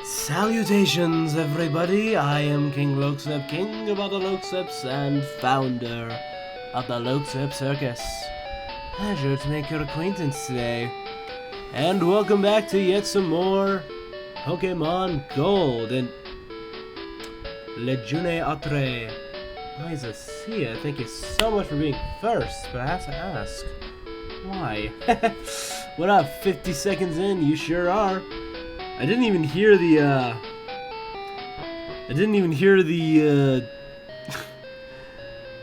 Salutations, everybody! I am King Loaksep, king of all the Loakseps and founder of the Loaksep Circus. Pleasure to make your acquaintance today. And welcome back to yet some more Pokemon Gold and Legione Atre. Liza Cia, thank you so much for being first, but I have to ask, why? What up, 50 seconds in? You sure are. I didn't even hear the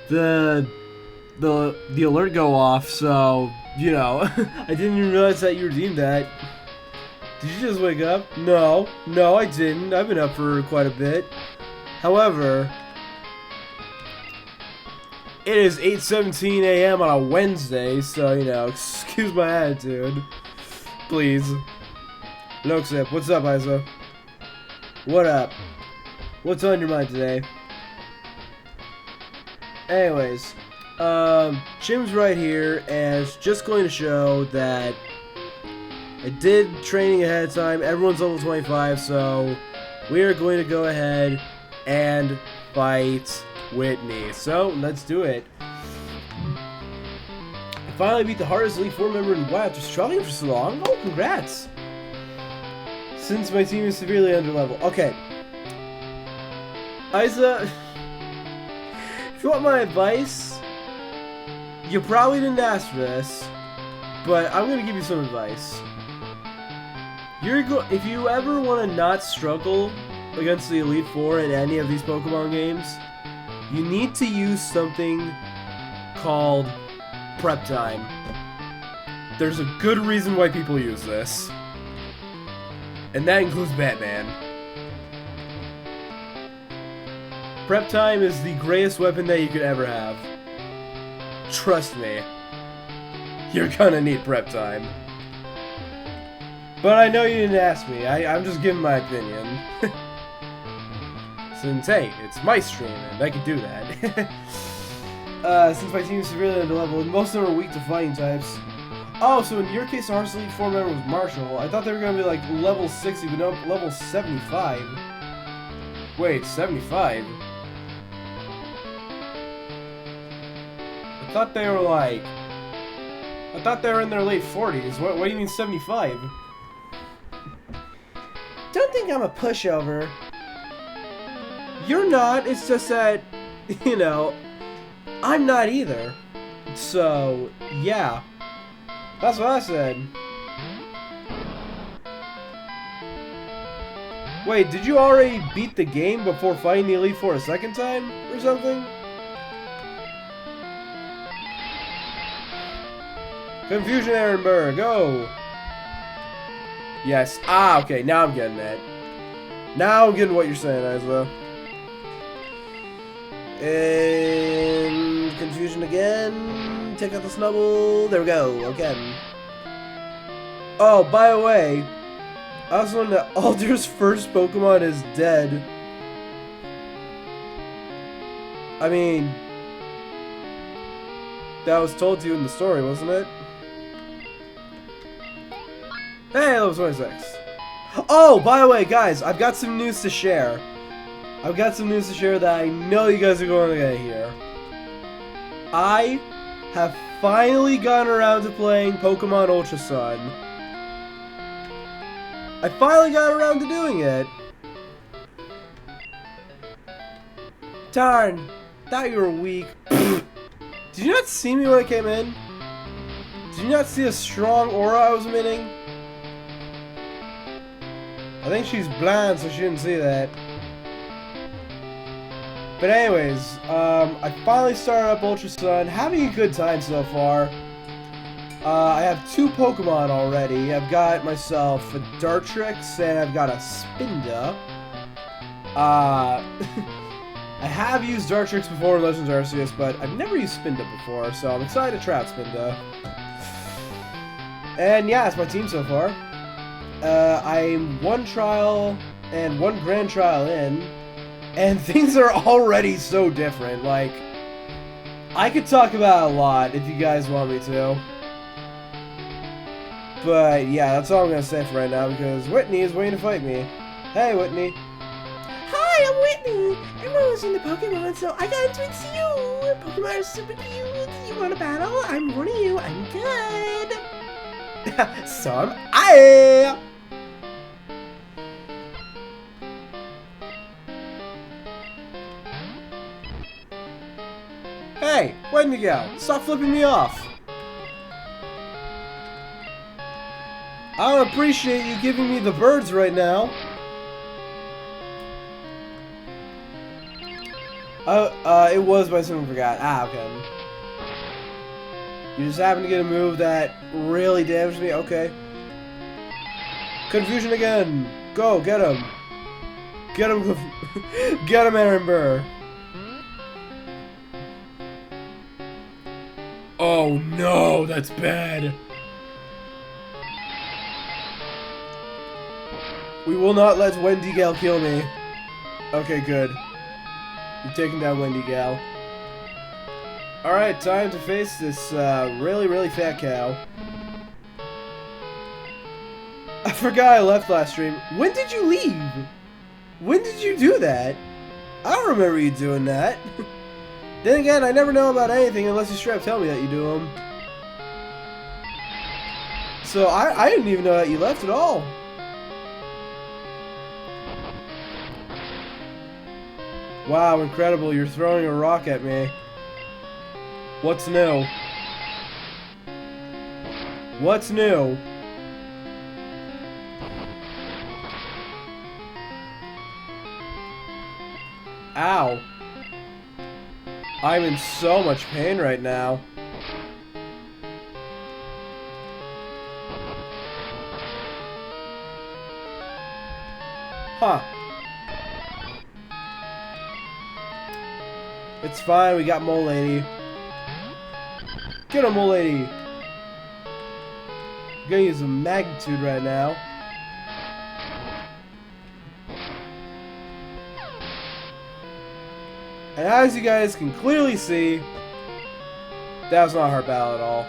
the alert go off, so, you know, I didn't even realize that you redeemed that. Did you just wake up? No, I didn't. I've been up for quite a bit. However, it is 8:17 a.m. on a Wednesday, so, you know, excuse my attitude. Please. Loaksep, what's up, Isa? What up? What's on your mind today? Anyways, Jim's right here, and it's just going to show that I did training ahead of time. Everyone's level 25, so we are going to go ahead and fight Whitney. So, let's do it. I finally beat the hardest Elite Four member in WoW after struggling for so long. Oh, congrats! Since my team is severely underleveled. Okay. Isa, if you want my advice, you probably didn't ask for this, but I'm going to give you some advice. If you ever want to not struggle against the Elite Four in any of these Pokemon games, you need to use something called prep time. There's a good reason why people use this. And that includes Batman. Prep time is the greatest weapon that you could ever have. Trust me. You're gonna need prep time. But I know you didn't ask me. I'm just giving my opinion. Since, hey, it's my stream, and I can do that. Since my team is severely underleveled, most of them are weak to fighting types. Oh, so in your case, the hardest Elite Four member was Marshall. I thought they were going to be like level 60, but no, level 75. Wait, 75? I thought they were like... I thought they were in their late 40s. What do you mean 75? Don't think I'm a pushover. You're not, it's just that, you know, I'm not either. So, yeah. That's what I said. Wait, did you already beat the game before fighting the Elite Four a second time? Or something? Confusion Ehrenberg, go! Yes. Ah, okay, now I'm getting that. Now I'm getting what you're saying, Isla. And confusion again. Take out the snubble. There we go. Again. Oh, by the way, I also learned that Alder's first Pokemon is dead. I mean, that was told to you in the story, wasn't it? Hey, level 26. Oh, by the way, guys, I've got some news to share. I've got some news to share that I know you guys are going to get here. I have finally gotten around to playing Pokemon Ultra Sun. I finally got around to doing it. Darn, thought you were weak. Did you not see me when I came in? Did you not see a strong aura I was emitting? I think she's blind, so she didn't see that. But anyways, I finally started up Ultra Sun, having a good time so far. I have 2 Pokemon already. I've got myself a Dartrix, and I've got a Spinda. I have used Dartrix before in Legends Arceus, but I've never used Spinda before, so I'm excited to try out Spinda. And yeah, it's my team so far. I'm 1 trial and 1 grand trial in. And things are already so different. Like, I could talk about it a lot if you guys want me to. But yeah, that's all I'm going to say for right now because Whitney is waiting to fight me. Hey, Whitney. Hi, I'm Whitney. Everyone was into Pokemon, so I got into it too. Pokemon are super cute. You want to battle? I'm one of you. I'm good. So am I. Hey, Whitney gal, stop flipping me off. I don't appreciate you giving me the birds right now. It was, but I simply forgot. Ah, okay. You just happened to get a move that really damaged me? Okay. Confusion again! Go, get him! Get him, get him, Aaron Burr! Oh no, that's bad! We will not let Wendy Gal kill me. Okay, good. You're taking down Wendy Gal. Alright, time to face this really, really fat cow. I forgot I left last stream. When did you leave? When did you do that? I don't remember you doing that. Then again, I never know about anything unless you straight up tell me that you do them. So I didn't even know that you left at all. Wow, incredible. You're throwing a rock at me. What's new? What's new? Ow. I'm in so much pain right now. Huh. It's fine, we got Mole Lady. Get him, Mole Lady! I'm gonna use a magnitude right now. And as you guys can clearly see, that was not a hard battle at all.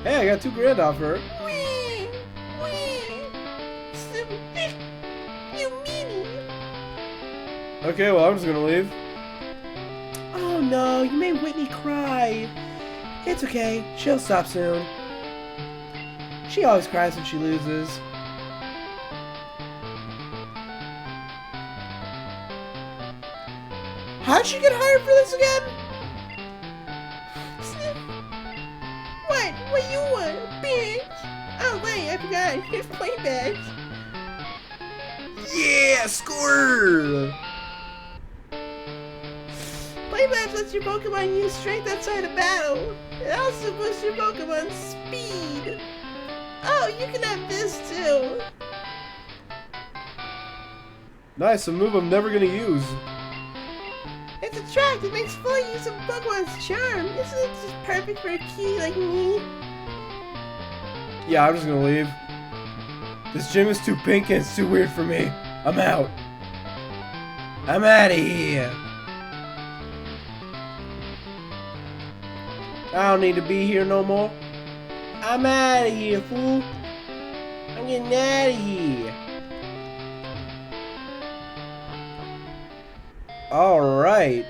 Hey, I got $2,000 off her. Okay, well, I'm just gonna leave. Oh no, you made Whitney cry. It's okay, she'll stop soon. She always cries when she loses. How'd she get hired for this again? What you want, bitch? Oh wait, I forgot. Here's play badge. Yeah, score! Play badge lets your Pokemon use strength outside of battle. It also boosts your Pokemon's speed. Oh, you can have this too. Nice, a move I'm never gonna use. It's a track that makes full use of Pokemon's charm. Isn't it just perfect for a cutie like me? Yeah, I'm just gonna leave. This gym is too pink and it's too weird for me. I'm out. I'm out of here. I don't need to be here no more. I'm out of here, fool. I'm getting out of here. Alright.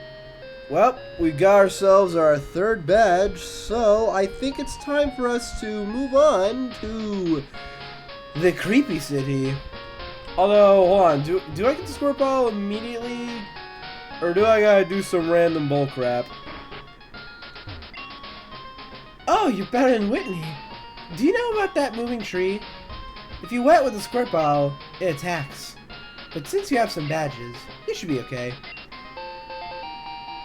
Well, we got ourselves our third badge, so I think it's time for us to move on to the creepy city. Although, hold on, do I get the Squirtle immediately? Or do I gotta do some random bullcrap? Oh, you're better than Whitney. Do you know about that moving tree? If you wet with a Squirtle, it attacks. But since you have some badges, you should be okay.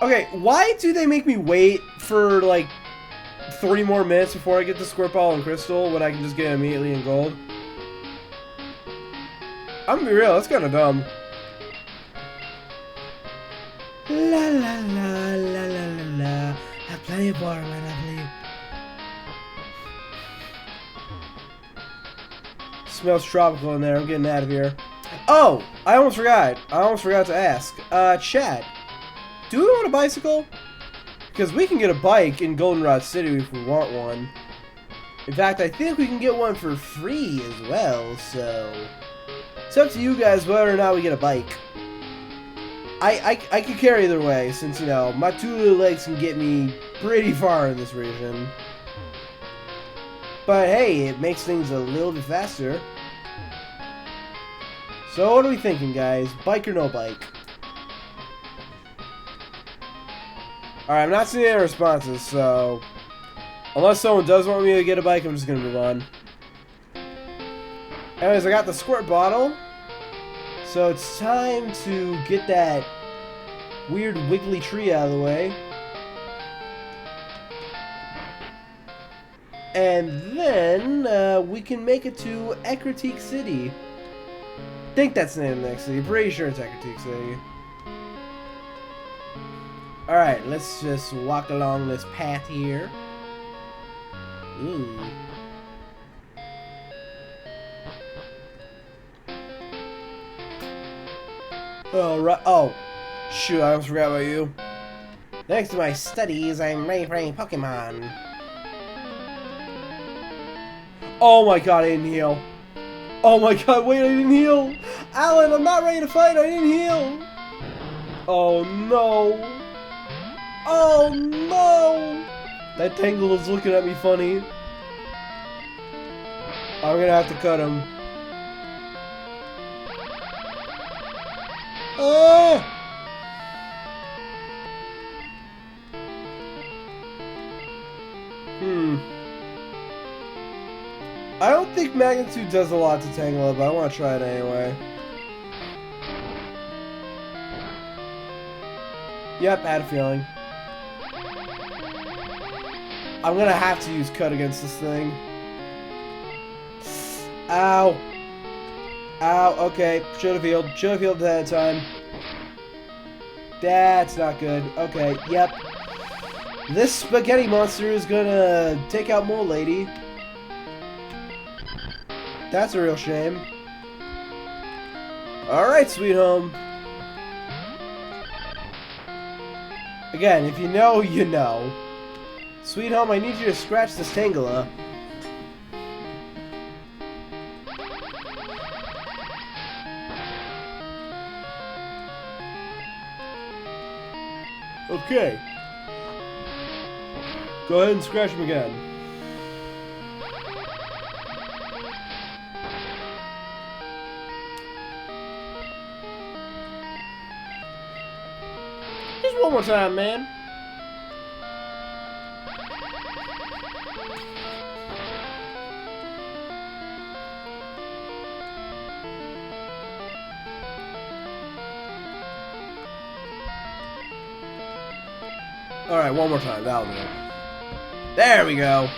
Okay, why do they make me wait for, like, 3 more minutes before I get the Squirtle and Crystal when I can just get it immediately in Gold? I'm gonna be real, that's kinda dumb. La la la la la la la. Have plenty of water, my lovely. Smells tropical in there, I'm getting out of here. Oh, I almost forgot. I almost forgot to ask. Chat, do we want a bicycle? Because we can get a bike in Goldenrod City if we want one. In fact, I think we can get one for free as well, so... It's up to you guys whether or not we get a bike. I could carry either way, since, you know, my 2 little legs can get me pretty far in this region. But hey, it makes things a little bit faster. So what are we thinking, guys? Bike or no bike? Alright, I'm not seeing any responses, so... Unless someone does want me to get a bike, I'm just gonna move on. Anyways, I got the squirt bottle. So it's time to get that weird wiggly tree out of the way. And then we can make it to Ecruteak City. I think that's the name of the next city. Pretty sure it's Ecruteak City. Alright, let's just walk along this path here. Ooh. Oh, right. Oh, shoot, I almost forgot about you. Thanks to my studies, I'm ready for any Pokemon. Oh my god, I didn't heal. Oh my god, wait, I didn't heal. Alan, I'm not ready to fight, I didn't heal. Oh no. Oh no. That Tangle is looking at me funny. I'm gonna have to cut him. Oh! I don't think Magnitude does a lot to Tangle Up, but I want to try it anyway. Yep, I had a feeling. I'm gonna have to use Cut against this thing. Ow. Ow, okay. Should have healed. Should have healed ahead of time. That's not good. Okay, yep. This spaghetti monster is gonna take out Mole Lady. That's a real shame. Alright, sweet home. Again, if you know, you know. Sweet home, I need you to scratch this Tangela. Okay. Go ahead and scratch him again. Just one more time, man. Alright, one more time. That'll do it. There we go.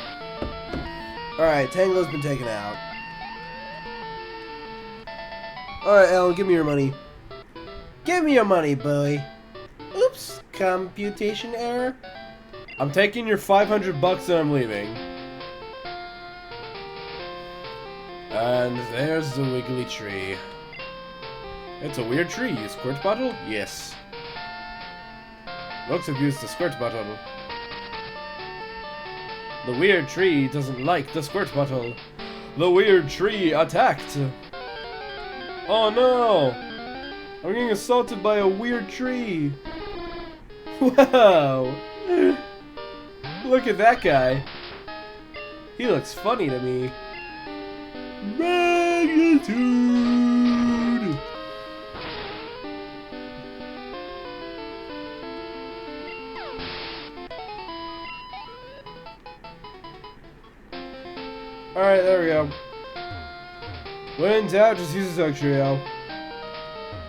Alright, Tangle's been taken out. Alright, Alan, give me your money. Give me your money, boy. Oops, computation error. I'm taking your 500 bucks and I'm leaving. And there's the wiggly tree. It's a weird tree. You squirt bottle? Yes. Looks have used the squirt bottle. The weird tree doesn't like the squirt bottle. The weird tree attacked. Oh no! I'm getting assaulted by a weird tree. Wow! Look at that guy. He looks funny to me. Magnitude! Alright, there we go. When in doubt, just use the Dugtrio.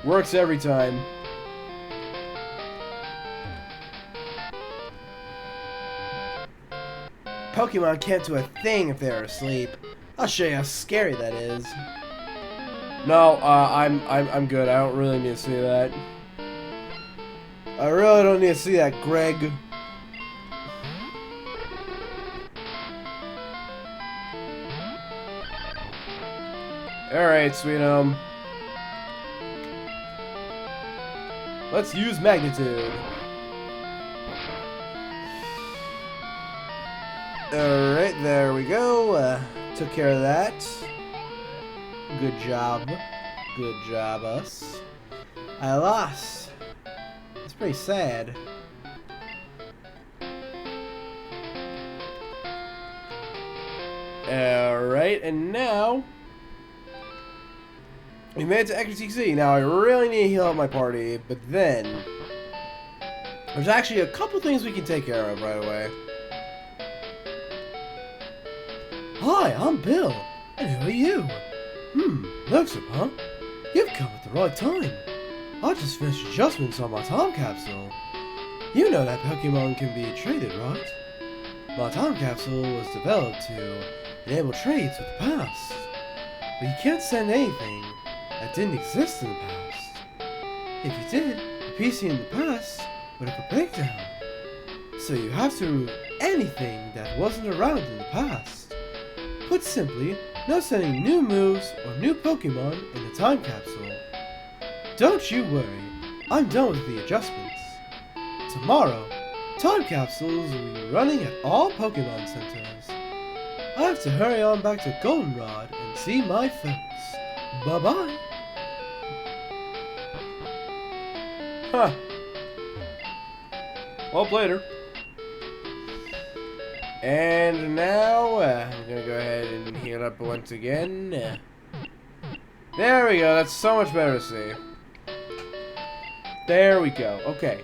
Works every time. Pokemon can't do a thing if they're asleep. I'll show you how scary that is. No, I'm good. I don't really need to see that. I really don't need to see that, Greg. Alright, sweet home. Let's use magnitude. Alright, there we go. Took care of that. Good job. Good job, us. I lost. It's pretty sad. Alright, and now we made it to XTC. Now I really need to heal up my party, but then there's actually a couple things we can take care of right away. Hi, I'm Bill, and who are you? Looks up, huh? You've come at the right time. I just finished adjustments on my time capsule. You know that Pokemon can be traded, right? My time capsule was developed to enable trades with the past, but you can't send anything that didn't exist in the past. If you did, the PC in the past would have a breakdown. So you have to remove anything that wasn't around in the past. Put simply, no sending new moves or new Pokemon in the time capsule. Don't you worry, I'm done with the adjustments. Tomorrow, time capsules will be running at all Pokemon centers. I have to hurry on back to Goldenrod and see my folks. Bye-bye. Huh. Well, later. And now, I'm gonna go ahead and heal up once again. There we go, that's so much better to see. There we go, okay.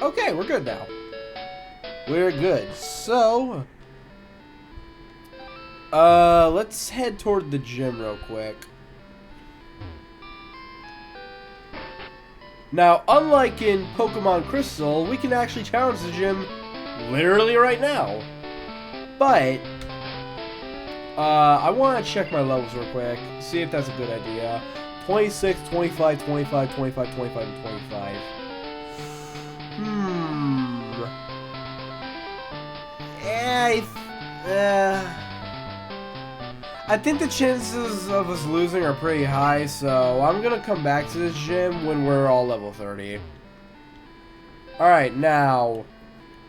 Okay, we're good now. We're good. So, let's head toward the gym real quick. Now, unlike in Pokemon Crystal, we can actually challenge the gym literally right now. But, I want to check my levels real quick, see if that's a good idea. 26, 25, 25, 25, 25, and 25. I think the chances of us losing are pretty high, so I'm gonna come back to this gym when we're all level 30. Alright, now,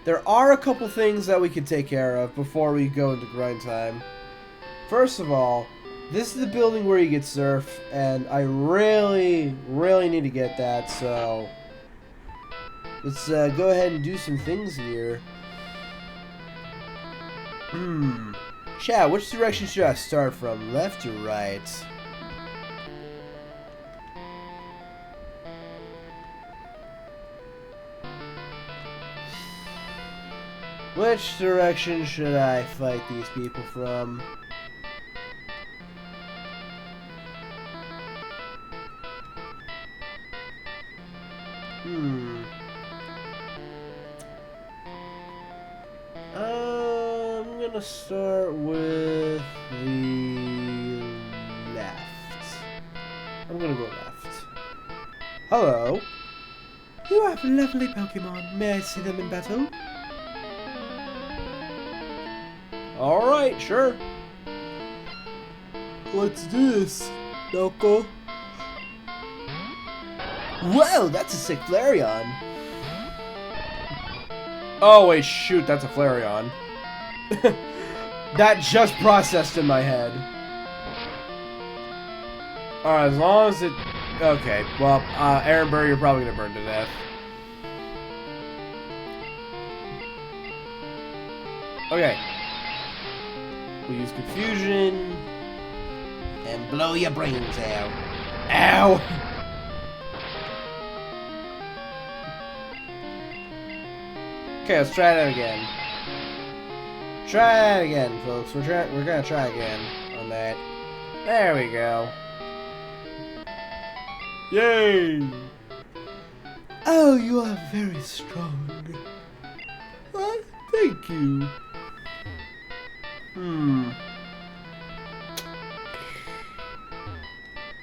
there are a couple things that we can take care of before we go into grind time. First of all, this is the building where you get Surf, and I really need to get that, so let's go ahead and do some things here. Chat, which direction should I start from? Left or right? Which direction should I fight these people from? I'm gonna start with the left. I'm gonna go left. Hello. You have lovely Pokemon. May I see them in battle? Alright, sure. Let's do this, Doko. Whoa, that's a sick Flareon. Oh, wait, shoot, that's a Flareon. That just processed in my head. Alright, as long as it... Okay, well, Aaron Burr, you're probably gonna burn to death. Okay. We use Confusion. And blow your brains out. Ow! Okay, let's try that again. Try that again, folks. We're gonna try again on that. There we go. Yay! Oh, you are very strong. Thank you.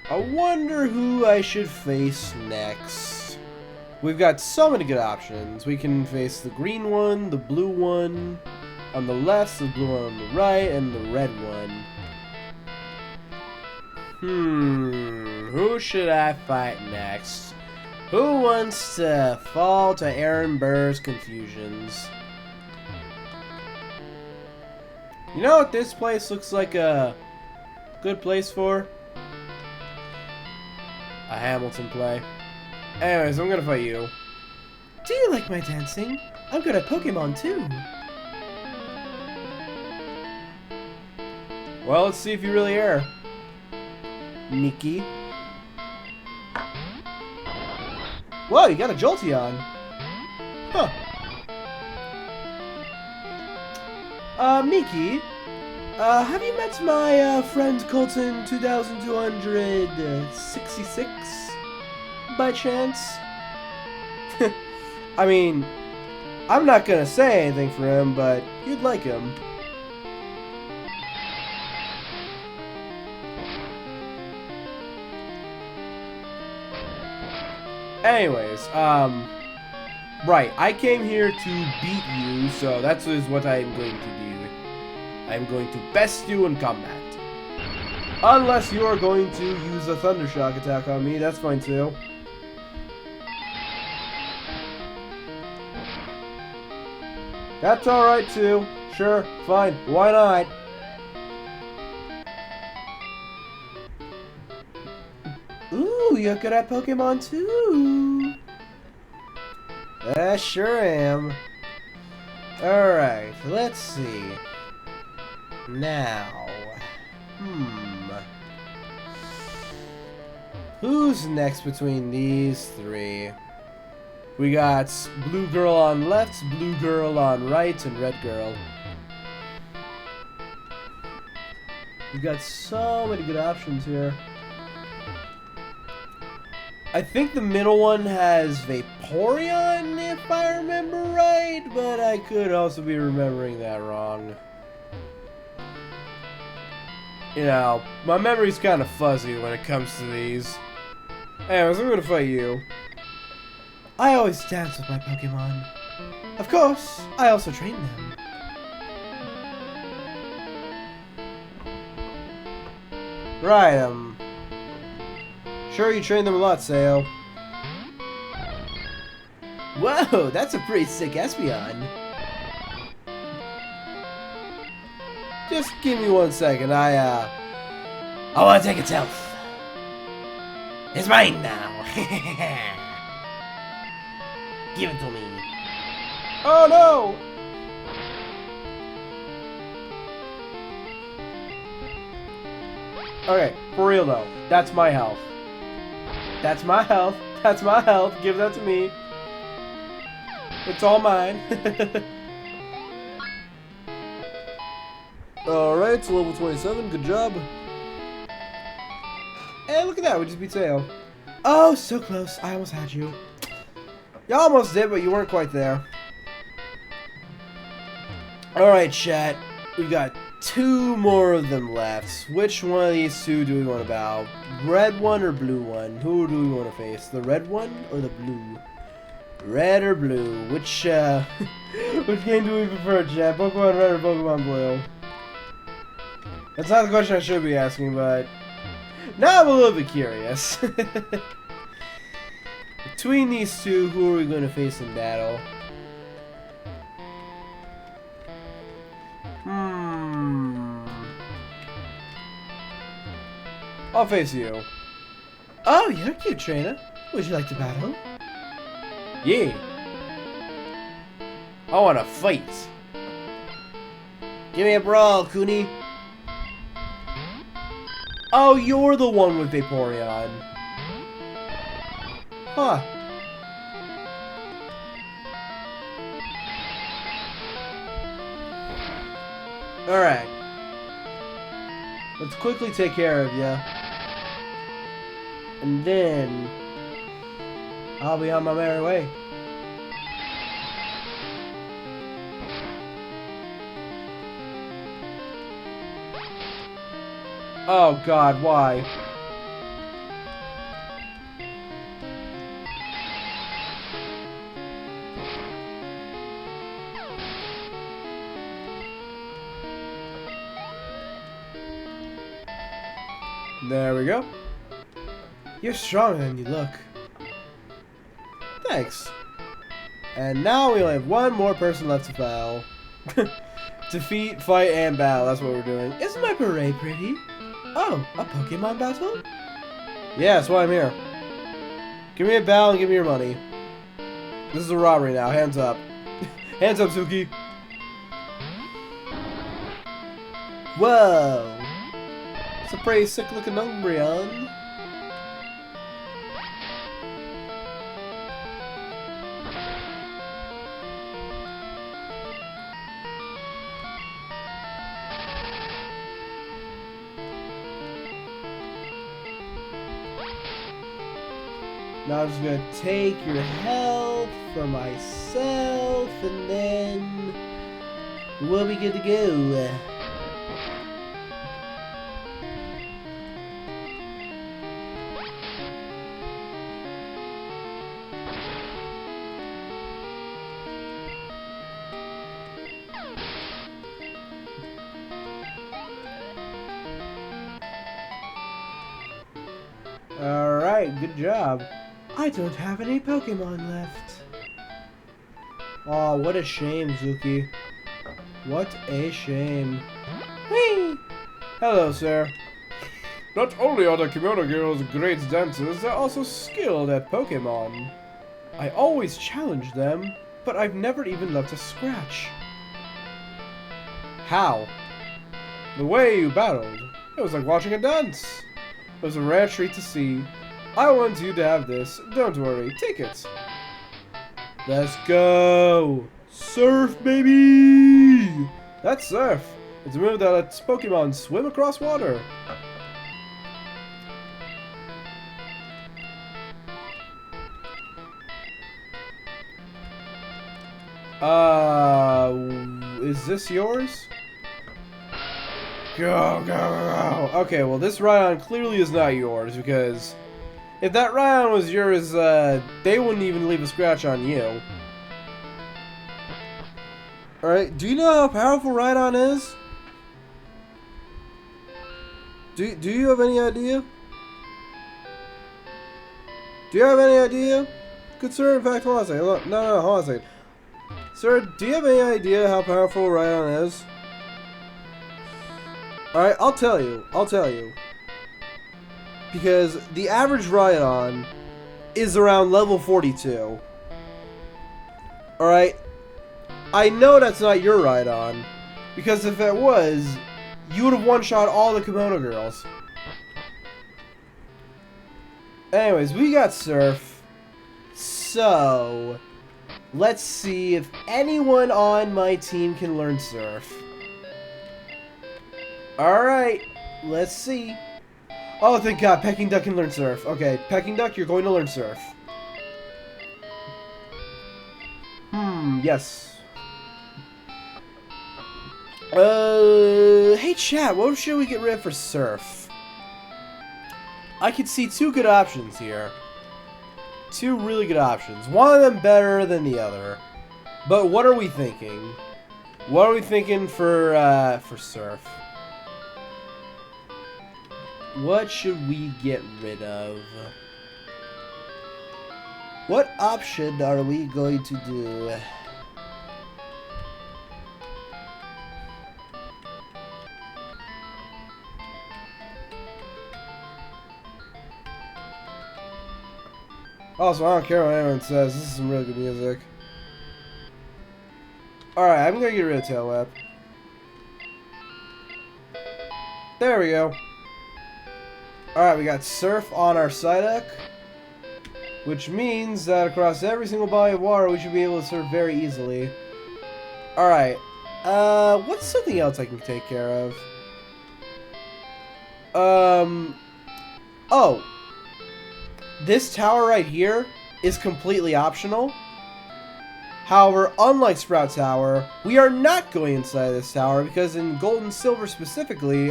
I wonder who I should face next. We've got so many good options. We can face the green one, the blue one on the left, the blue one on the right, and the red one. Who should I fight next? Who wants to fall to Aaron Burr's confusions? You know what this place looks like a good place for? A Hamilton play. Anyways, I'm gonna fight you. Do you like my dancing? I'm good at Pokemon too. Well, let's see if you really are. Mickey. Whoa, you got a Jolteon. Huh. Mickey, have you met my friend Colton 2266 by chance? I mean, I'm not gonna say anything for him, but you'd like him. Anyways, right, I came here to beat you, so that's what I am going to do. I'm going to best you in combat. Unless you are going to use a Thunder Shock attack on me, that's fine too. That's alright too. Sure, fine, why not? Ooh, you're good at Pokemon too. I sure am. Alright, let's see. Now, who's next between these three? We got blue girl on left, blue girl on right, and red girl. We got so many good options here. I think the middle one has Vaporeon, if I remember right, but I could also be remembering that wrong. You know, my memory's kind of fuzzy when it comes to these. Anyways, I'm gonna fight you. I always dance with my Pokemon. Of course, I also train them. Right, sure you train them a lot, Sayo. Whoa, that's a pretty sick Espeon. Just give me 1 second, I want to take its health. It's mine now. Give it to me. Oh no! Okay, for real though, that's my health. That's my health. That's my health. Give that to me. It's all mine. Alright, it's level 27. Good job. Hey, look at that. We just beat Sayo. Oh, so close. I almost had you. You almost did, but you weren't quite there. Alright, chat. We've got 2 more of them left. Which one of these 2 do we want to battle? Red one or blue one? Who do we want to face? The red one or the blue? Red or blue? Which, which game do we prefer, chat? Pokemon Red or Pokemon Blue? That's not the question I should be asking, but now I'm a little bit curious. Between these 2, who are we going to face in battle? I'll face you. Oh, you're cute, trainer. Would you like to battle? Yeah. I want to fight. Give me a brawl, Kuni. Oh, you're the one with Vaporeon. Huh. Alright. Let's quickly take care of you. And then I'll be on my merry way. Oh God, why? There we go. You're stronger than you look. Thanks. And now we only have one more person left to battle. Defeat, fight, and battle. That's what we're doing. Isn't my beret pretty? Oh, a Pokemon battle? Yeah, that's why I'm here. Give me a battle and give me your money. This is a robbery now. Hands up. Hands up, Suki. Whoa. It's a pretty sick looking Umbreon. Now I'm just gonna take your health for myself, and then we'll be good to go. Alright, good job. I don't have any Pokemon left. Oh, what a shame, Zuki. What a shame. Whee! Hello, sir. Not only are the Kimono girls great dancers, they're also skilled at Pokemon. I always challenge them, but I've never even left a scratch. How? The way you battled. It was like watching a dance. It was a rare treat to see. I want you to have this. Don't worry. Take it. Let's go. Surf, baby. That's Surf. It's a move that lets Pokemon swim across water. Is this yours? Go, go, go. Okay, well, this Rhydon clearly is not yours, because if that Rhydon was yours, they wouldn't even leave a scratch on you. Alright, do you know how powerful Rhydon is? Do you have any idea? Do you have any idea? Good sir, in fact, hold on a second. No, hold on a second. Sir, do you have any idea how powerful Rhydon is? Alright, I'll tell you. Because the average Rhydon is around level 42. Alright? I know that's not your Rhydon. Because if it was, you would have one-shot all the Kimono girls. Anyways, we got Surf. So, let's see if anyone on my team can learn Surf. Alright, let's see. Oh, thank God, Pecking Duck can learn Surf. Okay, Pecking Duck, you're going to learn Surf. Yes. Hey chat, what should we get rid of for Surf? I could see two good options here. Two really good options. One of them better than the other. But what are we thinking? What are we thinking for Surf? What should we get rid of? What option are we going to do? Also, I don't care what anyone says. This is some really good music. Alright, I'm gonna get rid of Tail Whip. There we go. Alright, we got Surf on our Psyduck, which means that across every single body of water we should be able to surf very easily. Alright, what's something else I can take care of? Oh. This tower right here is completely optional. However, unlike Sprout Tower, we are not going inside this tower because in Gold and Silver specifically,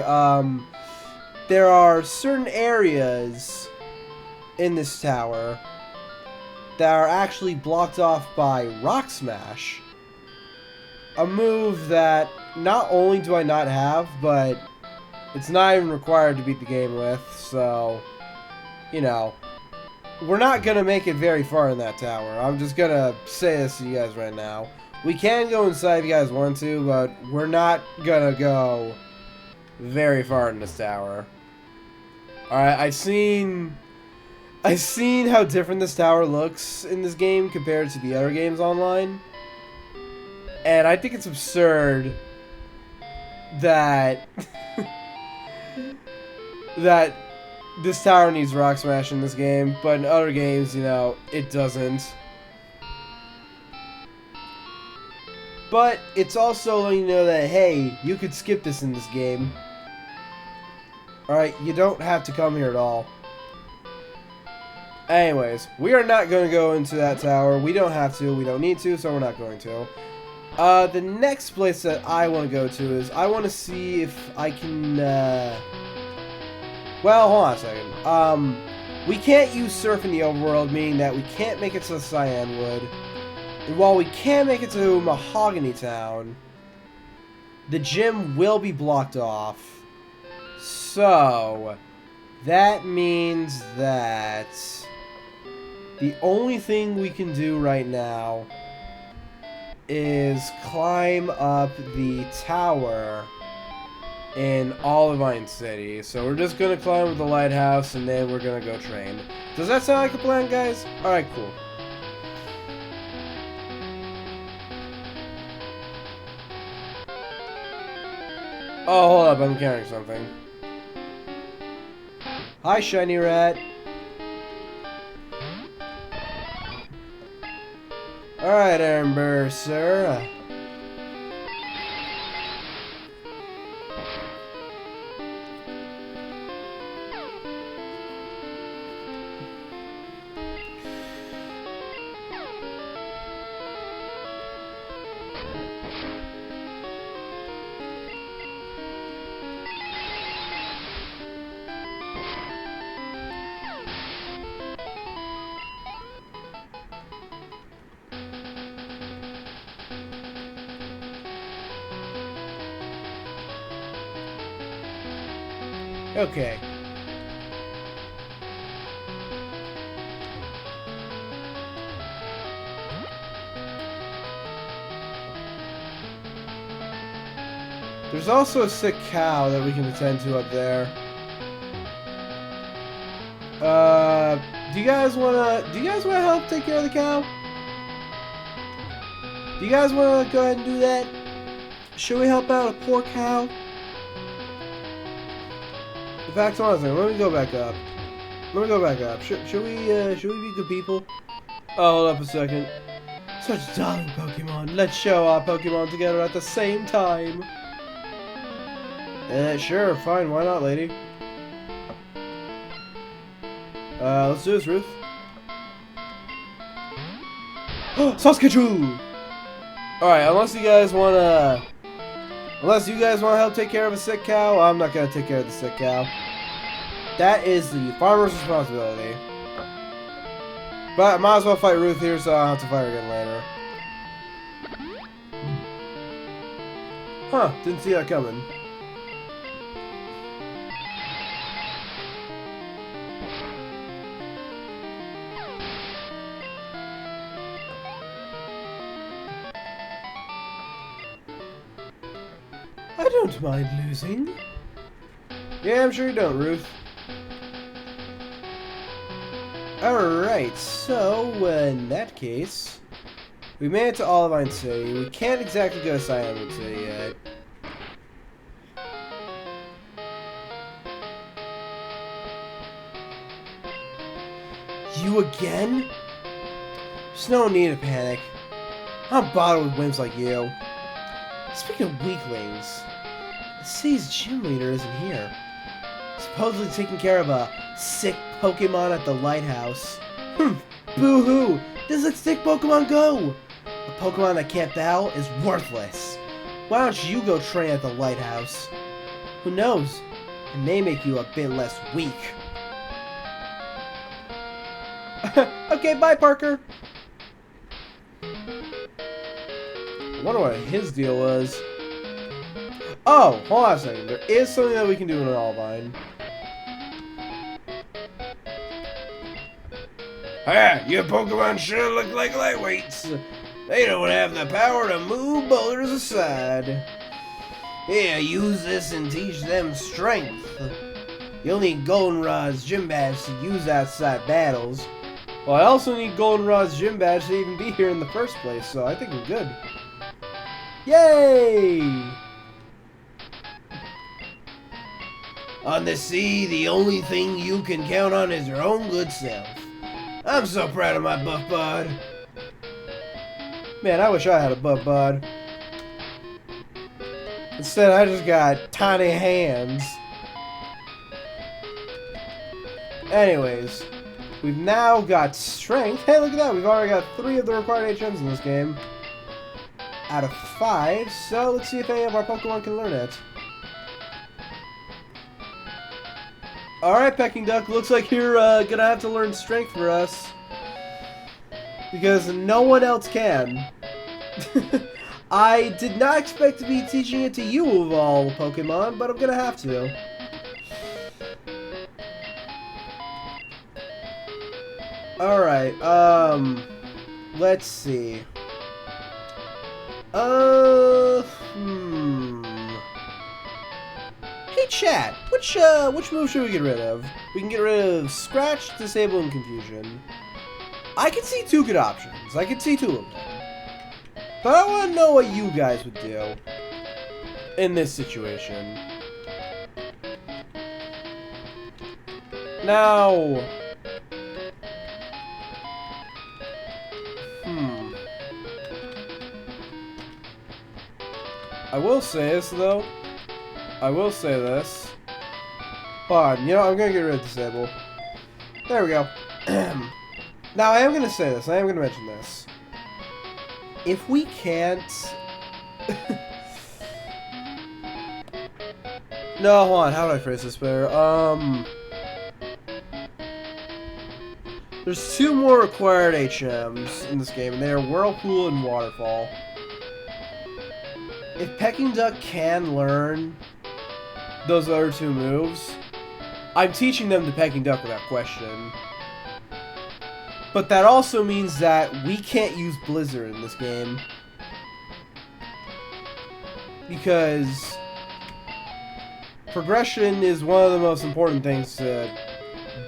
there are certain areas in this tower that are actually blocked off by Rock Smash. A move that not only do I not have, but it's not even required to beat the game with, so, you know. we're not gonna make it very far in that tower. I'm just gonna say this to you guys right now. We can go inside if you guys want to, but we're not gonna go very far in this tower. Alright, I've seen how different this tower looks in this game compared to the other games online. And I think it's absurd that that this tower needs rock smash in this game, but in other games, you know, it doesn't. But it's also letting you know that, hey, you could skip this in this game. Alright, you don't have to come here at all. Anyways, we are not going to go into that tower. We don't have to. We don't need to, so we're not going to. The next place that I want to go to is I want to see if I can, well, hold on a second. We can't use Surf in the overworld, meaning that we can't make it to Cyanwood. And while we can make it to Mahogany Town, the gym will be blocked off. So, that means that the only thing we can do right now is climb up the tower in Olivine City. So we're just gonna climb up the lighthouse and then we're gonna go train. Does that sound like a plan, guys? Alright, cool. Oh, hold up, I'm carrying something. Hi, shiny rat. Alright, Amber, sir. Okay. There's also a sick cow that we can attend to up there. Do you guys wanna help take care of the cow? Do you guys wanna go ahead and do that? Should we help out a poor cow? In fact, hold on a second. Let me go back up. Should we be good people? Oh, hold up a second. Such darling Pokemon. Let's show our Pokemon together at the same time. Sure, fine. Why not, lady? Let's do this, Ruth. Saskatchewan! Alright, unless you guys wanna help take care of a sick cow, I'm not gonna take care of the sick cow. That is the farmer's responsibility. But I might as well fight Ruth here, so I'll have to fight her again later. Huh, didn't see that coming. I don't mind losing. Yeah, I'm sure you don't, Ruth. Alright, so in that case, we made it to Olivine City. We can't exactly go to Cyanwood City yet. You again? There's no need to panic. I'm not bothered with wimps like you. Speaking of weaklings, the city's gym leader isn't here. Supposedly taking care of a sick Pokemon at the lighthouse. Boo-hoo! Just let sick Pokemon go! A Pokemon that can't battle is worthless. Why don't you go train at the lighthouse? Who knows? It may make you a bit less weak. Okay, bye, Parker! I wonder what his deal was. Oh, hold on a second. There is something that we can do in an Olivine. Ah, your Pokemon sure look like lightweights. They don't have the power to move boulders aside. Here, use this and teach them strength. You'll need Goldenrod's gym badge to use outside battles. Well, I also need Goldenrod's gym badge to even be here in the first place, so I think we're good. Yay! On the sea, the only thing you can count on is your own good self. I'm so proud of my buff bud. Man, I wish I had a buff bud. Instead, I just got tiny hands. Anyways, we've now got strength. Hey, look at that. We've already got 3 of the required HMs in this game. Out of 5. So, let's see if any of our Pokemon can learn it. Alright, Pecking Duck. Looks like you're gonna have to learn strength for us. Because no one else can. I did not expect to be teaching it to you of all Pokemon, but I'm gonna have to. Alright, let's see. Hey chat, which move should we get rid of? We can get rid of Scratch, Disable, and Confusion. I can see 2 good options. I can see 2 of them. But I want to know what you guys would do in this situation. Now, I will say this though. I will say this. Hold on, you know, I'm gonna get rid of Disable. There we go. Now, I am gonna say this. I am gonna mention this. If we can't... No, hold on. How do I phrase this better? There's 2 more required HMs in this game, and they are Whirlpool and Waterfall. If Pecking Duck can learn those other 2 moves, I'm teaching them to Pecking Duck without question. But that also means that we can't use Blizzard in this game. Because progression is one of the most important things to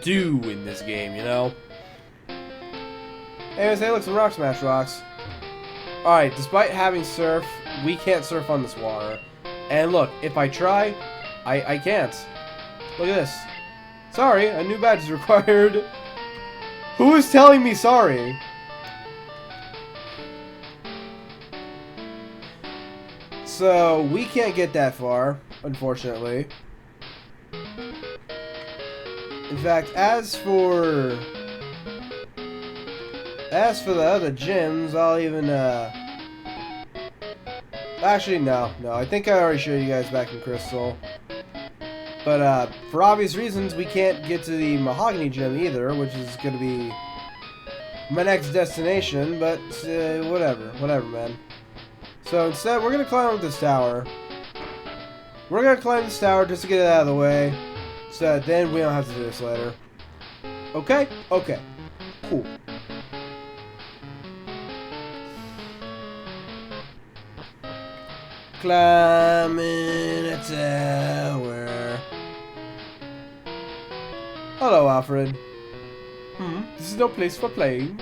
do in this game, you know? Anyways, hey, look, some Rock Smash rocks. Alright, despite having Surf, we can't surf on this water. And look, if I try, I can't. Look at this. Sorry, a new badge is required. Who is telling me sorry? So, we can't get that far, unfortunately. In fact, as for the other gyms, I'll even, Actually, no. I think I already showed you guys back in Crystal. But, for obvious reasons, we can't get to the Mahogany Gym either, which is gonna be my next destination, but, whatever, man. So, instead, we're gonna climb up this tower. We're gonna climb this tower just to get it out of the way, so that then we don't have to do this later. Okay? Okay. Cool. Climbing a tower. Hello, Alfred. This is no place for playing.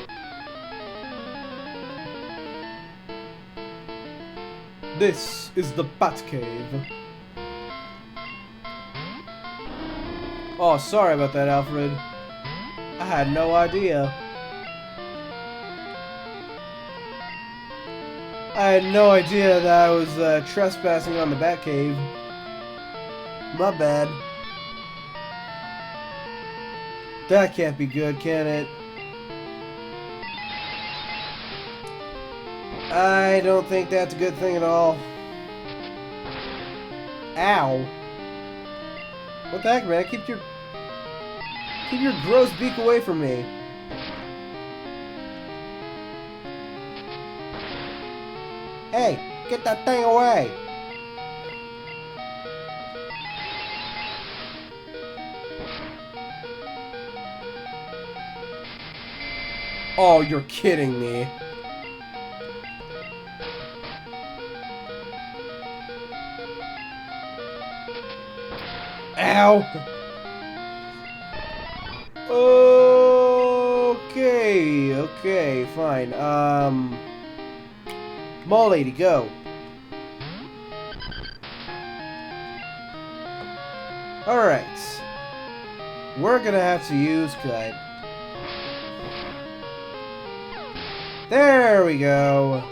This is the Batcave. Oh, sorry about that, Alfred. I had no idea. I had no idea that I was trespassing on the Batcave. My bad. That can't be good, can it? I don't think that's a good thing at all. Ow. What the heck, man? Keep your gross beak away from me. Hey, get that thing away. Oh, you're kidding me. Ow! Okay, okay, fine. Mole lady, go. Alright. We're gonna have to use Cut. There we go.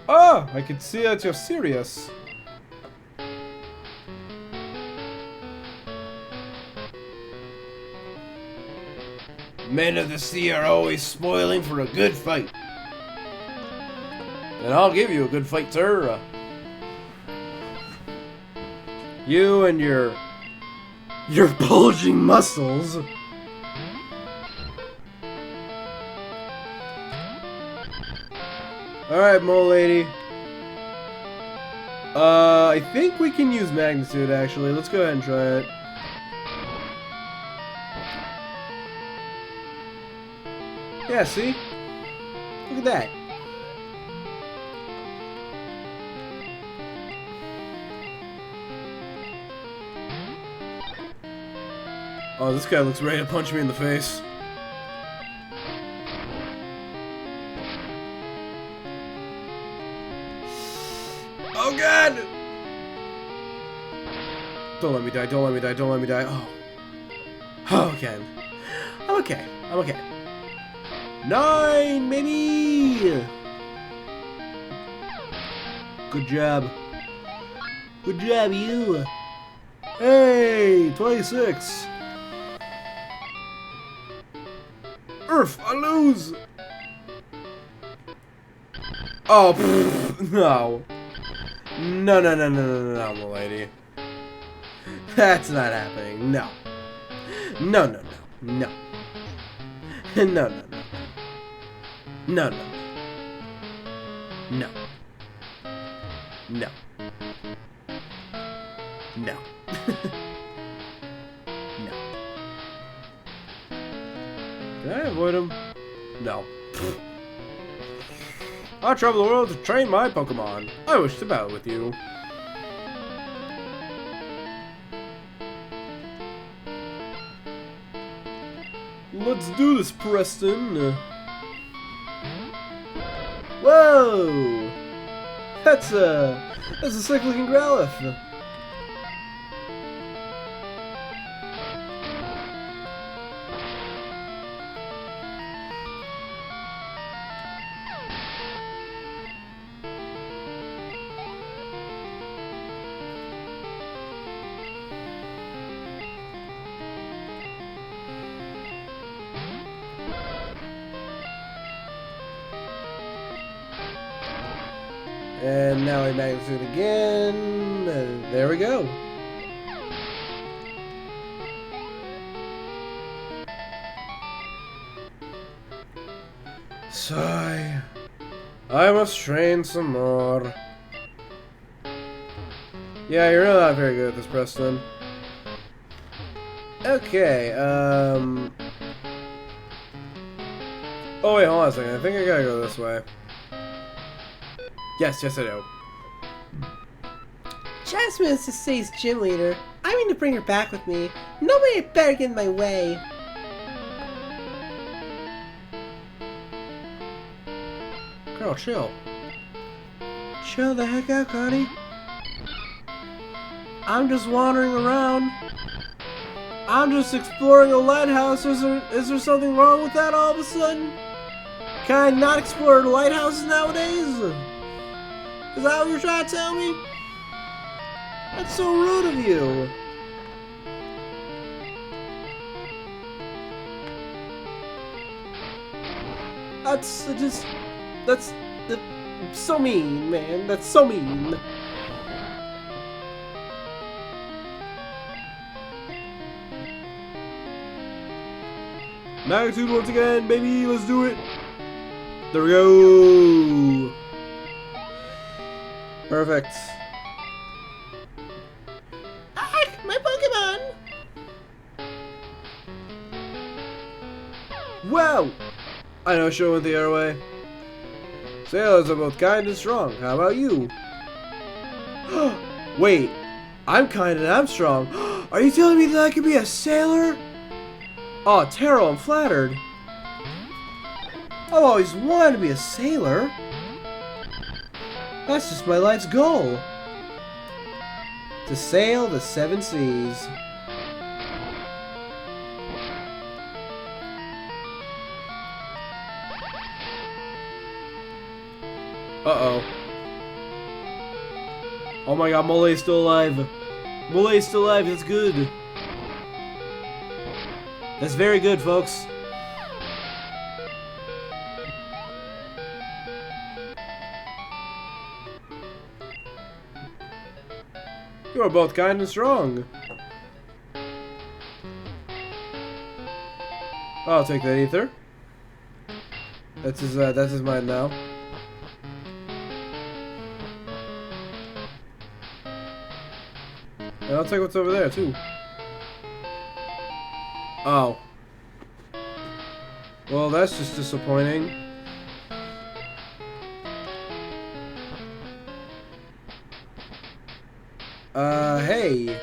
Oh, I can see that you're serious. Men of the sea are always spoiling for a good fight. And I'll give you a good fight, sir. You and your bulging muscles. Alright, mole lady. I think we can use magnitude actually. Let's go ahead and try it. Yeah, see? Look at that. Oh, this guy looks ready to punch me in the face. Oh god! Don't let me die, don't let me die, don't let me die. Oh. Oh, okay. I'm okay. I'm okay. 9, baby! Good job. Good job, you. Hey, 26. Earth, I lose. Oh, pfft, no. No, no, no, no, no, no, no, lady. That's not happening. No. No, no, no, no. No, no, no. No, no. No. No. No. No. Can I avoid him? No. I travel the world to train my Pokemon. I wish to battle with you. Let's do this, Preston. Whoa! That's a sick looking Growlithe. And now we magnitude again. There we go. Sigh. I must train some more. Yeah, you're really not very good at this, Preston. Okay, Oh wait, hold on a second. I think I gotta go this way. Yes, yes I do. Jasmine is to say he's gym leader. I mean to bring her back with me. Nobody better get in my way. Girl, chill. Chill the heck out, Connie. I'm just wandering around. I'm just exploring a lighthouse. Is there something wrong with that all of a sudden? Can I not explore lighthouses nowadays? Is that what you're trying to tell me? That's so rude of you. That's so mean, man. That's so mean. Magnitude once again, baby. Let's do it. There we go. Perfect. Ah, my Pokemon! Whoa! I know, show went the other way. Sailors are both kind and strong. How about you? Wait, I'm kind and I'm strong. Are you telling me that I could be a sailor? Oh, Taro, I'm flattered. I've always wanted to be a sailor. That's just my life's goal. To sail the 7 seas. Uh-oh. Oh my god, Mole's still alive. Mole's still alive, that's good. That's very good, folks. You are both kind and strong. I'll take that ether. That's his mind now. And I'll take what's over there too. Oh. Well, that's just disappointing. Hey.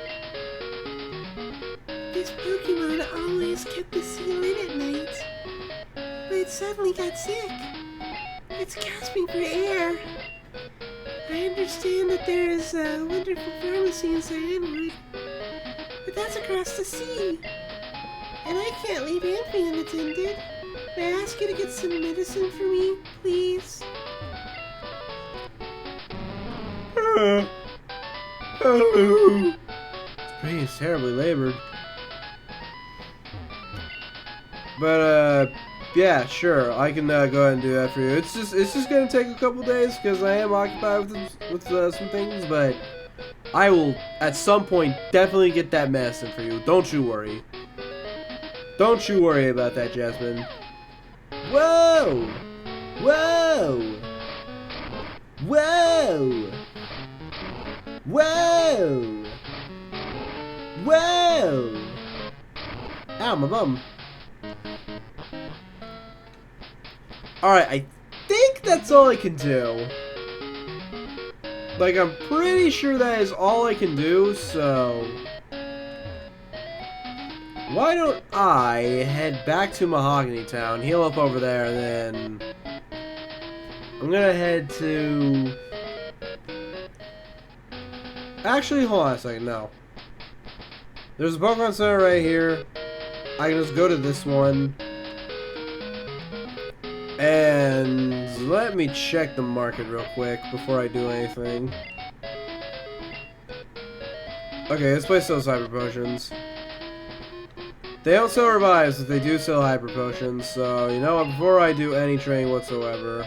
This Pokemon always kept the seal in at night, but it suddenly got sick. It's gasping for air. I understand that there is a wonderful pharmacy in Cyanwood, but that's across the sea. And I can't leave Amphy unattended. May I ask you to get some medicine for me, please? It's pretty terribly labored. But, yeah, sure, I can go ahead and do that for you. It's just gonna take a couple days because I am occupied with some things, but I will at some point definitely get that medicine for you. Don't you worry. Don't you worry about that, Jasmine. Whoa! Whoa! Whoa! Whoa! Whoa! Ow, my bum. Alright, I think that's all I can do. Like, I'm pretty sure that is all I can do, so... why don't I head back to Mahogany Town, heal up over there, and then... I'm gonna head to... actually, hold on a second, no. There's a Pokemon Center right here. I can just go to this one. And let me check the market real quick before I do anything. Okay, this place sells Hyper Potions. They don't sell revives, but they do sell Hyper Potions. So, you know what, before I do any training whatsoever,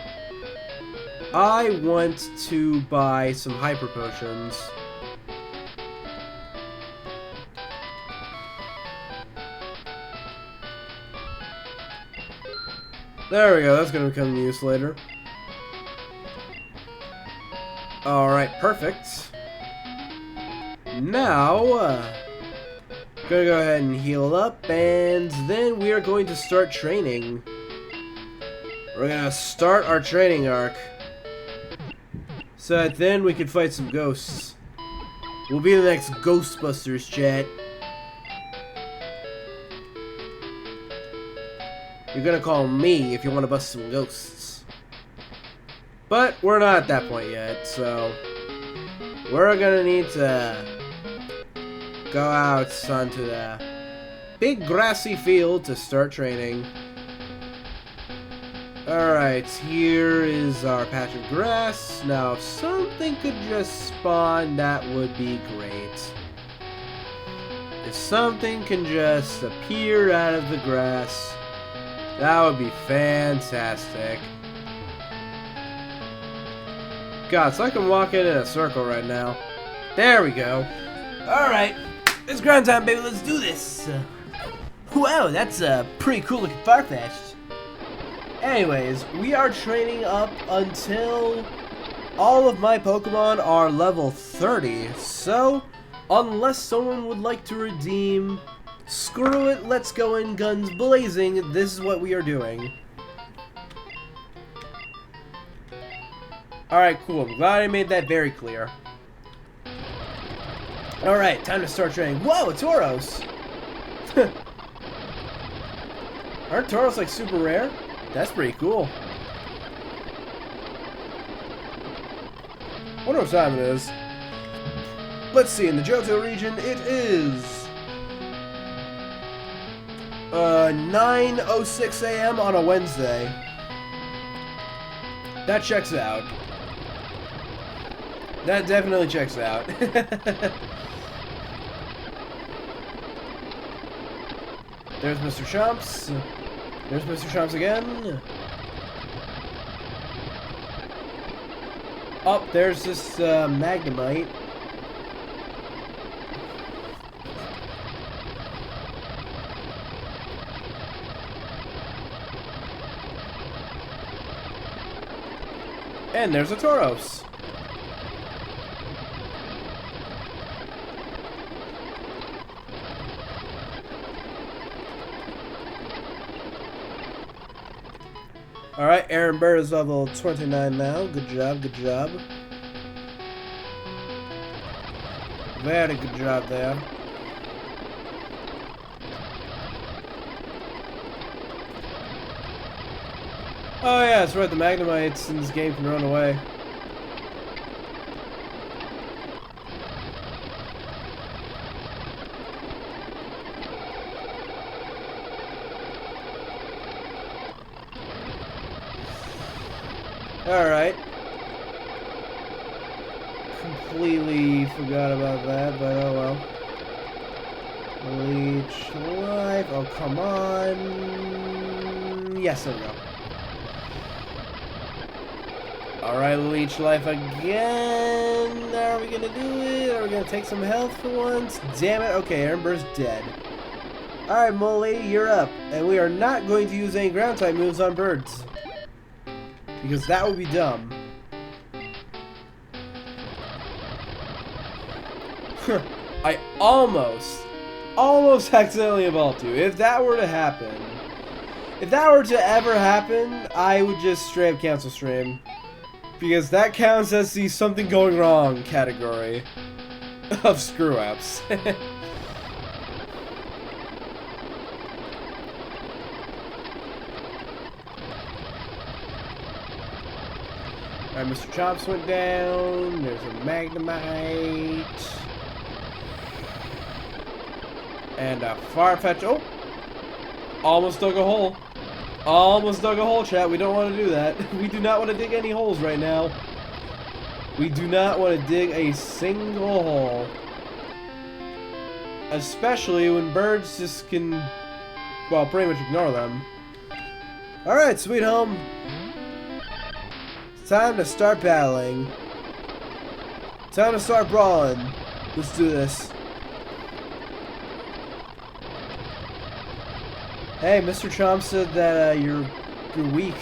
I want to buy some Hyper Potions. There we go, that's gonna become use later. Alright, perfect. Now, gonna go ahead and heal up, and then we are going to start training. We're gonna start our training arc. So that then we can fight some ghosts. We'll be the next Ghostbusters, chat. You're gonna call me if you want to bust some ghosts. But we're not at that point yet, so we're gonna need to go out onto the big grassy field to start training. Alright, here is our patch of grass. Now, if something could just spawn, that would be great. If something can just appear out of the grass, that would be fantastic. God, so I can walk in a circle right now. There we go. Alright, it's grind time, baby. Let's do this. Wow, that's a pretty cool looking Farfetch'd. Anyways, we are training up until all of my Pokemon are level 30. So, unless someone would like to redeem Screw it, let's go in guns blazing. This is what we are doing. Alright, cool. I'm glad I made that very clear. Alright, time to start training. Whoa, a Tauros! Aren't Tauros like super rare? That's pretty cool. Wonder what time it is. Let's see, in the Johto region, it is 9:06 a.m. on a Wednesday. That checks out. That definitely checks out. There's Mr. Chomps. There's Mr. Chomps again. Oh, there's this Magnemite. And there's a Tauros. Alright, Aaron Bird is level 29 now. Good job, good job. Very good job there. Oh yeah, that's right, the Magnemites in this game can run away. Alright. Completely forgot about that, but oh well. Leech life. Oh, come on. Yes, there we go. Alright, leech life again. Are we gonna do it? Are we gonna take some health for once? Damn it. Okay, Aaron Burr's dead. Alright, Mole Lady, you're up. And we are not going to use any ground type moves on birds. Because that would be dumb. I almost accidentally evolved you. If that were to happen, if that were to ever happen, I would just straight up cancel stream. Because that counts as the something going wrong category of screw-ups. Alright, Mr. Chomps went down. There's a Magnemite. And a Farfetch. Oh! Almost dug a hole. Almost dug a hole, chat. We don't want to do that. We do not want to dig any holes right now. We do not want to dig a single hole. Especially when birds just can, well, pretty much ignore them. Alright, sweet home. It's time to start battling. Time to start brawling. Let's do this. Hey, Mr. Chomp said that you're weak.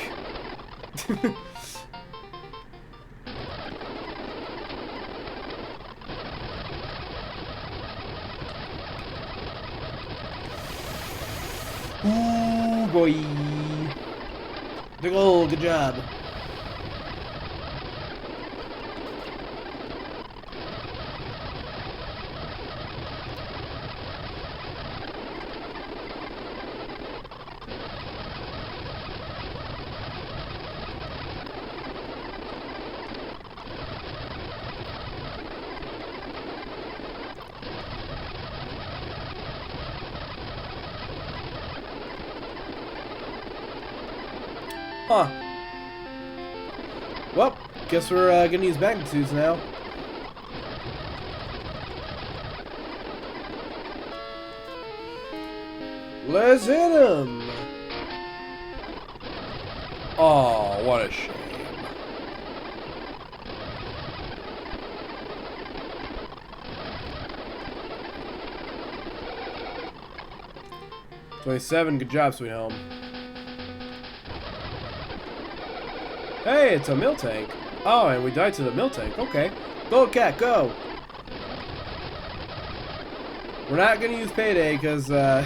Ooh, boy. Good job. Huh. Well, guess we're gonna use magnitudes now. Let's hit him! Oh, what a shame. $27, good job, sweet home. Hey, it's a Miltank. Oh, and we died to the Miltank. Okay. Go, cat, go! We're not going to use payday because the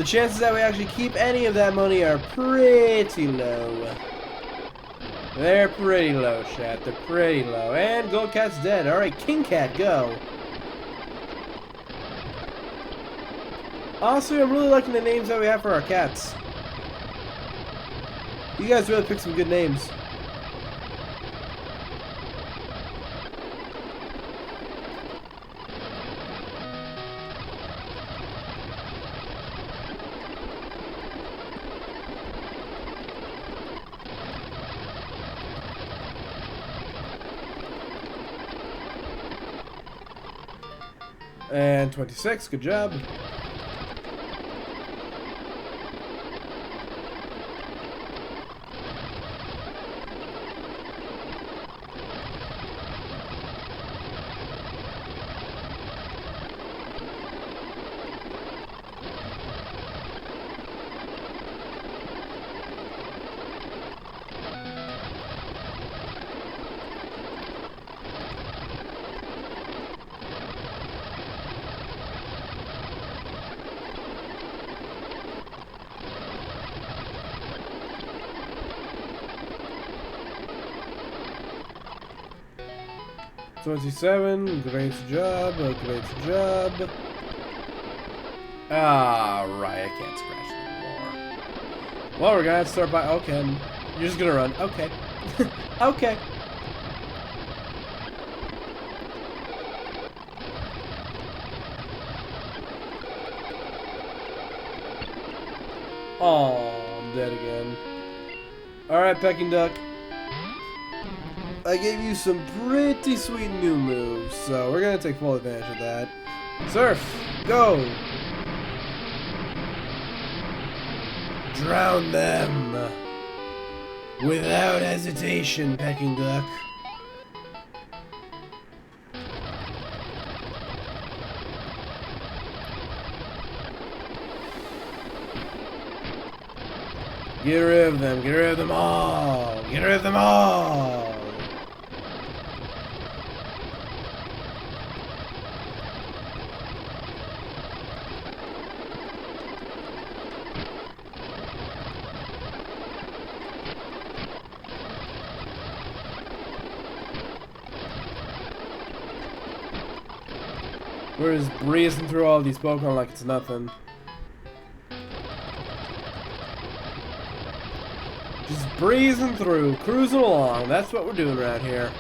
chances that we actually keep any of that money are pretty low. They're pretty low, chat. They're pretty low. And Gold Cat's dead. Alright, King Cat, go. Honestly, I'm really liking the names that we have for our cats. You guys really picked some good names. And 26, good job. $27, great job, great job. Ah, right, I can't scratch anymore. Well, we're gonna have to start by. Okay, you're just gonna run. Okay. Okay. Oh, I'm dead again. Alright, Pecking Duck. I gave you some pretty sweet new moves, so we're gonna take full advantage of that. Surf, go! Drown them! Without hesitation, Pecking Duck. Get rid of them, get rid of them all! Get rid of them all! We're just breezing through all these Pokemon like it's nothing. Just breezing through, cruising along. That's what we're doing around here.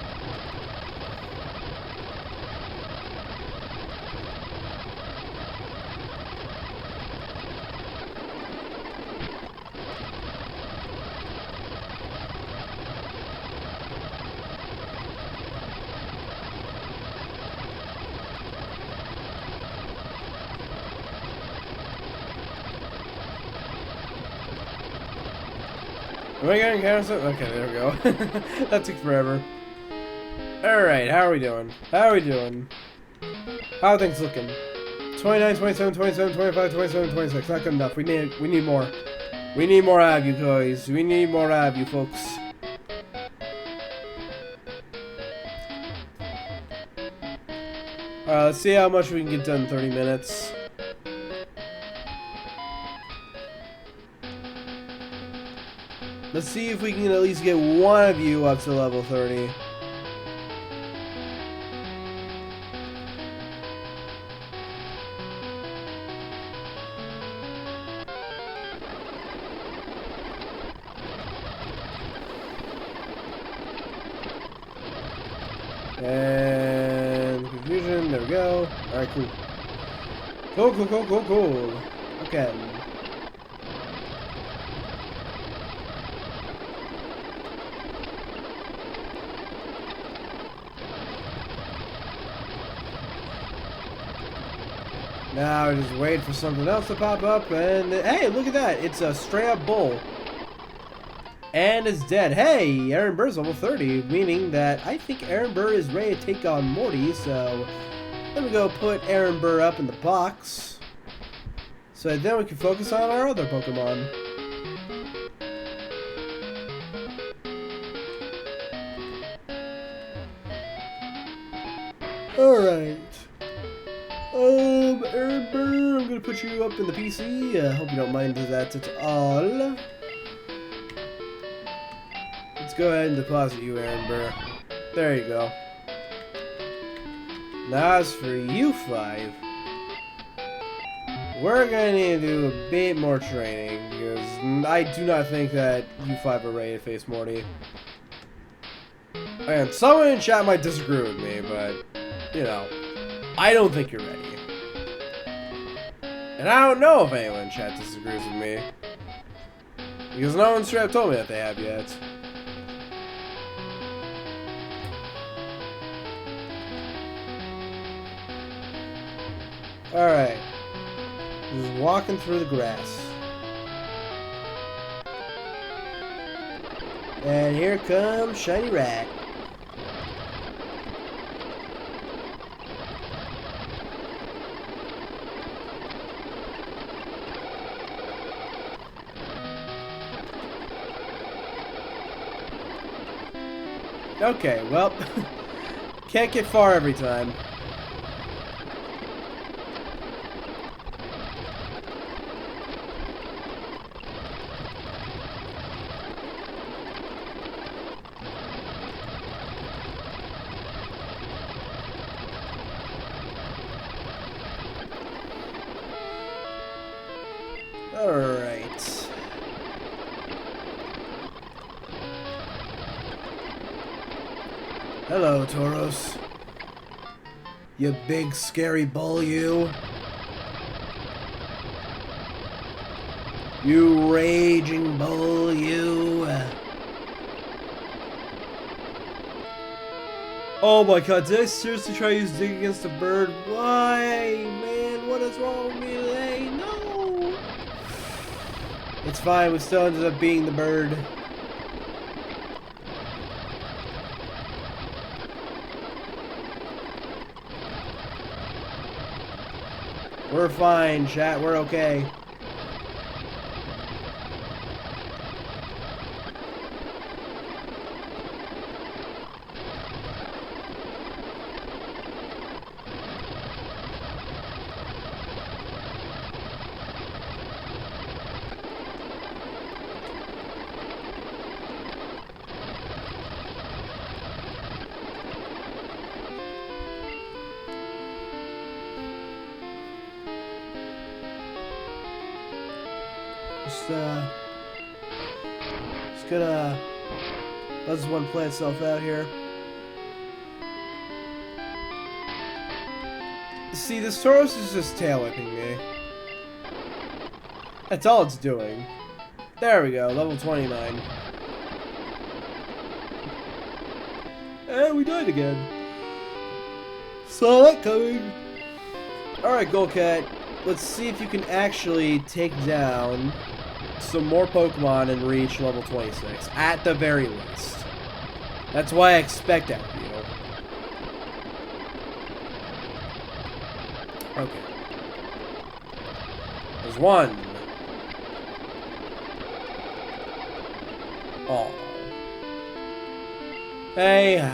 Am I getting counter? Okay, there we go. That took forever. Alright, how are we doing? How are we doing? How are things looking? 29, 27, 27, 25, 27, 26. Not good enough. We need more. We need more out of you guys. We need more out of you folks. Alright, let's see how much we can get done in 30 minutes. Let's see if we can at least get one of you up to level 30. And confusion, there we go. Alright, cool. Cool, cool, cool, cool, cool. Okay. Now just wait for something else to pop up, and hey, look at that! It's a straight-up bull, and it's dead. Hey, Aaron Burr's level 30, meaning that I think Aaron Burr is ready to take on Morty. So let me go put Aaron Burr up in the box, so then we can focus on our other Pokemon. All right. Amber, I'm gonna put you up in the PC. Hope you don't mind that at all. Let's go ahead and deposit you, Amber. There you go. Now as for you 5, we're gonna need to do a bit more training because I do not think that you 5 are ready to face Morty. And someone in chat might disagree with me, but you know, I don't think you're ready. And I don't know if anyone in chat disagrees with me. Because no one's straight up told me that they have yet. Alright. Just walking through the grass. And here comes Shiny Rat. Okay, well, can't get far every time. Alright. Hello, Tauros. You big scary bull, you. You raging bull, you. Oh my god, did I seriously try to use Dig against a bird? Why, man? What is wrong with me today? No! It's fine, we still ended up being the bird. We're fine, chat. We're okay. Just gonna let this one play itself out here. See, this Tauros is just tail whipping me. That's all it's doing. There we go, level 29. And we died again. Saw that coming. Alright, Golcat. Let's see if you can actually take down some more Pokemon and reach level 26, at the very least. That's why I expect that of you. Okay. There's one. Oh. Hey.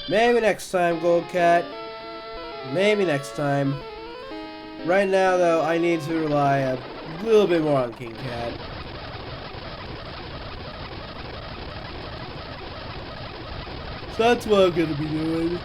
Maybe next time, Goldcat. Maybe next time. Right now, though, I need to rely a little bit more on King Cat. So that's what I'm gonna be doing.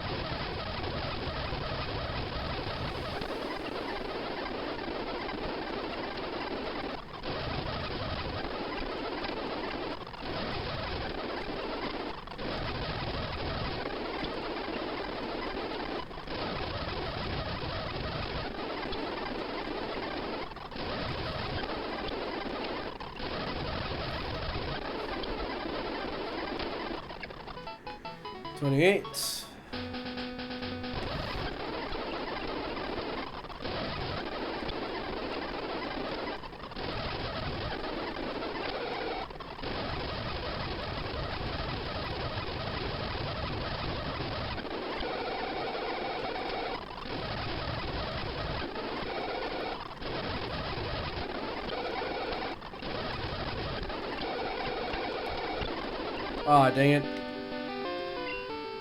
Aw, dang it.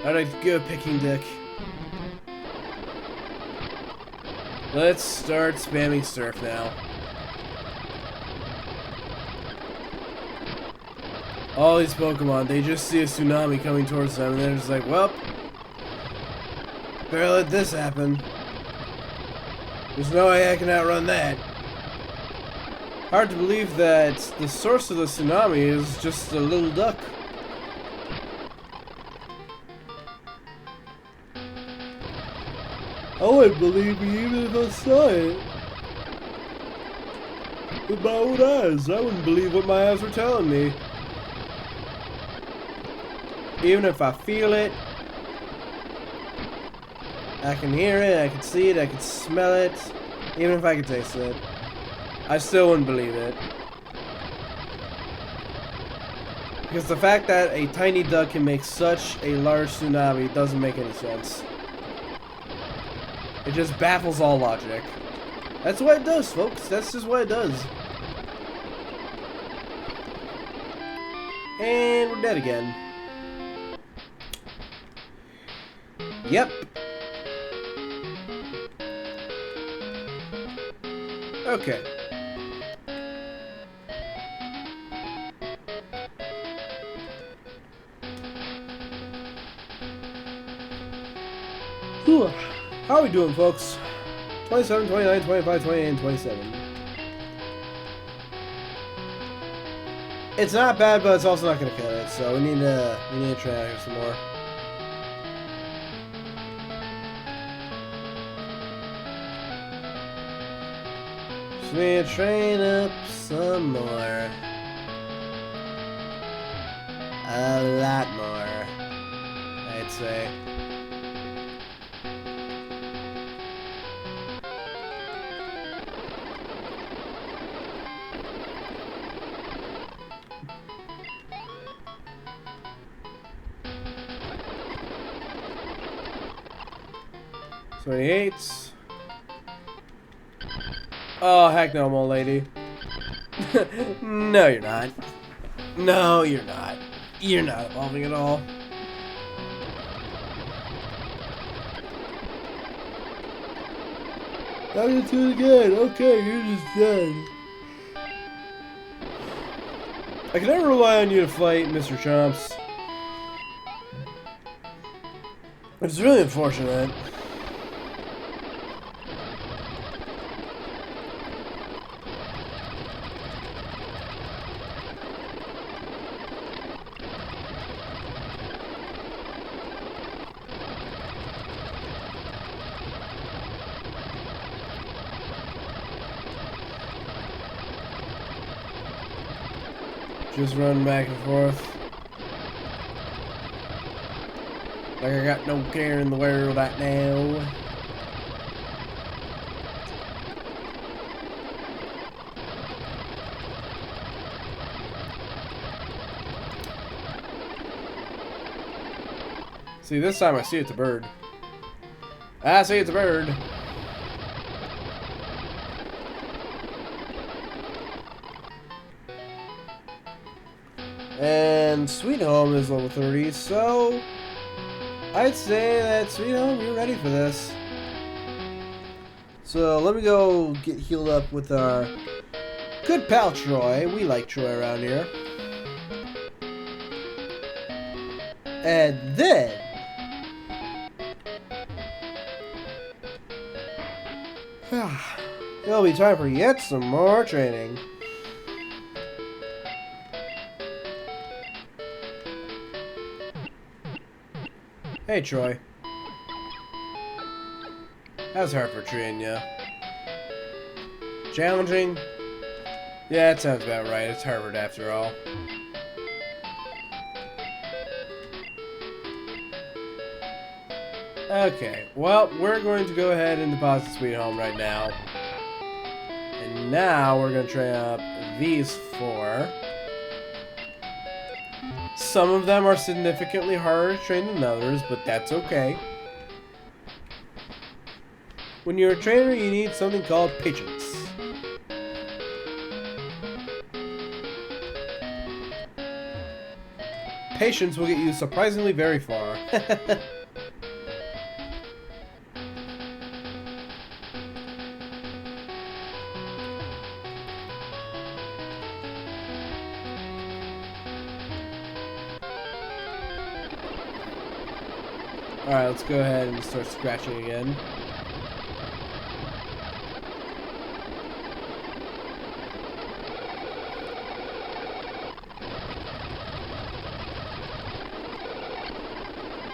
Not a good picking dick. Let's start spamming surf now. All these Pokemon, they just see a tsunami coming towards them, and they're just like, well, better let this happen. There's no way I can outrun that. Hard to believe that the source of the tsunami is just a little duck. I wouldn't believe me even if I saw it. With my own eyes, I wouldn't believe what my eyes were telling me. Even if I feel it, I can hear it, I can see it, I can smell it, even if I can taste it, I still wouldn't believe it. Because the fact that a tiny duck can make such a large tsunami doesn't make any sense. It just baffles all logic. That's what it does, folks. That's just what it does. And we're dead again. Yep. Okay. Whew. How are we doing, folks? 27, 29, 25, 28, and 27. It's not bad, but it's also not going to cut it, so we need to try out here some more. Just need to train up some more. A lot more, I'd say. So 28. Oh, heck no, old lady. No, you're not. No, you're not. You're not evolving at all. I'm gonna do it again. Okay, you're just dead. I can never rely on you to fight Mr. Chomps. It's really unfortunate. Just run back and forth. Like I got no care in the world right now. See, this time I see it's a bird. I see it's a bird. And Sweet Home is level 30, so I'd say that Sweet Home, you're ready for this. So let me go get healed up with our good pal Troy. We like Troy around here. And then it'll be time for yet some more training. Hey, Troy. How's Hartford treating ya? Challenging? Yeah, that sounds about right. It's Harvard after all. Okay, well, we're going to go ahead and deposit Sweet Home right now. And now we're going to train up these four. Some of them are significantly harder to train than others, but that's okay. When you're a trainer, you need something called patience. Patience will get you surprisingly very far. Alright, let's go ahead and start scratching again.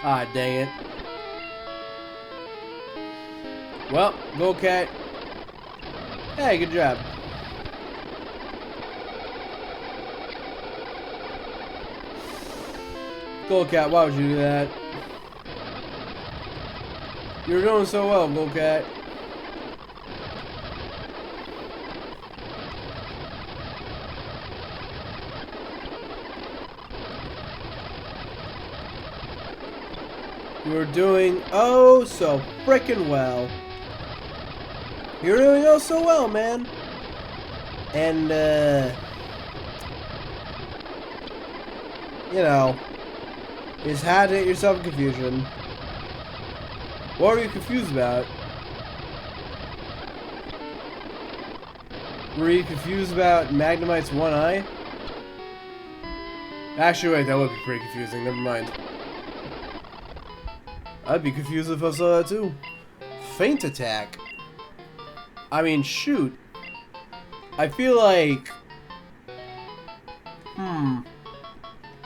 Ah, dang it. Well, go cat. Hey, good job. Goldcat, why would you do that? You were doing so well, Goldcat. You were doing oh so frickin' well. You're doing oh so well, man. And you know, you just had to get yourself in confusion. What were you confused about? Were you confused about Magnemite's one eye? Actually, wait, that would be pretty confusing. Never mind. I'd be confused if I saw that too. Feint attack. I mean, shoot. I feel like...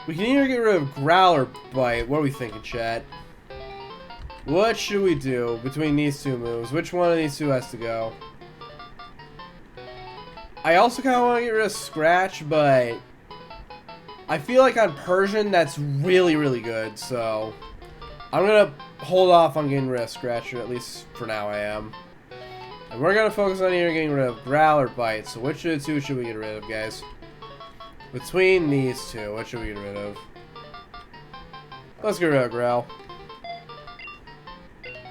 We can either get rid of Growl or Bite. What are we thinking, chat? What should we do between these two moves? Which one of these two has to go? I also kind of want to get rid of Scratch, but... I feel like on Persian, that's really, really good, so... I'm gonna hold off on getting rid of Scratch, or at least for now I am. And we're gonna focus on either getting rid of Growl or Bite, so which of the two should we get rid of, guys? Between these two, what should we get rid of? Let's get rid of Growl.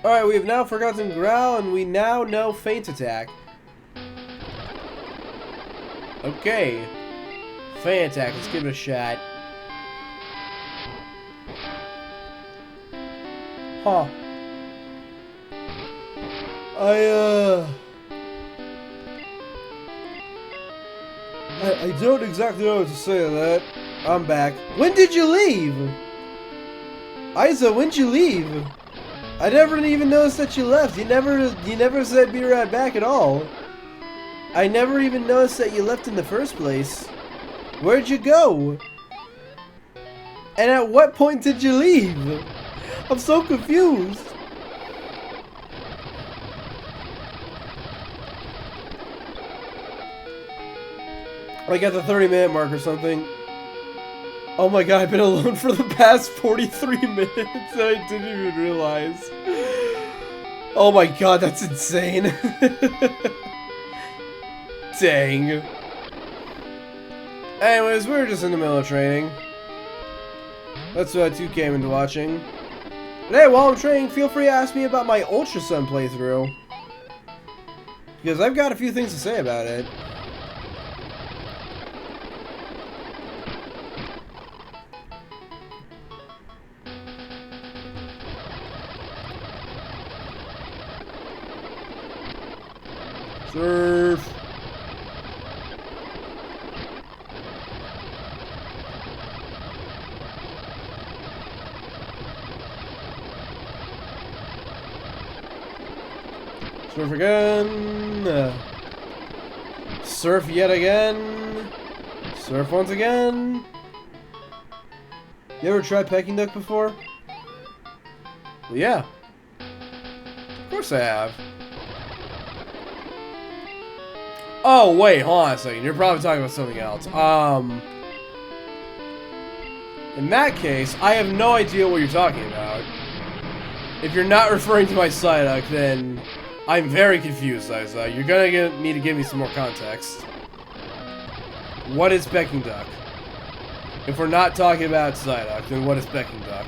Alright, we have now forgotten Growl, and we now know Feint Attack. Okay. Feint Attack, let's give it a shot. Huh. I don't exactly know what to say to that. I'm back. When did you leave? Isa, when'd you leave? I never even noticed that you left. You never said be right back at all. I never even noticed that you left in the first place. Where'd you go? And at what point did you leave? I'm so confused. Like at the 30-minute mark or something. Oh my god, I've been alone for the past 43 minutes and I didn't even realize. Oh my god, that's insane. Dang. Anyways, we were just in the middle of training. That's what you came into watching. But hey, while I'm training, feel free to ask me about my Ultra Sun playthrough. Because I've got a few things to say about it. Surf. Surf again. Surf yet again. Surf once again. You ever tried Peking Duck before? Well, yeah. Of course I have. Oh, wait, hold on a second. You're probably talking about something else. In that case, I have no idea what you're talking about. If you're not referring to my Psyduck, then I'm very confused, Isa. You're gonna need to give me some more context. What is Peking Duck? If we're not talking about Psyduck, then what is Peking Duck?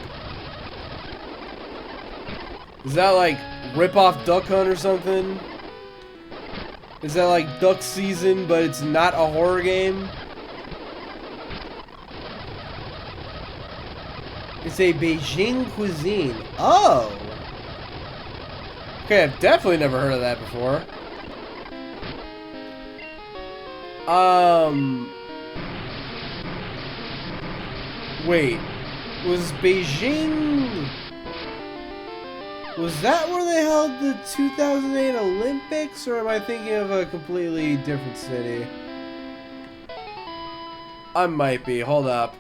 Is that like rip-off Duck Hunt or something? Is that like Duck Season, but it's not a horror game? It's a Beijing cuisine. Oh! Okay, I've definitely never heard of that before. Wait. Was Beijing... Was that where they held the 2008 Olympics, or am I thinking of a completely different city? I might be. Hold up.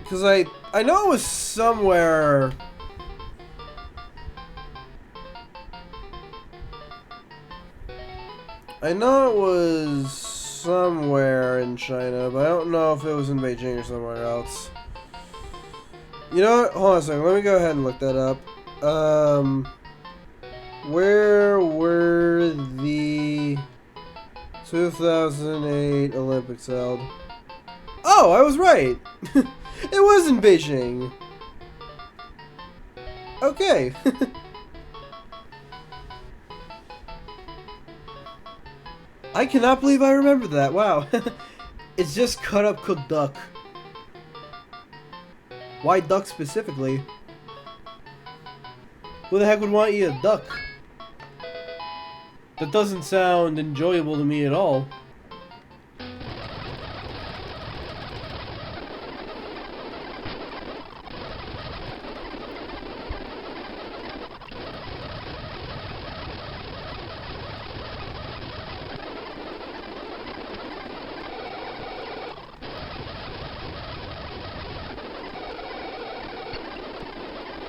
Because I know it was somewhere... I know it was somewhere in China, but I don't know if it was in Beijing or somewhere else. You know what? Hold on a second. Let me go ahead and look that up. Where were the 2008 Olympics held? Oh, I was right! It was in Beijing! Okay. I cannot believe I remembered that. Wow. It's just cut up cooked duck. Why duck specifically? Who the heck would want to eat a duck? That doesn't sound enjoyable to me at all.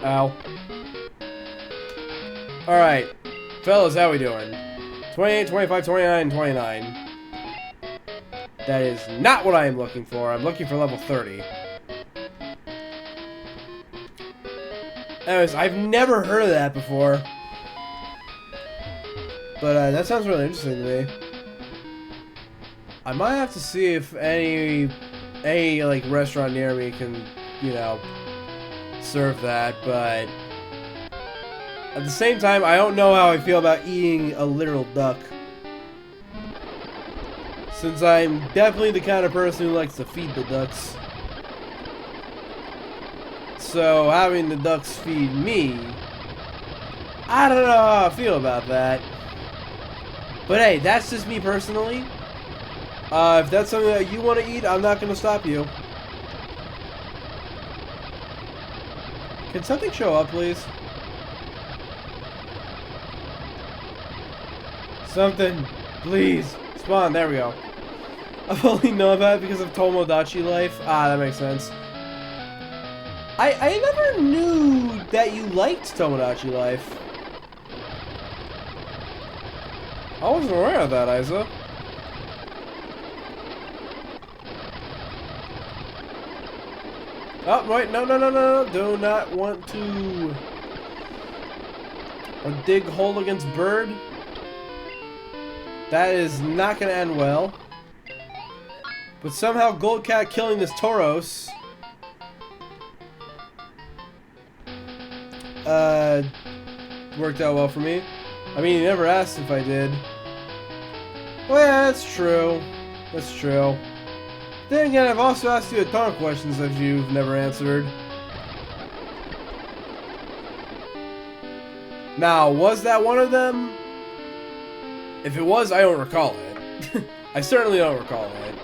Ow. Alright. Fellas, how we doing? 28, 25, 29, 29. That is not what I am looking for. I'm looking for level 30. Anyways, I've never heard of that before. But that sounds really interesting to me. I might have to see if any like restaurant near me can, you know, serve that, but at the same time, I don't know how I feel about eating a literal duck. Since I'm definitely the kind of person who likes to feed the ducks. So having the ducks feed me, I don't know how I feel about that. But hey, that's just me personally. If that's something that you want to eat, I'm not going to stop you. Can something show up, please? Something, please. Spawn, there we go. I've only known about it because of Tomodachi Life. Ah, that makes sense. I never knew that you liked Tomodachi Life. I wasn't aware of that, Isa. Oh, wait, no. Do not want to dig hole against bird. That is not going to end well. But somehow Goldcat killing this Tauros worked out well for me. I mean, he never asked if I did. Well, yeah, that's true. That's true. Then again, I've also asked you a ton of questions that you've never answered. Now, was that one of them? If it was, I don't recall it. I certainly don't recall it.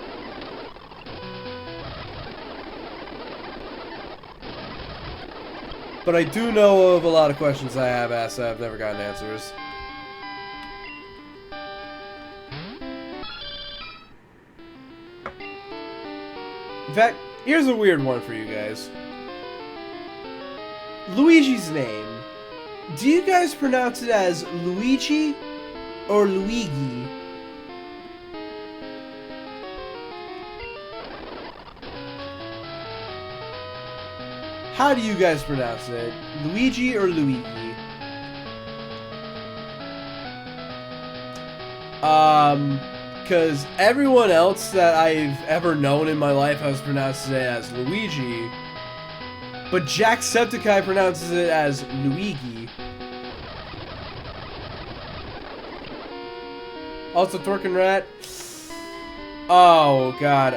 But I do know of a lot of questions I have asked that I've never gotten answers. In fact, here's a weird one for you guys. Luigi's name. Do you guys pronounce it as Luigi or Luigi? How do you guys pronounce it? Luigi or Luigi? Because everyone else that I've ever known in my life has pronounced it as Luigi, but Jacksepticeye pronounces it as Luigi. Also, Twerkin' Rat. Oh god,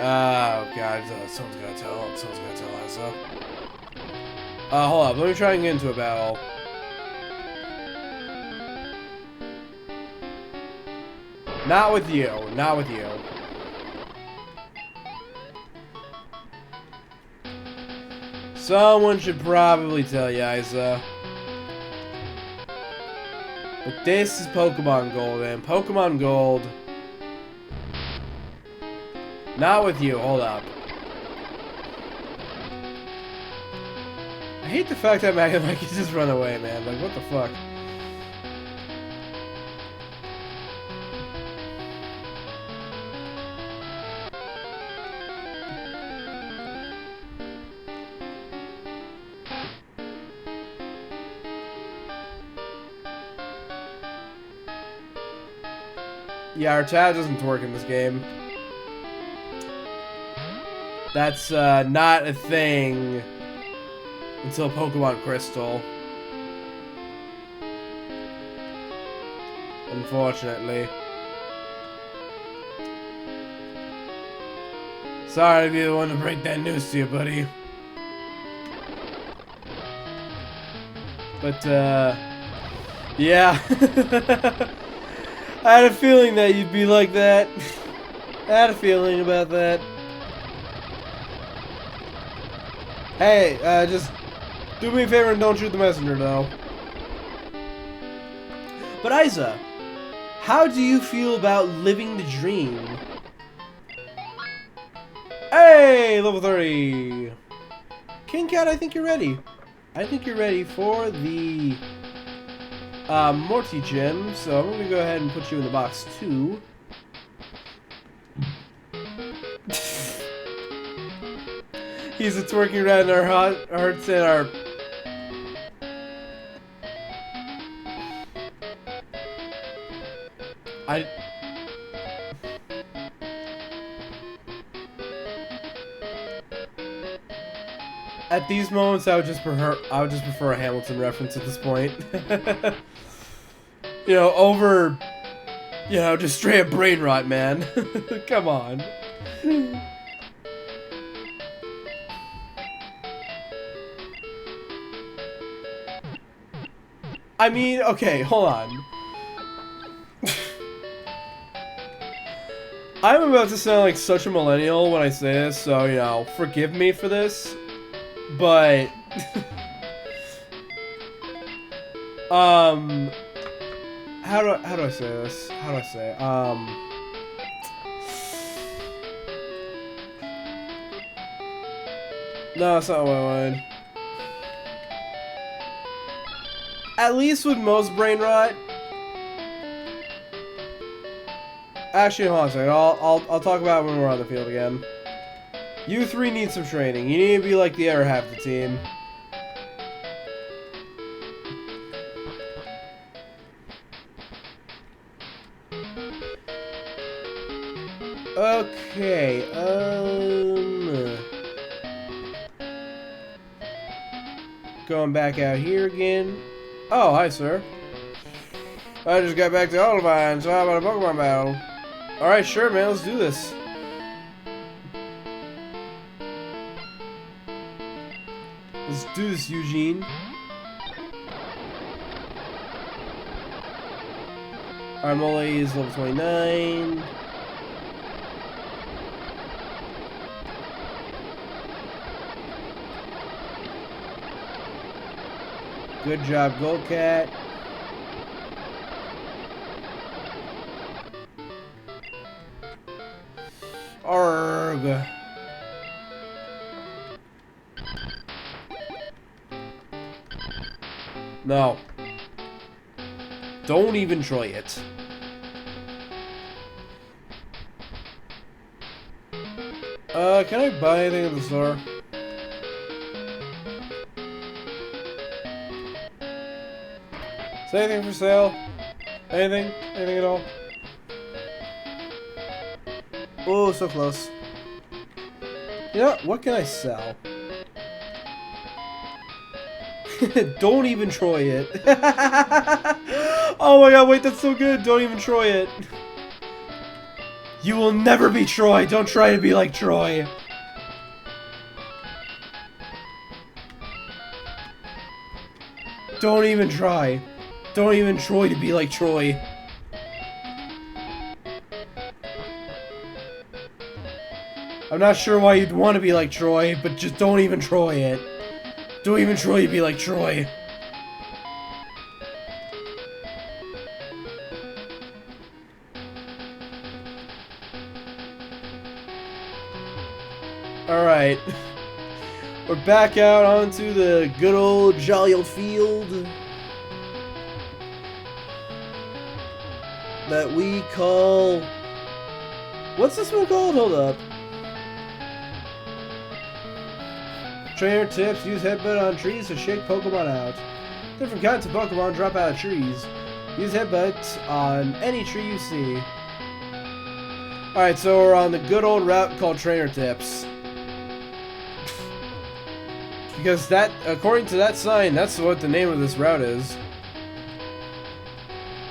someone's gonna tell. Someone's gonna tell Asa. Hold up, let me try and get into a battle. Not with you, not with you. Someone should probably tell you, Isa. But this is Pokemon Gold, man. Pokemon Gold. Not with you. Hold up. I hate the fact that Magnemite can just run away, man. Like, what the fuck? Yeah, our tab doesn't work in this game. That's not a thing until Pokemon Crystal. Unfortunately. Sorry to be the one to break that news to you, buddy. But, yeah. I had a feeling that you'd be like that. I had a feeling about that. Hey, just do me a favor and don't shoot the messenger, though. But Isa, how do you feel about living the dream? Hey, level 30. King Cat, I think you're ready. I think you're ready for the Morty Gym, so I'm gonna go ahead and put you in the box too. He's twerking around our hearts and our... At these moments, I would just prefer a Hamilton reference at this point. You know, over, you know, just straight up brain rot, man. Come on. I mean, okay, hold on. I'm about to sound like such a millennial when I say this, so, you know, forgive me for this. But how do I say this? How do I say it? No, that's not what I wanted. At least with most brain rot. Actually, hold on a second. I'll talk about it when we're on the field again. You three need some training. You need to be like the other half of the team. Okay, going back out here again. Oh, hi, sir. I just got back to Olivine, so how about a Pokemon battle? Alright, sure, man, let's do this. Let's do this, Eugene. Armole is level 29. Good job, Goldcat. Arg. No. Don't even try it. Can I buy anything at the store? Is anything for sale? Anything? Anything at all? Oh, so close. You know, what can I sell? Don't even try it. Oh my god, wait, that's so good. Don't even try it. You will never be Troy. Don't try to be like Troy. Don't even try. Don't even try to be like Troy. I'm not sure why you'd want to be like Troy, but just don't even try it. Don't even try to be like Troy. Alright. We're back out onto the good old jolly old field that we call... What's this one called? Hold up. Trainer tips, use headbutt on trees to shake Pokemon out. Different kinds of Pokemon drop out of trees. Use headbutt on any tree you see. Alright, so we're on the good old route called Trainer Tips. Because that, according to that sign, that's what the name of this route is.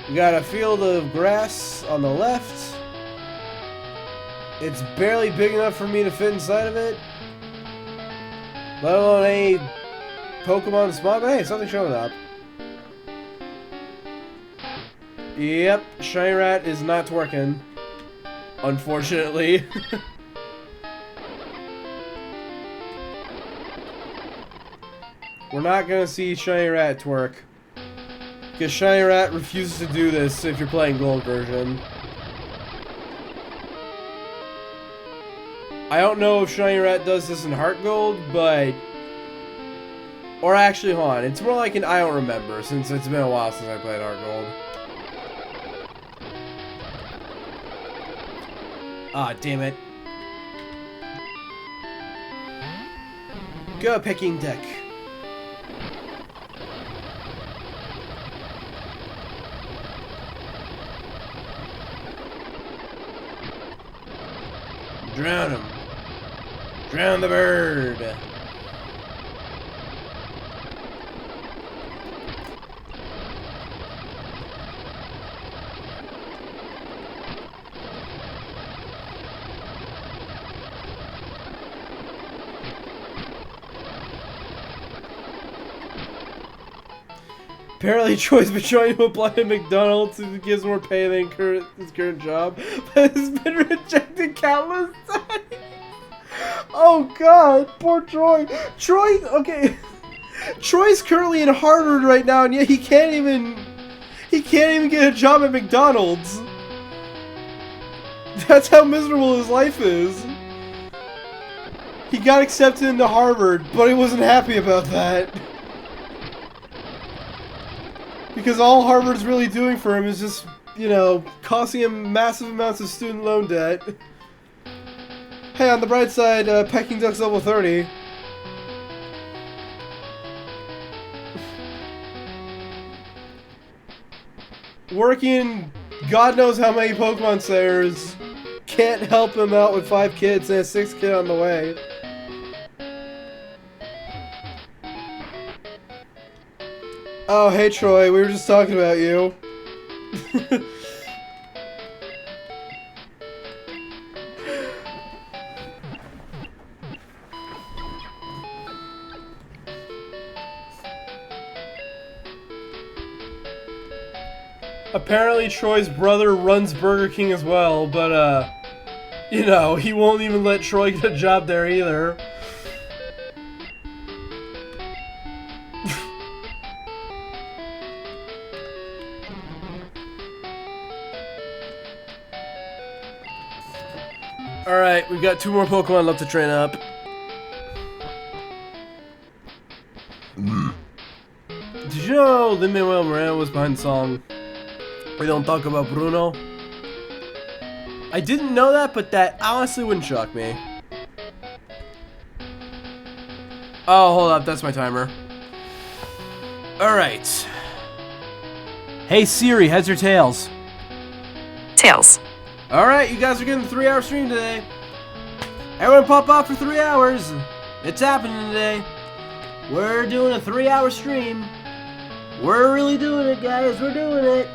We got a field of grass on the left. It's barely big enough for me to fit inside of it. Let alone any Pokemon spot, but hey, something showing up. Yep, Shiny Rat is not working. Unfortunately. We're not gonna see Shiny Rat twerk. Because Shiny Rat refuses to do this if you're playing Gold version. I don't know if Shiny Rat does this in Heart Gold, but... Or actually, hold on. It's more like an I don't remember, since it's been a while since I played Heart Gold. Ah, damn it. Go, Peking Duck. Drown him. Drown the bird. Apparently, Troy's been trying to apply to McDonald's and gives more pay than his current job, but has been rejected countless times. Oh God, poor Troy. Troy, okay. Troy's currently in Harvard right now, and yet he can't even get a job at McDonald's. That's how miserable his life is. He got accepted into Harvard, but he wasn't happy about that. Because all Harvard's really doing for him is just, you know, costing him massive amounts of student loan debt. Hey, on the bright side, Peking Duck's level 30. Working God knows how many Pokemon Slayers can't help him out with 5 kids and a 6th kid on the way. Oh, hey Troy, we were just talking about you. Apparently Troy's brother runs Burger King as well, but you know, he won't even let Troy get a job there either. Alright, we've got 2 more Pokemon left to train up. Did you know Lin-Manuel Miranda was behind the song We Don't Talk About Bruno? I didn't know that, but that honestly wouldn't shock me. Oh, hold up, that's my timer. Alright. Hey Siri, heads or tails? Tails. Alright, you guys are getting a 3-hour stream today. Everyone pop off for 3 hours. It's happening today. We're doing a 3-hour stream. We're really doing it, guys. We're doing it.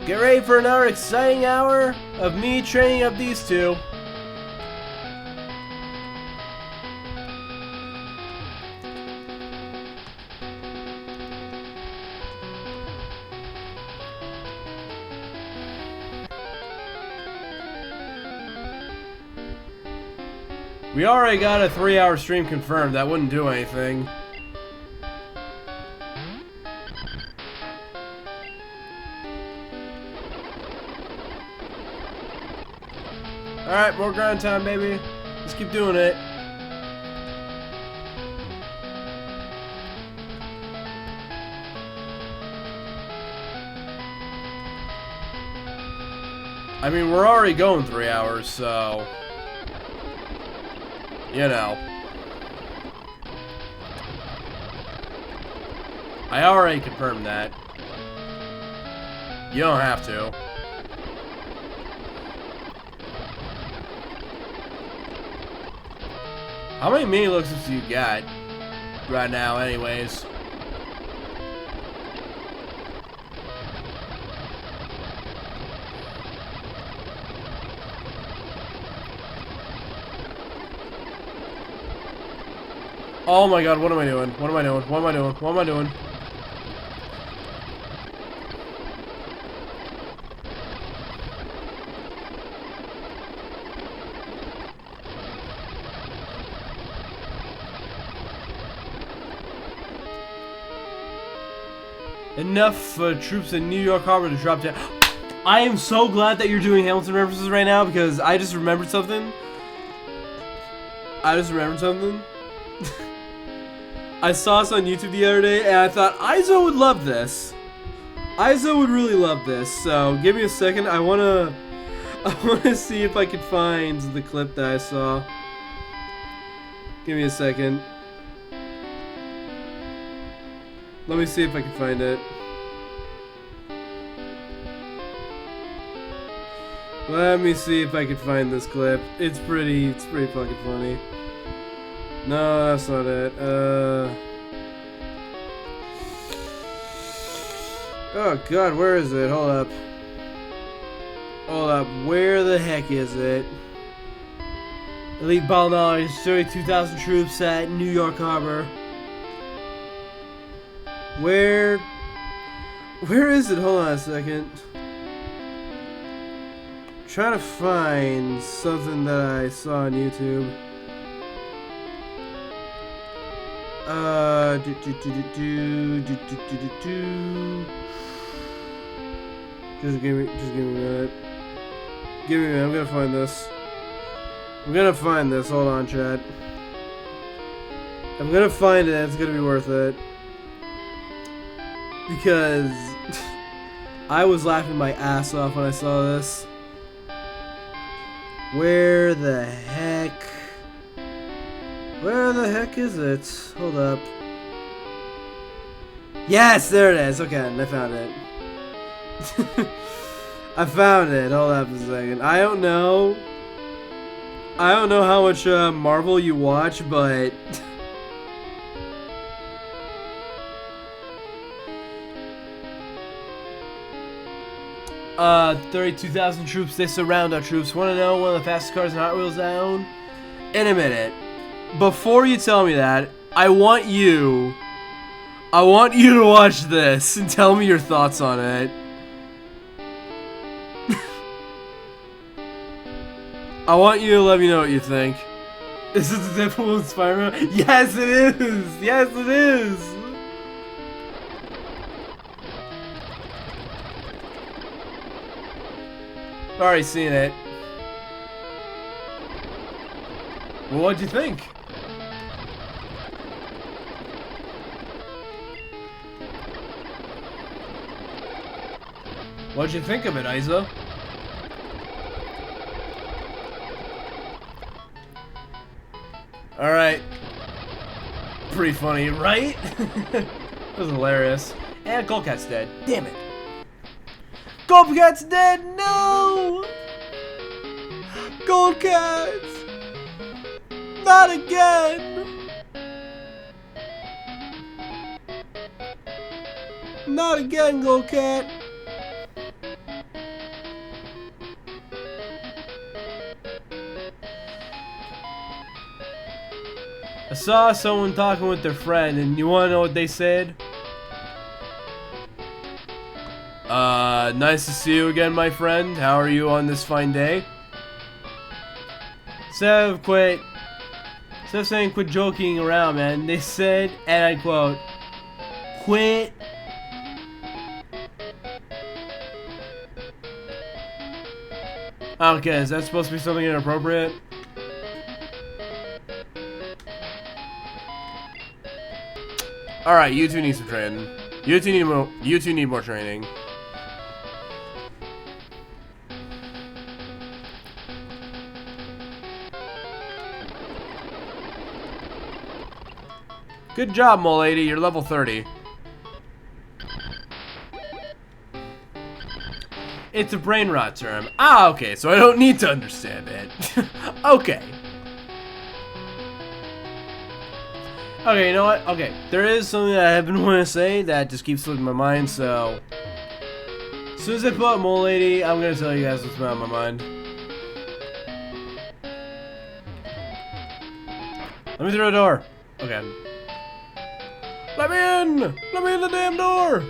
Get ready for another exciting hour of me training up these 2. We already got a 3-hour stream confirmed. That wouldn't do anything. Alright, more grind time, baby. Let's keep doing it. I mean, we're already going 3 hours, so... You know. I already confirmed that. You don't have to. How many mini looks do you got right now, anyways? Oh my god, what am I doing? What am I doing? What am I doing? What am I doing? Enough troops in New York Harbor to drop down. I am so glad that you're doing Hamilton references right now because I just remembered something. I saw this on YouTube the other day, and I thought Izo would love this. Izo would really love this. So give me a second. I wanna see if I could find the clip that I saw. Give me a second. Let me see if I can find it. Let me see if I can find this clip. It's pretty fucking funny. No, that's not it. Oh god, where is it? Hold up. Hold up. Where the heck is it? Elite ball knowledge, 32,000 troops at New York Harbor. Where is it? Hold on a second. Trying to find something that I saw on YouTube. Just give me a minute. Give me a minute. I'm gonna find this. I'm gonna find this. Hold on, chat. I'm gonna find it. It's gonna be worth it. Because I was laughing my ass off when I saw this. Where the heck? Where the heck is it? Hold up. Yes, there it is. Okay, I found it. I found it. Hold up a second. I don't know how much Marvel you watch, but 32,000 troops. They surround our troops. Want to know one of the fastest cars in Hot Wheels down? In a minute. Before you tell me that, I want you to watch this and tell me your thoughts on it. I want you to let me know what you think. Is this the Deadpool with Spider-Man? Yes, it is! Yes, it is! I've already seen it. Well, what'd you think? What'd you think of it, Izo? Alright. Pretty funny, right? That was hilarious. And Goldcat's dead. Damn it. Goldcat's dead! No! Goldcat! Not again! Not again, Goldcat! I saw someone talking with their friend, and you wanna know what they said? Nice to see you again, my friend. How are you on this fine day? Instead of Instead of saying quit joking around, man, they said, and I quote, quit. Okay, is that supposed to be something inappropriate? Alright, you two need some training. You two need more training. Good job, mole lady. You're level 30. It's a brain rot term. Ah, okay, so I don't need to understand it. Okay. Okay, you know what? Okay, there is something that I have been wanting to say that just keeps slipping my mind, so... As soon as I put up mole lady, I'm gonna tell you guys what's on my mind. Let me through the door. Okay. Let me in! Let me in the damn door!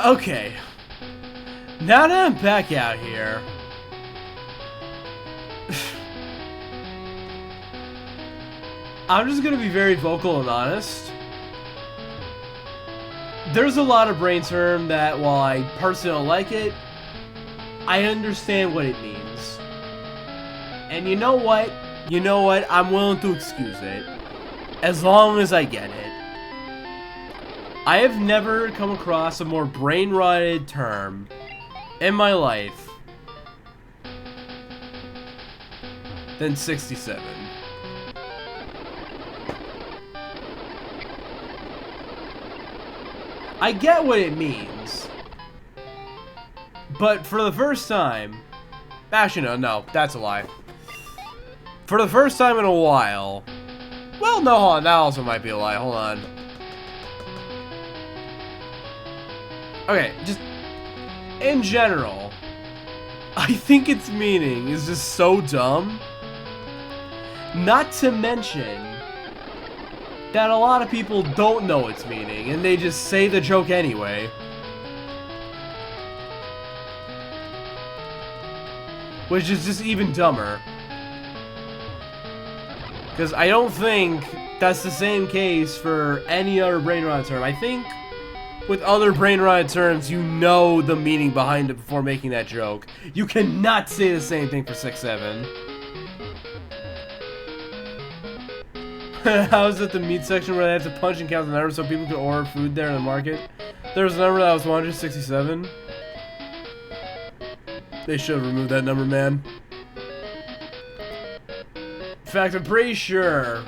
Okay. Now that I'm back out here, I'm just gonna be very vocal and honest. There's a lot of brain term that, while I personally don't like it, I understand what it means. And you know what? You know what? I'm willing to excuse it, as long as I get it. I have never come across a more brain-rotted term in my life than 67. I get what it means, but for the first time... Actually, no, that's a lie. For the first time in a while... Well, no, hold on, that also might be a lie, hold on. Okay, just in general, I think its meaning is just so dumb. Not to mention that a lot of people don't know its meaning and they just say the joke anyway. Which is just even dumber. Because I don't think that's the same case for any other brain rot term. I think with other brain rot terms, you know the meaning behind it before making that joke. You cannot say the same thing for 6-7. I was at the meat section where they had to punch and count the numbers so people could order food there in the market. There was a number that was 167. They should have removed that number, man. In fact, I'm pretty sure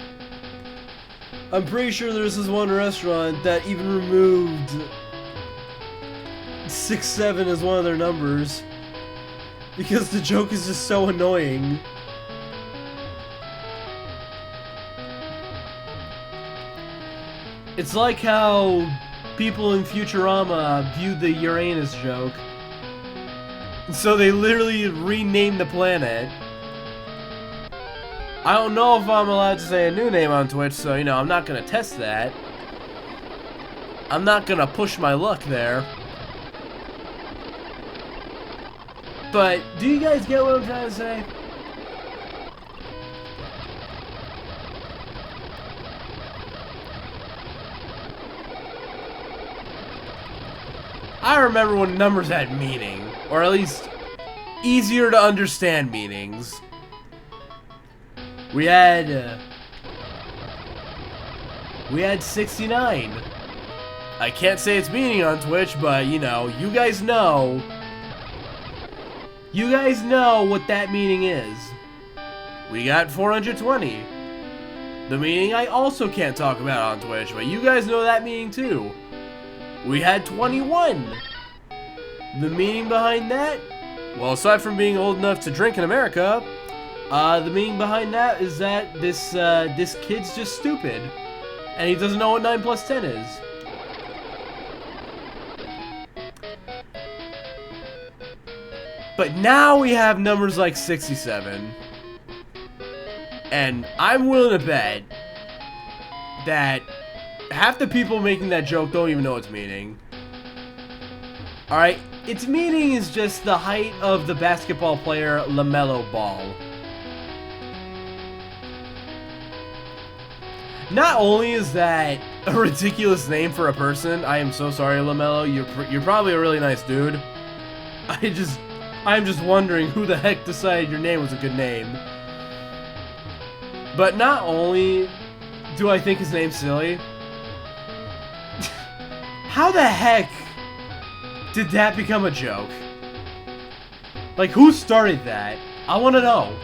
there's this one restaurant that even removed 6-7 as one of their numbers because the joke is just so annoying. It's like how people in Futurama viewed the Uranus joke. So they literally renamed the planet. I don't know if I'm allowed to say a new name on Twitch, so, you know, I'm not gonna test that. I'm not gonna push my luck there. But, do you guys get what I'm trying to say? I remember when numbers had meaning, or at least easier to understand meanings. We had 69. I can't say its meaning on Twitch, but you know, you guys know. You guys know what that meaning is. We got 420. The meaning I also can't talk about on Twitch, but you guys know that meaning too. We had 21. The meaning behind that? Well, aside from being old enough to drink in America, the meaning behind that is that this kid's just stupid. And he doesn't know what 9 plus 10 is. But now we have numbers like 67. And I'm willing to bet that half the people making that joke don't even know its meaning. Alright, its meaning is just the height of the basketball player LaMelo Ball. Not only is that a ridiculous name for a person, I am so sorry, LaMelo, you're probably a really nice dude. I'm just wondering who the heck decided your name was a good name. But not only do I think his name's silly, how the heck did that become a joke? Like, who started that? I want to know.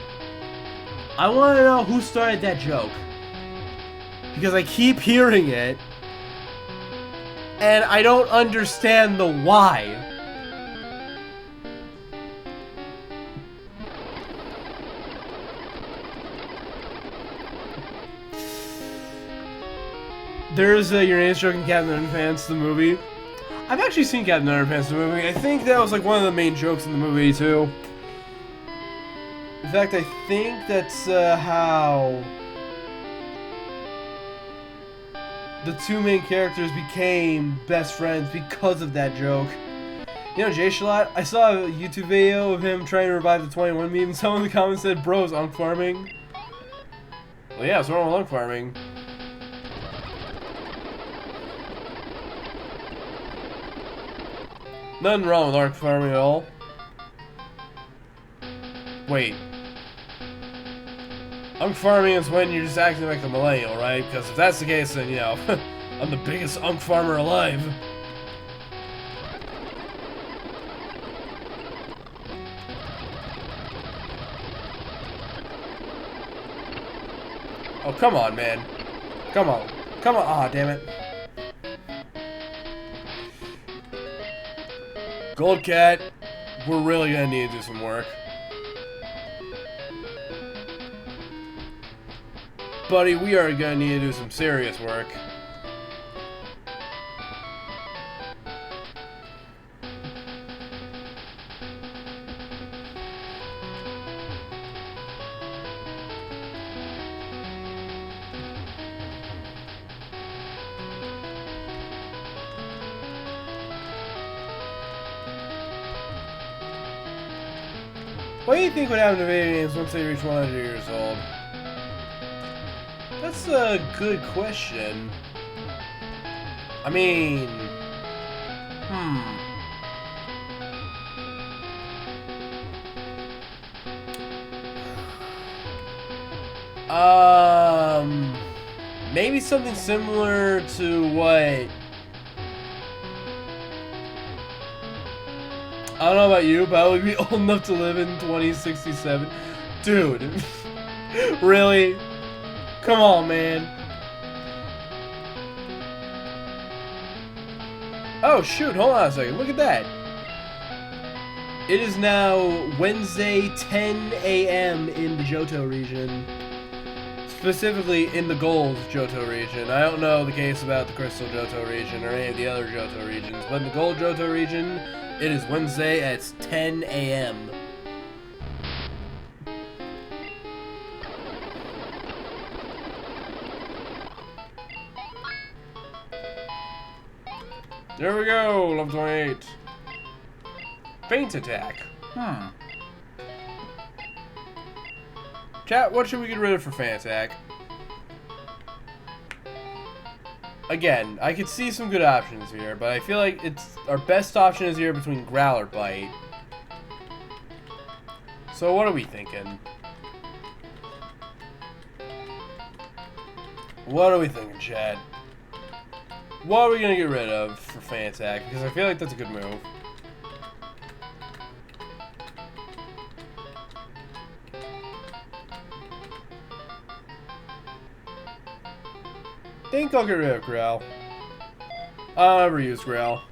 I want to know who started that joke. Because I keep hearing it, and I don't understand the why. There's Your Name's Joking Captain Underpants, the movie. I've actually seen Captain Underpants, the movie. I think that was like one of the main jokes in the movie, too. In fact, I think that's how the two main characters became best friends because of that joke. You know, Jay Shalat, I saw a YouTube video of him trying to revive the 21 meme, and someone in the comments said, "Bro, is unk farming?" Well, yeah, what's wrong with unk farming? Nothing wrong with unk farming at all. Wait. Unk farming is when you're just acting like a millennial, right? Because if that's the case, then, you know, I'm the biggest unk farmer alive. Oh, come on, man. Come on. Come on. Aw, damn it. Gold Cat, we're really gonna need to do some work. Buddy, we are gonna need to do some serious work. What do you think would happen to video games once they reach 100 years old? That's a good question. I mean... Maybe something similar to what... I don't know about you, but I would be old enough to live in 2067. Dude. Really? Come on, man. Oh, shoot. Hold on a second. Look at that. It is now Wednesday, 10 a.m. in the Johto region. Specifically in the Gold Johto region. I don't know the case about the Crystal Johto region or any of the other Johto regions, but in the Gold Johto region, it is Wednesday at 10 a.m. There we go, level 28. Faint attack. Chat, what should we get rid of for Faint attack? Again, I could see some good options here, but I feel like our best option is here between Growl or Bite. So what are we thinking? What are we thinking, Chad? What are we gonna get rid of for Faint attack? Because I feel like that's a good move. I think I'll get rid of Growl. I'll never use Growl.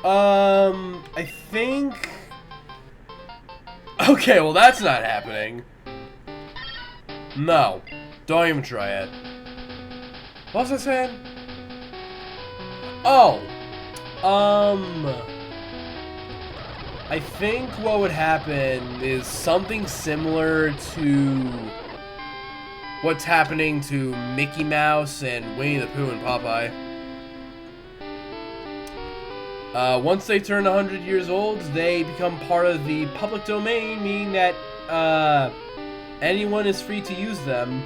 I think... Okay, well that's not happening. No. Don't even try it. What was I saying? Oh. I think what would happen is something similar to what's happening to Mickey Mouse and Winnie the Pooh and Popeye. Once they turn 100 years old, they become part of the public domain, meaning that anyone is free to use them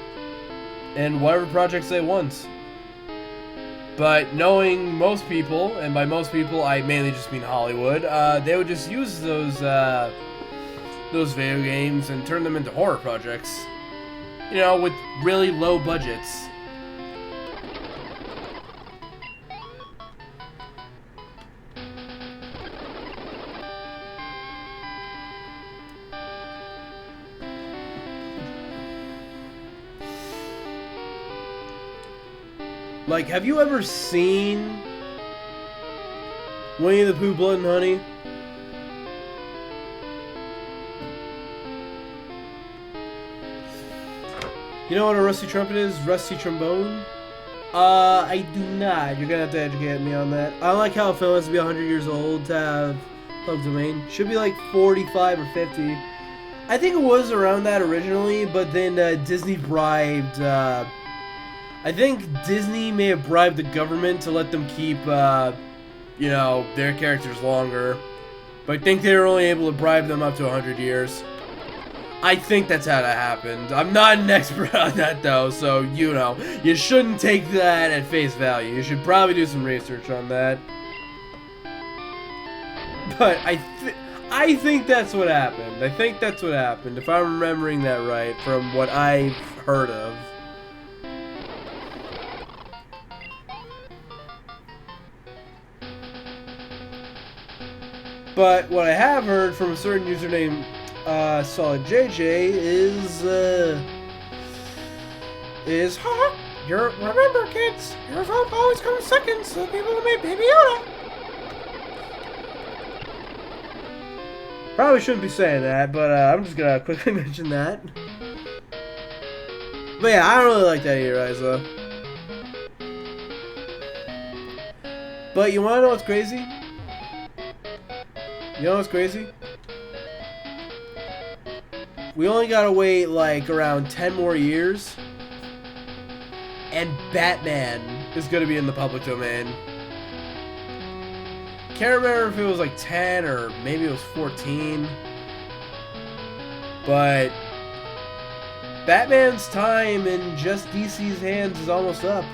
in whatever projects they want. But knowing most people, and by most people I mainly just mean Hollywood, they would just use those video games and turn them into horror projects. You know, with really low budgets. Like, have you ever seen Winnie the Pooh, Blood and Honey? You know what a rusty trumpet is? Rusty trombone? I do not. You're gonna have to educate me on that. I like how a film has to be 100 years old to have public domain. Should be like 45 or 50. I think it was around that originally, but then Disney bribed, I think Disney may have bribed the government to let them keep, you know, their characters longer. But I think they were only able to bribe them up to 100 years. I think that's how that happened. I'm not an expert on that, though, so, you know, you shouldn't take that at face value. You should probably do some research on that. But I think that's what happened. I think that's what happened, if I'm remembering that right, from what I've heard of. But what I have heard from a certain username, Solid JJ, is remember, kids, your vote always comes second, so people who made Baby Yoda. Probably shouldn't be saying that, but I'm just gonna quickly mention that. But yeah, I don't really like that either, Isa. But you wanna know what's crazy? You know what's crazy? We only gotta wait like around 10 more years, and Batman is gonna be in the public domain. Can't remember if it was like 10 or maybe it was 14. But Batman's time in just DC's hands is almost up.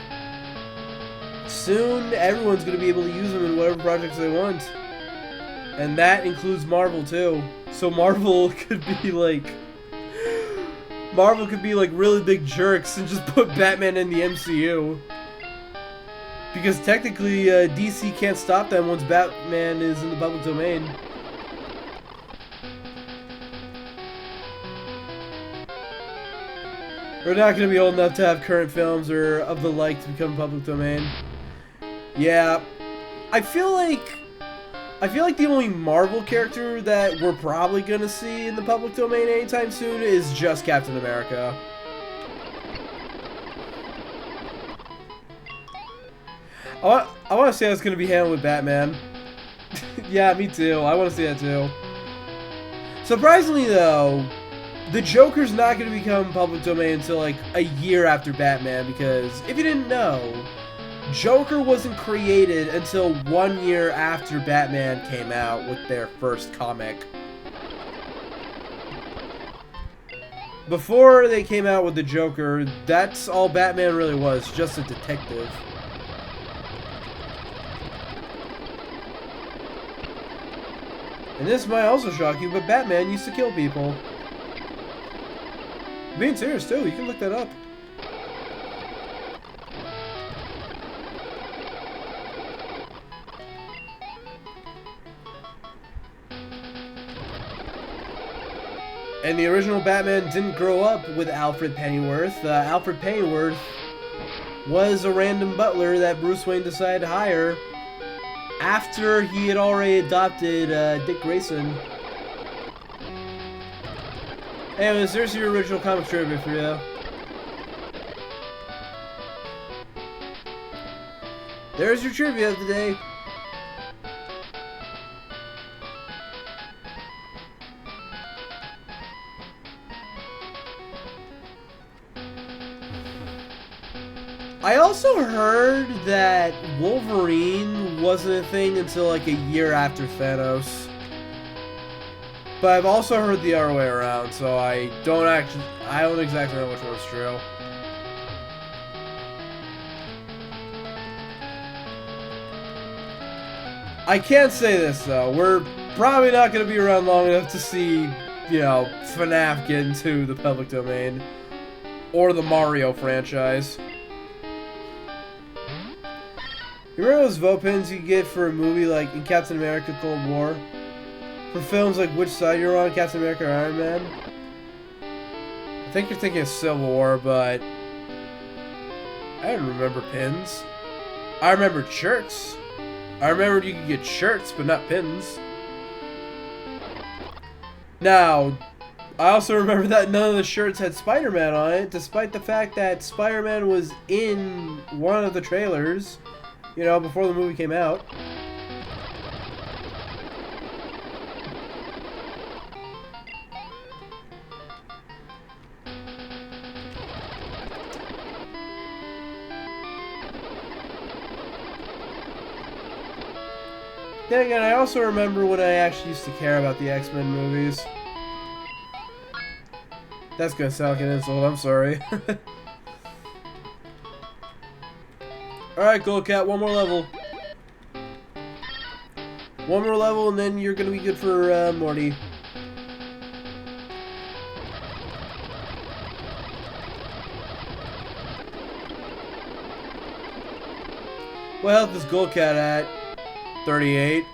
Soon, everyone's gonna be able to use them in whatever projects they want. And that includes Marvel too. So Marvel could be like really big jerks and just put Batman in the MCU. Because technically DC can't stop them once Batman is in the public domain. We're not going to be old enough to have current films or of the like to become public domain. Yeah, I feel like the only Marvel character that we're probably gonna see in the public domain anytime soon is just Captain America. I want to see how it's gonna be handled with Batman. Yeah, me too. I want to see that too. Surprisingly though, the Joker's not gonna become public domain until like a year after Batman, because if you didn't know, Joker wasn't created until 1 year after Batman came out with their first comic. Before they came out with the Joker, that's all Batman really was, just a detective. And this might also shock you, but Batman used to kill people. I'm being serious too, you can look that up. And the original Batman didn't grow up with Alfred Pennyworth. Alfred Pennyworth was a random butler that Bruce Wayne decided to hire after he had already adopted Dick Grayson. Anyways, there's your original comic trivia for you. there's your trivia of the day. I also heard that Wolverine wasn't a thing until like a year after Thanos. But I've also heard the other way around, so I don't exactly know which one's true. I can't say this though, we're probably not going to be around long enough to see, you know, FNAF get into the public domain. Or the Mario franchise. You remember those vote pins you get for a movie like in Captain America Cold War? For films like which side you're on, Captain America or Iron Man? I think you're thinking of Civil War, but I don't remember pins. I remember shirts. I remembered you could get shirts, but not pins. Now, I also remember that none of the shirts had Spider-Man on it, despite the fact that Spider-Man was in one of the trailers, you know, before the movie came out. Then again, I also remember when I actually used to care about the X-Men movies. That's gonna sound like an insult, I'm sorry. Alright, Gold Cat, one more level. One more level and then you're gonna be good for Morty. What health is Gold Cat at? 38.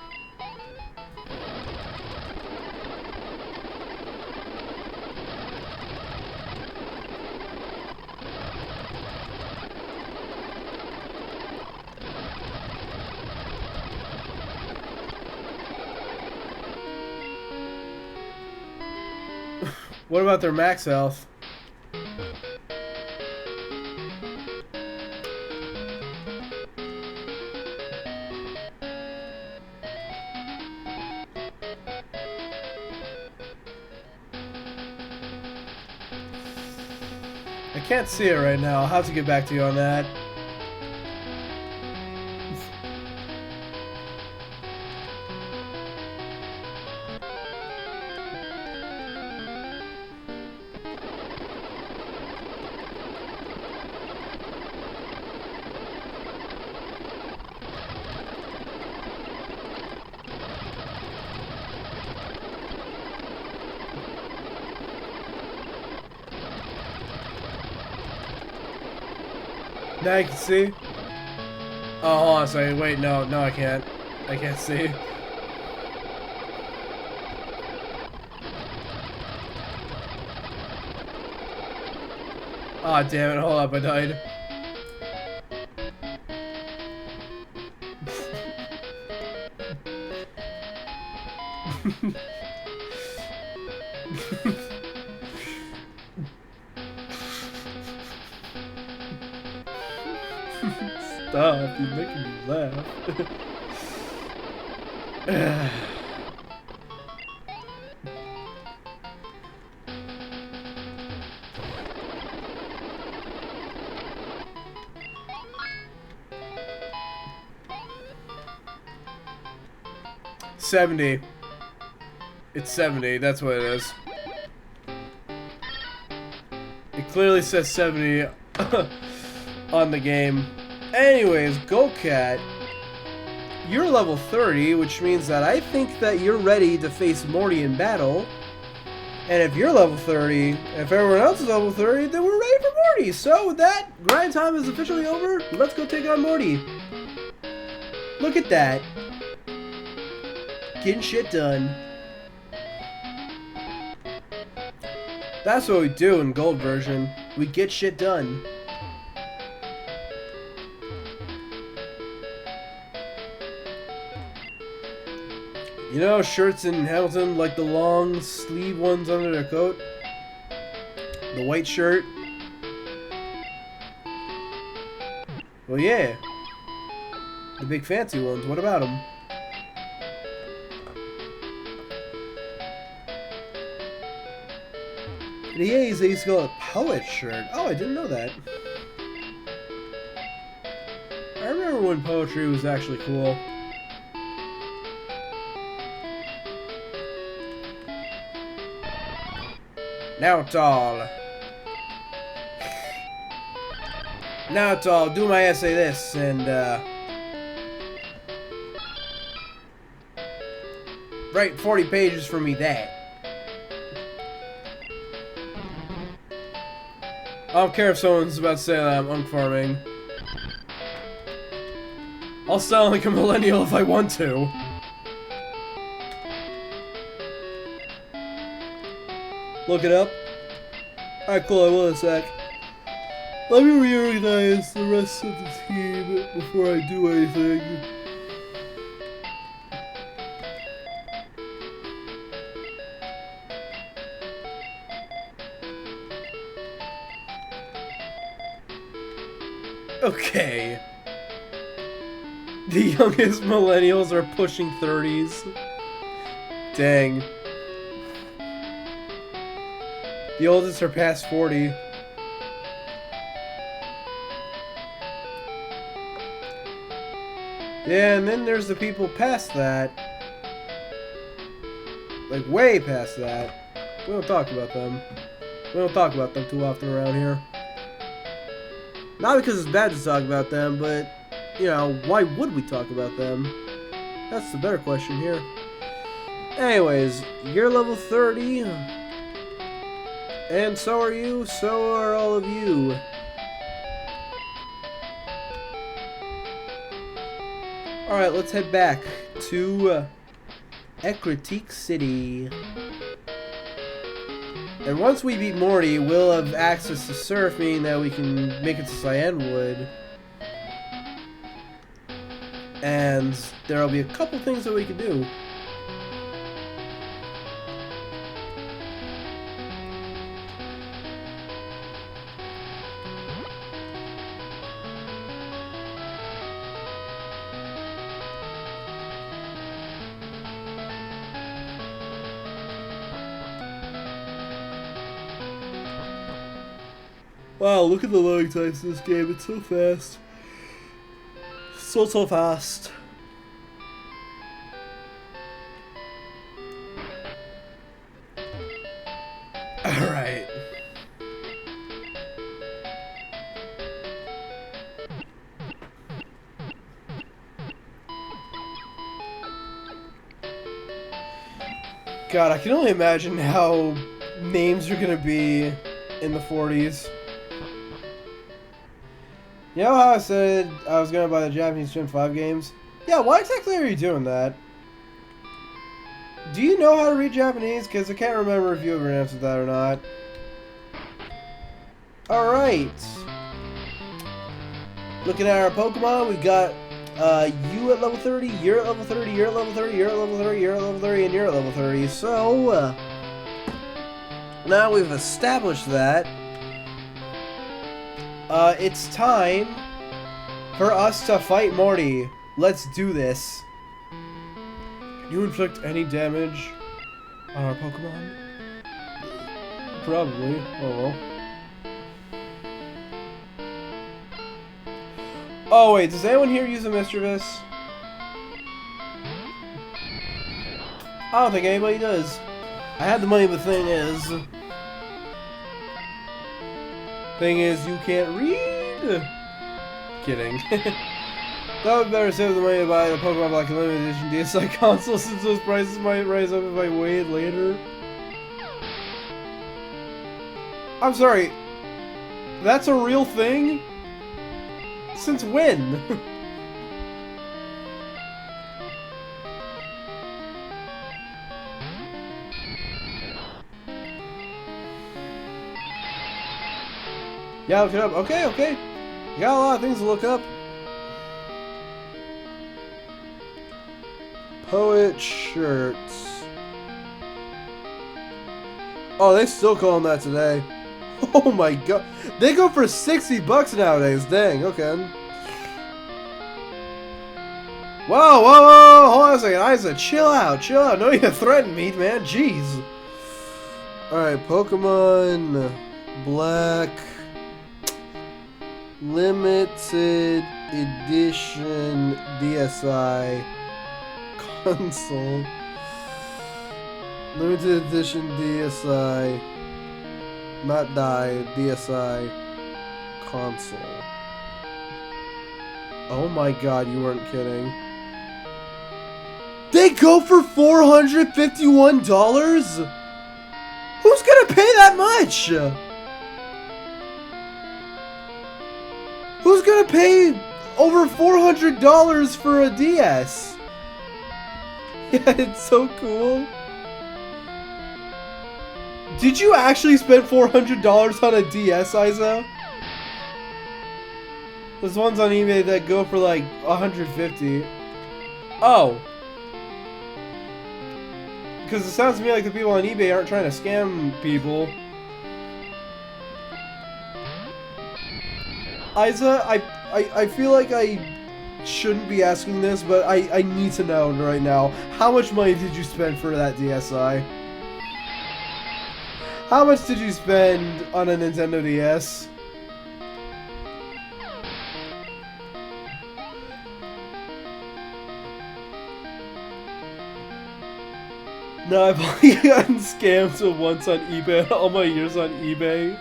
What about their max health? I can't see it right now. I'll have to get back to you on that. Now you can see. Oh, hold on a second. Wait, no, I can't. I can't see. Aw, damn it. Hold up, I died. Stop, you're making me laugh. $70. It's 70, that's what it is. It clearly says 70 on the game. Anyways, Goldcat, you're level 30, which means that I think that you're ready to face Morty in battle. And if you're level 30, if everyone else is level 30, then we're ready for Morty. So with that, grind time is officially over. Let's go take on Morty. Look at that. Getting shit done. That's what we do in Gold version. We get shit done. You know, shirts in Hamilton, like the long sleeve ones under their coat? The white shirt? Well, yeah. The big fancy ones. What about them? And yeah, he's got a poet shirt. Oh, I didn't know that. I remember when poetry was actually cool. Now it's all. Now it's all. Do my essay this and write 40 pages for me that. I don't care if someone's about to say that I'm unk-farming. I'll sound like a millennial if I want to. Look it up. Alright, cool, I will in a sec. Let me reorganize the rest of the team before I do anything. Okay. The youngest millennials are pushing 30s. Dang. The oldest are past 40. Yeah, and then there's the people past that. Like, way past that. We don't talk about them. We don't talk about them too often around here. Not because it's bad to talk about them, but, you know, why would we talk about them? That's the better question here. Anyways, you're level 30. And so are you, so are all of you. Alright, let's head back to Ecruteak City. And once we beat Morty, we'll have access to Surf, meaning that we can make it to Cyanwood. And there'll be a couple things that we can do. Wow, look at the loading times in this game. It's so fast. So fast. Alright. God, I can only imagine how names are gonna be in the 40s. You know how I said I was gonna buy the Japanese Gen 5 games? Yeah, why exactly are you doing that? Do you know how to read Japanese? Because I can't remember if you ever answered that or not. Alright. Looking at our Pokemon, we got you at level 30, you're at level 30, you're at level 30, you're at level 30, you're at level 30, and you're at level 30. So, now we've established that. It's time for us to fight Morty. Let's do this. Can you inflict any damage on our Pokemon? Probably. Oh well. Oh wait, does anyone here use a Mischievous? I don't think anybody does. I had the money, but the thing is, you can't read. Kidding. That would better save the money to buy a Pokemon Black Limited Edition DSi console, since those prices might rise up if I wait later. I'm sorry. That's a real thing? Since when? Yeah, look it up. Okay. You got a lot of things to look up. Poet shirts. Oh, they still call them that today. Oh my god. They go for $60 nowadays. Dang, okay. Whoa, whoa, whoa! Hold on a second, Isa, chill out, chill out. No need to threaten me, man. Jeez. All right, Pokemon Black Limited Edition DSi console. Limited Edition DSi, not die, DSi console. Oh my god, you weren't kidding. They go for $451? Who's gonna pay that much? Who's gonna pay over $400 for a DS? Yeah, it's so cool. Did you actually spend $400 on a DS, Isa? There's ones on eBay that go for like $150. Oh. Because it sounds to me like the people on eBay aren't trying to scam people. Isa, I feel like I shouldn't be asking this, but I need to know right now. How much money did you spend for that DSi? How much did you spend on a Nintendo DS? No, I've only gotten scammed once on eBay, all my years on eBay.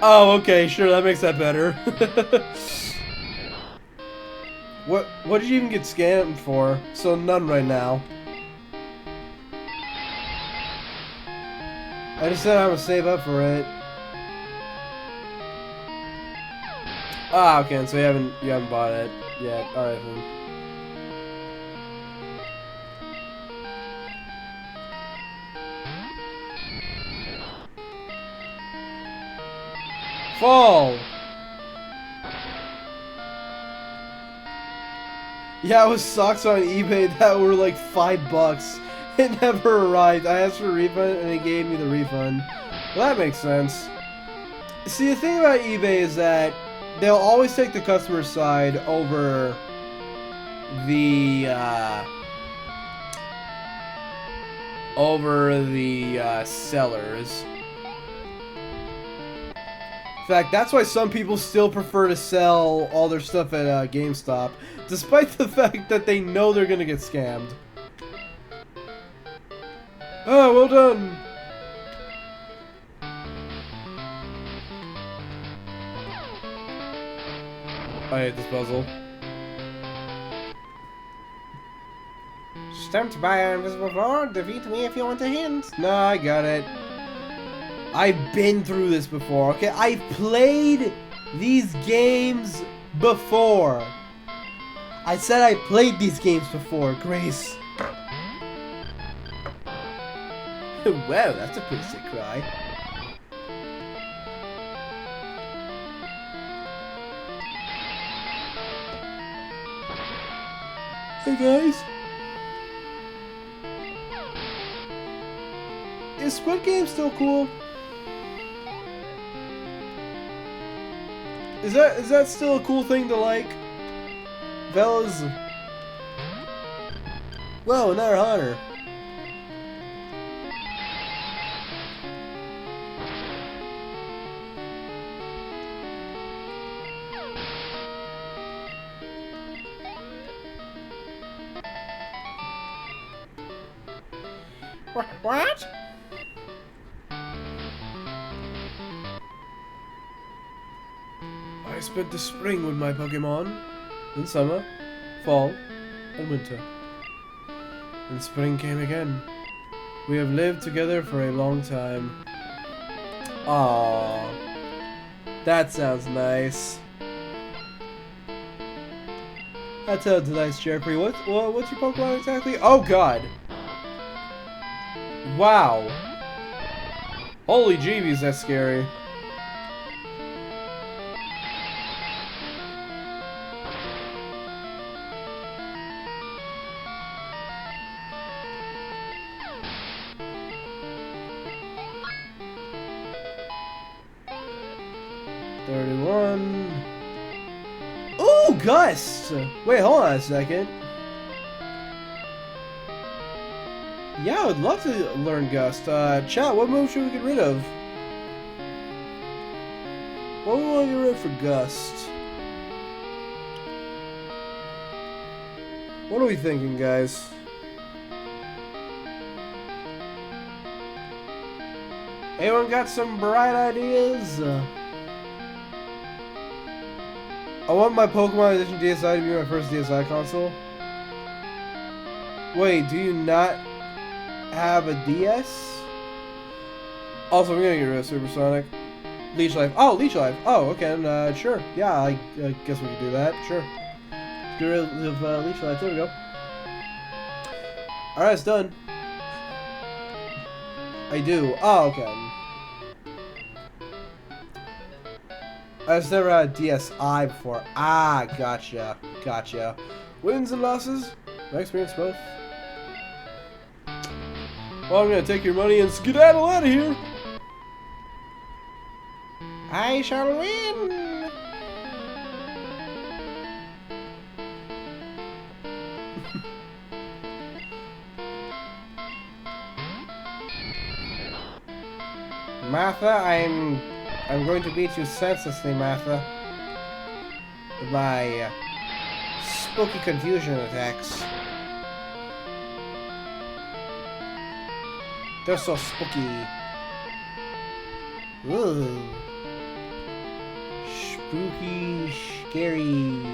Oh, okay, sure, that makes that better. What did you even get scammed for? So none right now. I just said I would save up for it. Ah, okay, so you haven't bought it yet. Alright then. Fall! Yeah, it was socks on eBay that were like $5. It never arrived. I asked for a refund and they gave me the refund. Well, that makes sense. See, the thing about eBay is that they'll always take the customer's side over the sellers. In fact, that's why some people still prefer to sell all their stuff at GameStop, despite the fact that they know they're gonna get scammed. Oh, well done! I hate this puzzle. Attempt to buy an invisible floor. Defeat me if you want a hint. No, I got it. I've been through this before, okay? I've played these games before. I said I played these games before, Grace. Wow, that's a pretty sick cry. Hey guys. Is Squid Game still cool? Is that still a cool thing to like? Fellas? Whoa, another hunter. What? I spent the spring with my Pokemon, then summer, fall, and winter. And spring came again. We have lived together for a long time. Aww. That sounds nice. That sounds nice, Jeffrey. What's your Pokemon exactly? Oh god! Wow. Holy jeebies, that's scary. Gust! Wait, hold on a second. Yeah, I would love to learn Gust. Chat, what move should we get rid of? What do we want to get rid of for Gust? What are we thinking, guys? Anyone got some bright ideas? I want my Pokemon Edition DSi to be my first DSi console. Wait, do you not have a DS? Also, I'm gonna get rid of Supersonic. Leech Life. Oh, Leech Life. Oh, okay. Sure. Yeah, I guess we could do that. Sure. Get rid of Leech Life. There we go. Alright, it's done. I do. Oh, okay. I just never had a DSi before. Ah, gotcha. Gotcha. Wins and losses. I experienced both. Well, I'm gonna take your money and skedaddle out of here. I shall win. Martha, I'm going to beat you senselessly, Martha. With my spooky confusion attacks. They're so spooky. Ooh. Spooky, scary.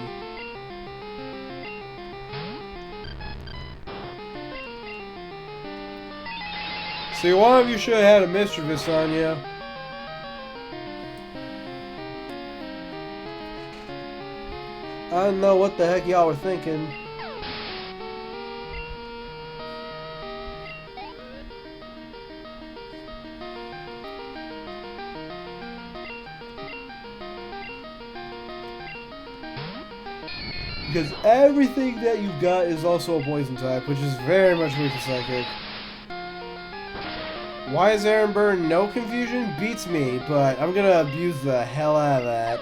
See, one of you should have had a mischievous on you. I don't know what the heck y'all were thinking. Because everything that you've got is also a poison type, which is very much weak to psychic. Why is Aaron Burr no confusion? Beats me, but I'm gonna abuse the hell out of that.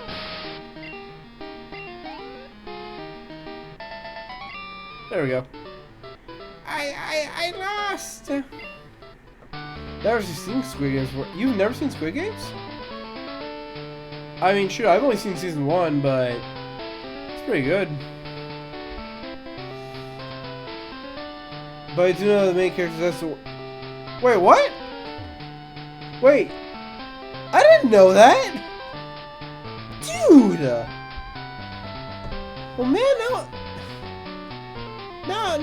There we go. I lost! Never seen Squid Games before. You've never seen Squid Games? I mean, shoot, I've only seen season 1, but it's pretty good. But I do know the main characters has to... Wait, what? Wait. I didn't know that! Dude! Well, man,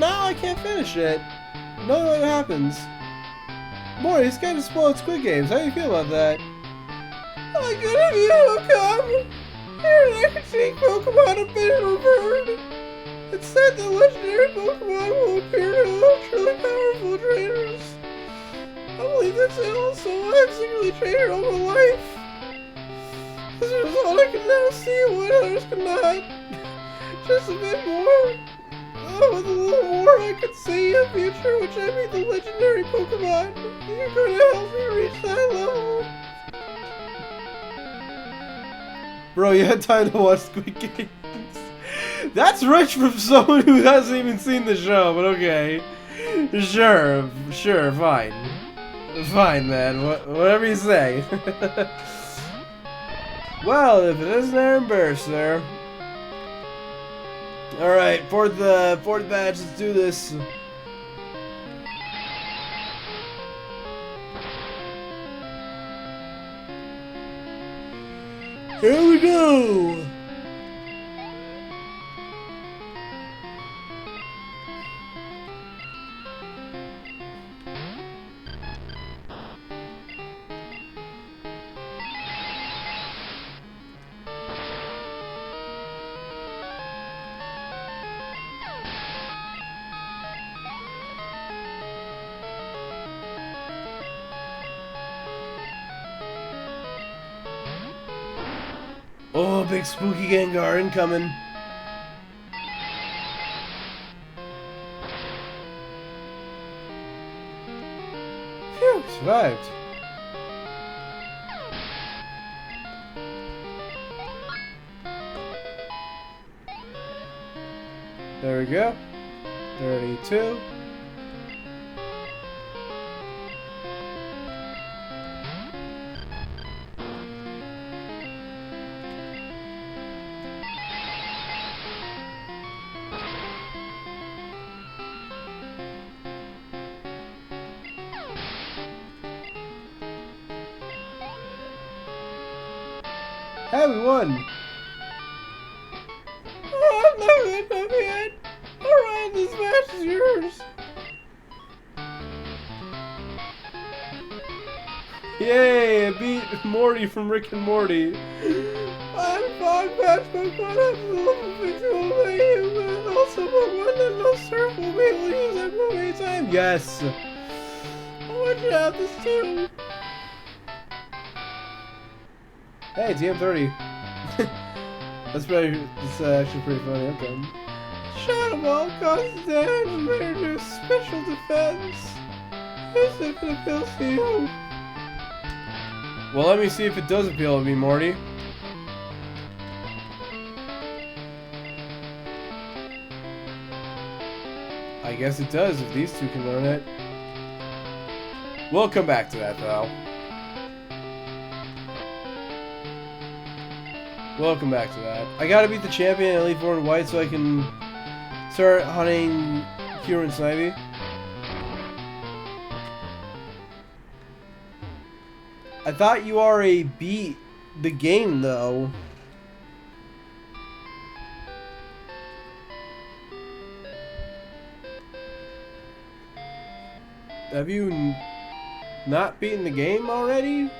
now I can't finish it. No, what happens? Boy, this guy just spoiled Squid Games. How do you feel about that? Oh, good of you, come! Here, I can see Pokemon a bit revert. It's said that legendary Pokemon will appear to truly powerful trainers. I believe that's also why I've secretly trained all my life. As a result, I can now see what others cannot. Just a bit more. Oh, with a little more, I could see a future which I meet the legendary Pokemon. You're going to help me reach that level. Bro, you had time to watch Squid Games. That's rich from someone who hasn't even seen the show, but okay. Sure, fine. Fine, man. Whatever you say. Well, if it isn't Aaron Burr, sir. Alright, fourth badge, let's do this. Here we go! Oh, big spooky Gengar incoming. Phew, survived. There we go. 32. Hey, we won! Oh, I'm not gonna come yet. Alright, this match is yours. Yay! I beat Morty from Rick and Morty. I'm 5 match Pokemon have the level 50 will make you, and also Pokemon that no surf will be able to use that move anytime. Yes! I want you to have this too. Hey, TM30. That's actually pretty funny. Okay. Shadow Ball causes damage and may special defense. Yes, if it appeals to you. Well, let me see if it does appeal to me, Morty. I guess it does if these two can learn it. We'll come back to that, though. We'll come back to that. I gotta beat the champion and leave 4 and white so I can start hunting Kira and Snivy. I thought you already beat the game, though. Have you not beaten the game already?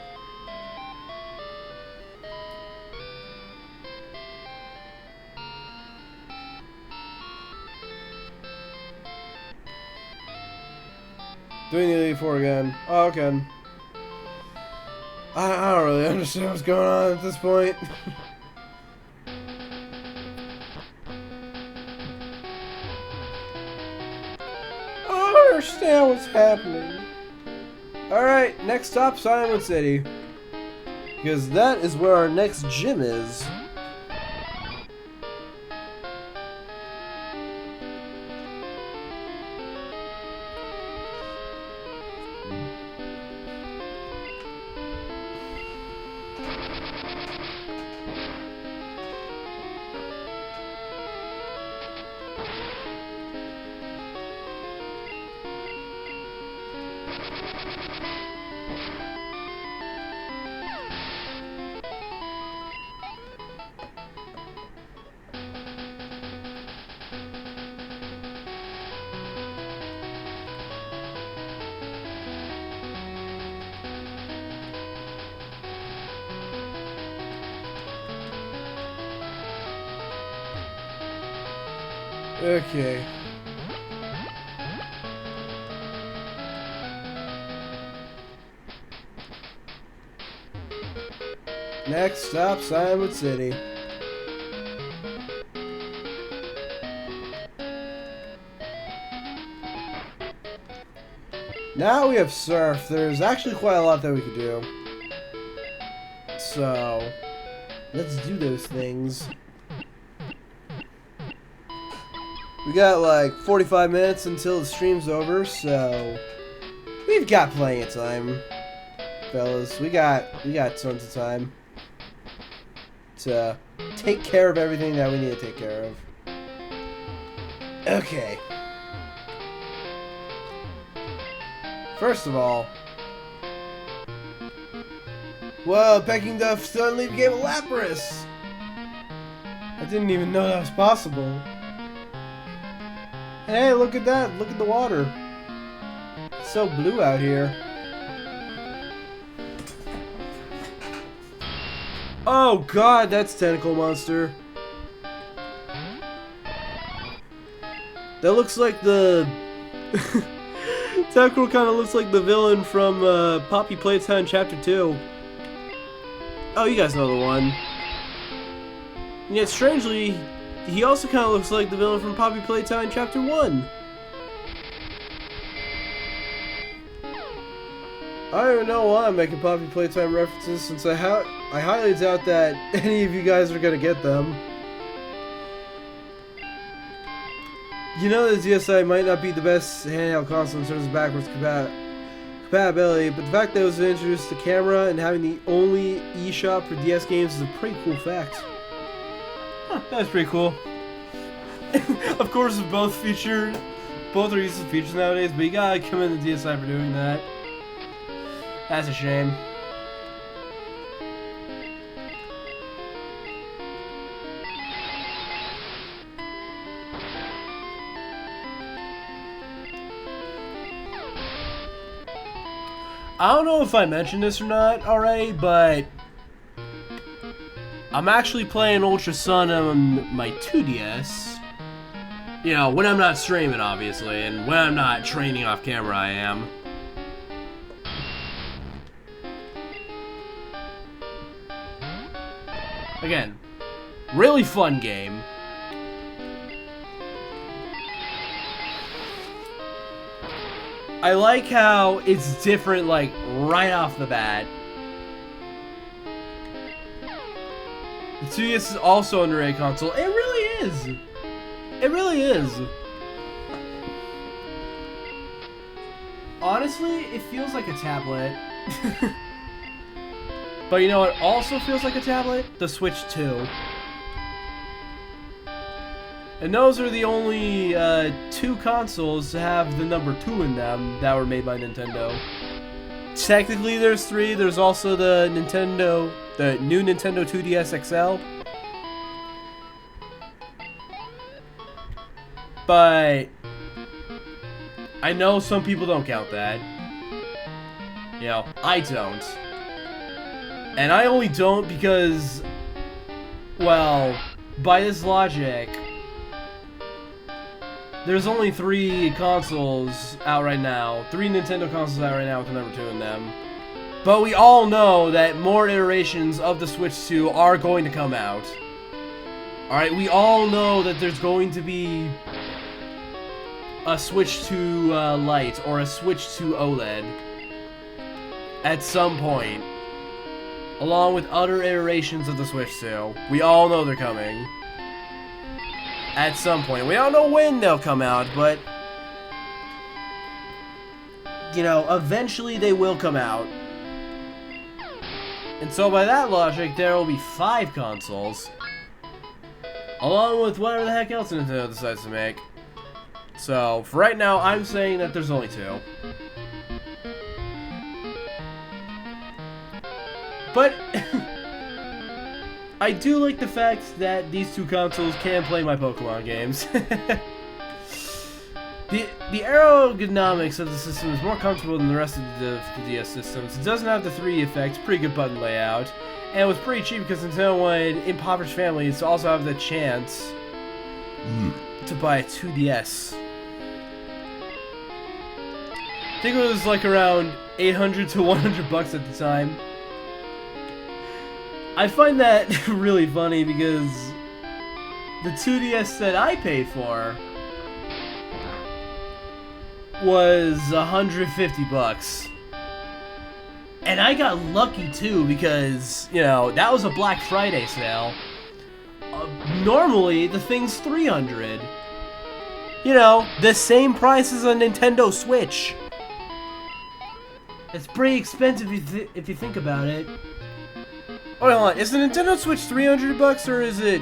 Doing the Elite Four again. Oh, okay. I don't really understand what's going on at this point. I don't understand what's happening. Alright, next stop, Silent City. Because that is where our next gym is. Okay. Next stop, Silent City. Now we have Surf. There's actually quite a lot that we could do. So, let's do those things. We got like 45 minutes until the stream's over, so we've got plenty of time, fellas. We got tons of time to take care of everything that we need to take care of. Okay. First of all, whoa, Peking Duff suddenly became a Lapras! I didn't even know that was possible. Hey, look at that. Look at the water. It's so blue out here. Oh god, that's Tentacle Monster. That looks like the... Tentacle kind of looks like the villain from Poppy Playtime Chapter 2. Oh, you guys know the one. And yet, strangely, he also kind of looks like the villain from Poppy Playtime Chapter 1. I don't even know why I'm making Poppy Playtime references, since I highly doubt that any of you guys are going to get them. You know the DSi might not be the best handheld console in terms of backwards compatibility, but the fact that it was introduced to camera and having the only eShop for DS games is a pretty cool fact. Huh, that's pretty cool. Of course, both are using features nowadays, but you gotta commend the DSi for doing that. That's a shame. I don't know if I mentioned this or not already, but I'm actually playing Ultra Sun on my 2DS. You know, when I'm not streaming, obviously, and when I'm not training off camera, I am. Again, really fun game. I like how it's different, like, right off the bat. The 2DS is also an underrated console. It really is. It really is. Honestly, it feels like a tablet. But you know what also feels like a tablet? The Switch 2. And those are the only two consoles to have the number 2 in them that were made by Nintendo. Technically there's 3. There's also the new Nintendo 2DS XL. But I know some people don't count that. You know, I don't. And I only don't because, well, by this logic, there's only 3 consoles out right now. 3 Nintendo consoles out right now with the number 2 in them. But we all know that more iterations of the Switch 2 are going to come out. Alright, we all know that there's going to be a Switch 2 Lite or a Switch 2 OLED at some point. Along with other iterations of the Switch 2. We all know they're coming. At some point. We don't know when they'll come out, but you know, eventually they will come out. And so by that logic, there will be 5 consoles. Along with whatever the heck else Nintendo decides to make. So, for right now, I'm saying that there's only 2. But I do like the fact that these 2 consoles can play my Pokemon games. The ergonomics of the system is more comfortable than the rest of the DS systems. It doesn't have the 3D effect, pretty good button layout, and it was pretty cheap because Nintendo wanted impoverished families to also have the chance to buy a 2DS. I think it was like around $800 to $100 at the time. I find that really funny because the 2DS that I paid for was $150. And I got lucky too because, you know, that was a Black Friday sale. Normally, the thing's $300. You know, the same price as a Nintendo Switch. It's pretty expensive if you think about it. Oh, hold on. Is the Nintendo Switch $300 or is it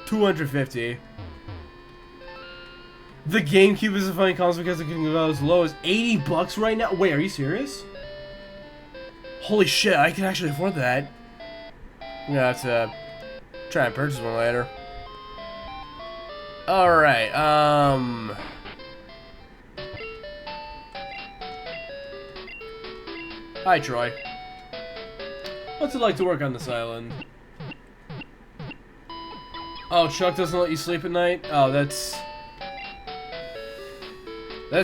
$250? The GameCube is a funny console because it can go as low as $80 right now. Wait, are you serious? Holy shit, I can actually afford that. I'm gonna have to try and purchase one later. Alright, hi, Troy. What's it like to work on this island? Oh, Chuck doesn't let you sleep at night? Oh, that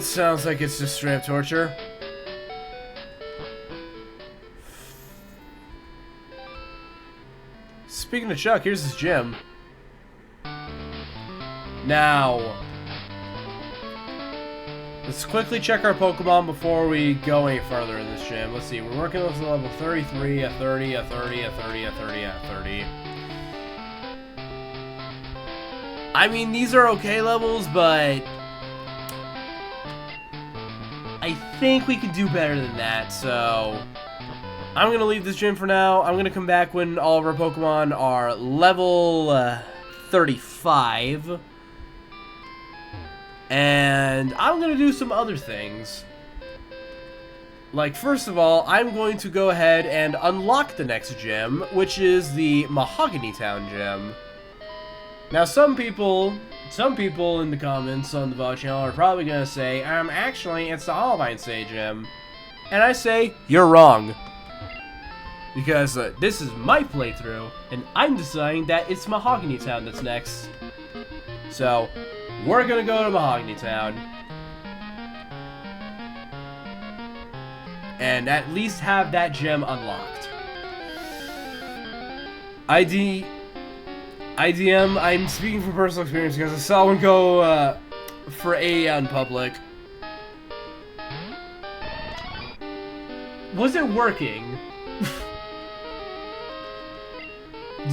sounds like it's just straight up torture. Speaking of Chuck, here's his gym. Now, let's quickly check our Pokemon before we go any further in this gym. Let's see, we're working with level 33, a 30, a 30, a 30, a 30, a 30. I mean, these are okay levels, but I think we could do better than that, so I'm going to leave this gym for now. I'm going to come back when all of our Pokemon are level 35. And I'm going to do some other things. Like, first of all, I'm going to go ahead and unlock the next gym, which is the Mahogany Town gym. Now, some people in the comments on the VOD channel are probably going to say, actually, it's the Olivine State gym. And I say, you're wrong. Because this is my playthrough, and I'm deciding that it's Mahogany Town that's next. So, we're going to go to Mahogany Town. And at least have that gem unlocked. IDM, I'm speaking from personal experience because I saw one go for A in public. Was it working?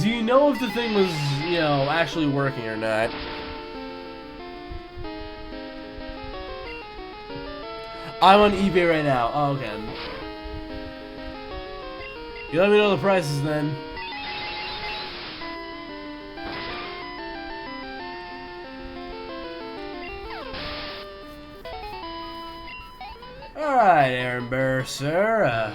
Do you know if the thing was, you know, actually working or not? I'm on eBay right now. Oh, okay. You let me know the prices then. Alright, Aaron Burr, sir.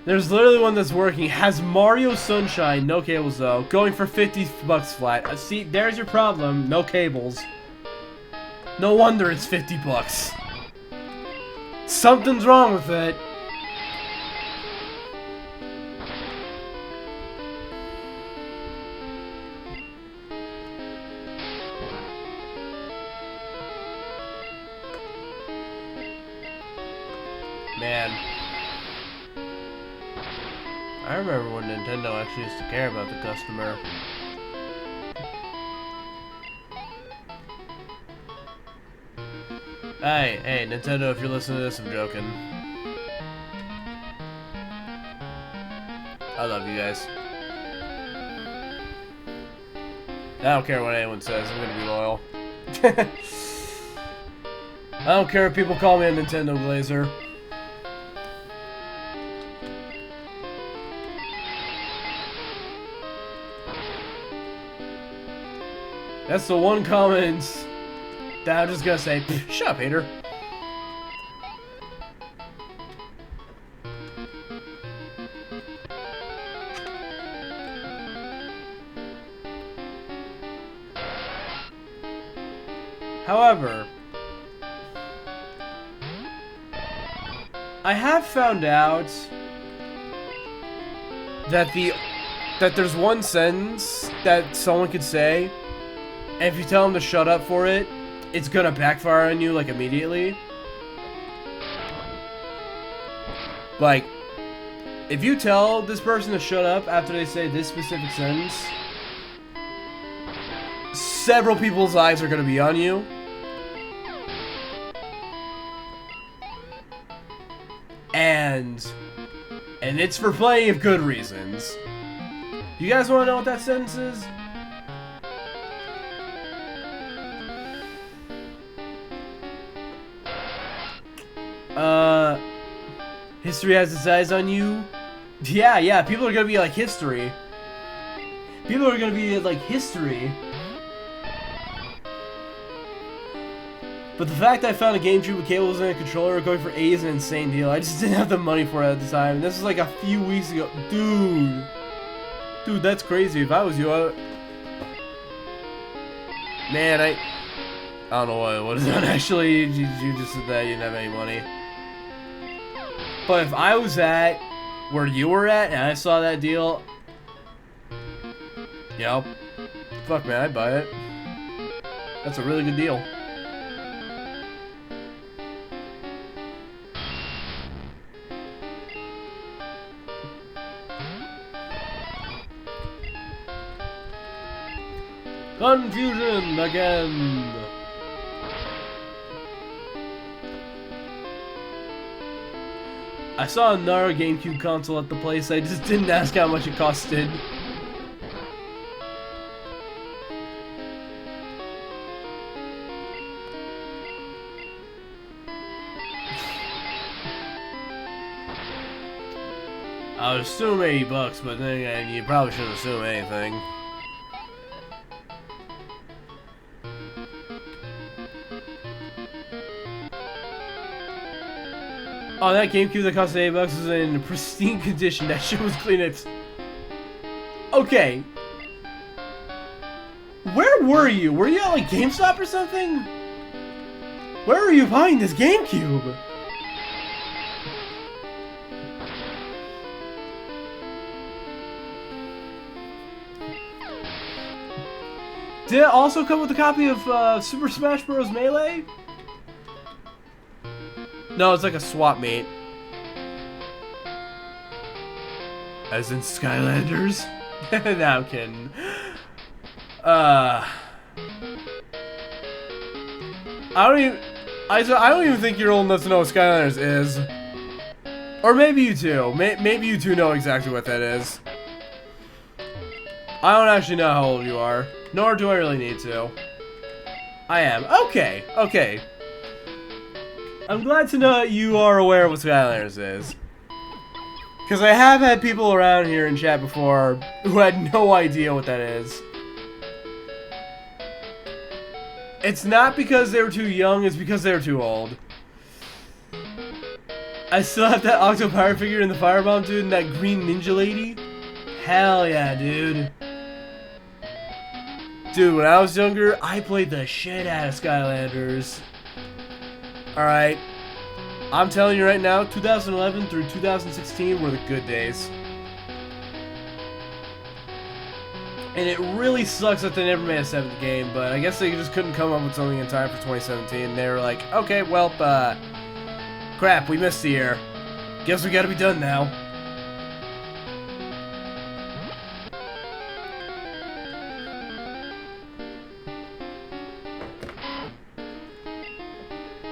There's literally one that's working. Has Mario Sunshine, no cables though. Going for 50 bucks flat. See, there's your problem. No cables. No wonder it's 50 bucks. Something's wrong with it. Man. I remember when Nintendo actually used to care about the customer. Hey, Nintendo, if you're listening to this, I'm joking. I love you guys. I don't care what anyone says, I'm gonna be loyal. I don't care if people call me a Nintendo Glazer. That's the one comment that I'm just gonna say, shut up, hater. However, I have found out that there's one sentence that someone could say, and if you tell them to shut up for it, it's gonna backfire on you, like, immediately. Like, if you tell this person to shut up after they say this specific sentence, several people's eyes are gonna be on you. And it's for plenty of good reasons. You guys wanna know what that sentence is? History has its eyes on you? Yeah, people are gonna be like, history. People are gonna be like, history. But the fact I found a GameCube with cables and a controller going for A is an insane deal. I just didn't have the money for it at the time. And this was like a few weeks ago. Dude, that's crazy. If I was you, man, I don't know what is that actually. You just said that you didn't have any money. But if I was at where you were at and I saw that deal, you know, fuck man, I'd buy it. That's a really good deal. Confusion again. I saw another GameCube console at the place. I just didn't ask how much it costed. I would assume $80, but then again, you probably shouldn't assume anything. Oh, that GameCube that cost $80 is in pristine condition. That shit was clean. It's okay. Where were you? Were you at like GameStop or something? Where are you buying this GameCube? Did it also come with a copy of Super Smash Bros. Melee? No, it's like a swap meet. As in Skylanders? No, I'm kidding. I don't even think you're old enough to know what Skylanders is. Or maybe you do. Maybe you do know exactly what that is. I don't actually know how old you are. Nor do I really need to. I am. Okay, okay. I'm glad to know that you are aware of what Skylanders is. Because I have had people around here in chat before who had no idea what that is. It's not because they were too young, it's because they were too old. I still have that Octo Power figure and the Firebomb dude and that green ninja lady. Hell yeah, dude. Dude, when I was younger, I played the shit out of Skylanders. Alright. I'm telling you right now, 2011 through 2016 were the good days. And it really sucks that they never made a 7th game, but I guess they just couldn't come up with something in time for 2017. They were like, okay, well, crap, we missed the year. Guess we gotta be done now.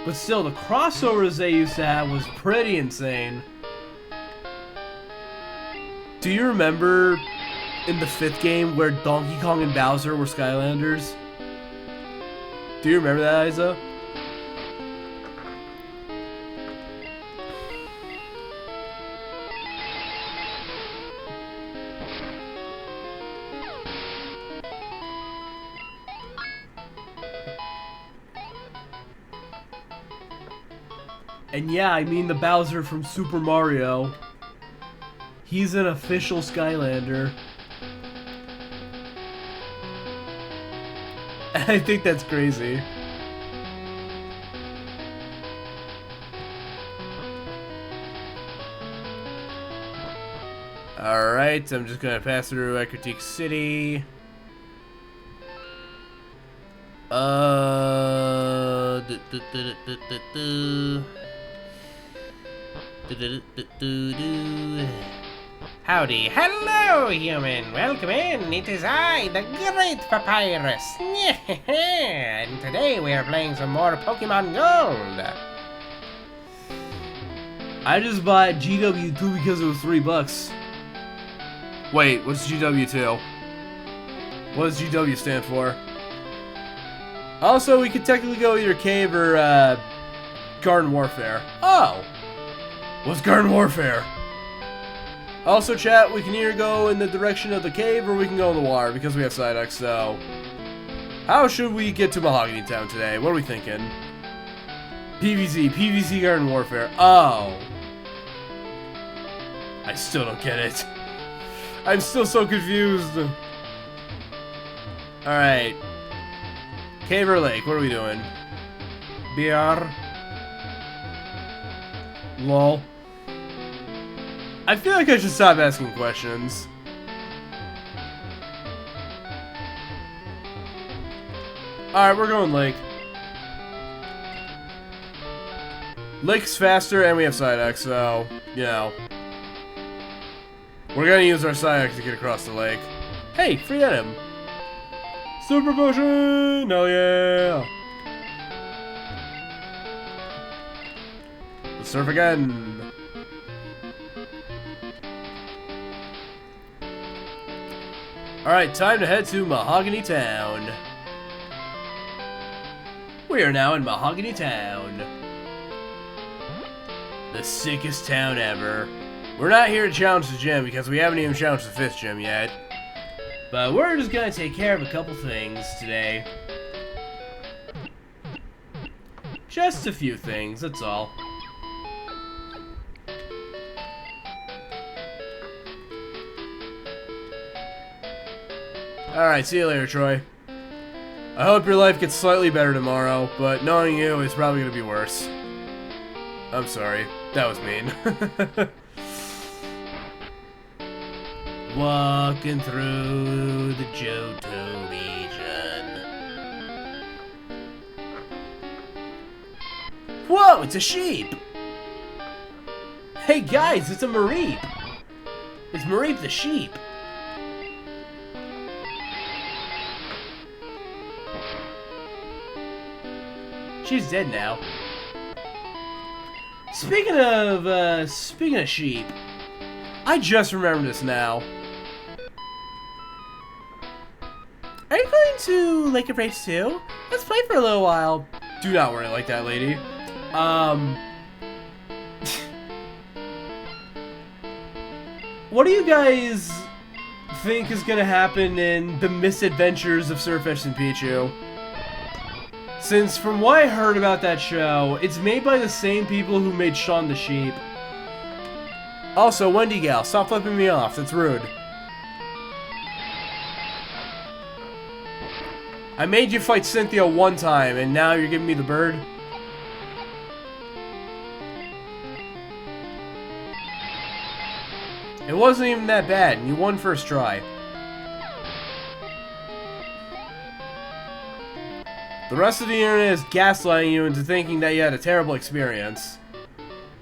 But still, the crossovers they used to have was pretty insane. Do you remember in the 5th game where Donkey Kong and Bowser were Skylanders? Do you remember that, Isa? And yeah, I mean the Bowser from Super Mario. He's an official Skylander. I think that's crazy. Alright, I'm just gonna pass through Critique City. Howdy, hello, human. Welcome in. It is I, the Great Papyrus. And today we are playing some more Pokemon Gold. I just bought GW2 because it was $3. Wait, what's GW2? What does GW stand for? Also, we could technically go either cave or Garden Warfare. Oh! What's Garden Warfare? Also, chat, we can either go in the direction of the cave or we can go in the water because we have Psyduck, so... How should we get to Mahogany Town today? What are we thinking? PvZ Garden Warfare. Oh. I still don't get it. I'm still so confused. Alright. Cave or lake? What are we doing? BR. Lol. I feel like I should stop asking questions. Alright, we're going lake. Lake's faster and we have Psyduck, so, you know. We're gonna use our Psyduck to get across the lake. Hey, free item. Super potion! Hell yeah! Let's surf again. Alright, time to head to Mahogany Town. We are now in Mahogany Town. The sickest town ever. We're not here to challenge the gym because we haven't even challenged the 5th gym yet. But we're just gonna take care of a couple things today. Just a few things, that's all. Alright, see you later, Troy. I hope your life gets slightly better tomorrow, but knowing you, it's probably gonna be worse. I'm sorry. That was mean. Walking through the Johto region. Whoa, it's a sheep! Hey guys, it's a Mareep! It's Mareep the sheep. She's dead now. Speaking of sheep, I just remembered this now. Are you going to Lake of Rage 2? Let's play for a little while. Do not worry like that, lady. What do you guys think is gonna happen in The Misadventures of Surfish and Pichu? Since from what I heard about that show, it's made by the same people who made Shaun the Sheep. Also, Wendy Gal, stop flipping me off, that's rude. I made you fight Cynthia one time, and now you're giving me the bird? It wasn't even that bad, and you won first try. The rest of the internet is gaslighting you into thinking that you had a terrible experience.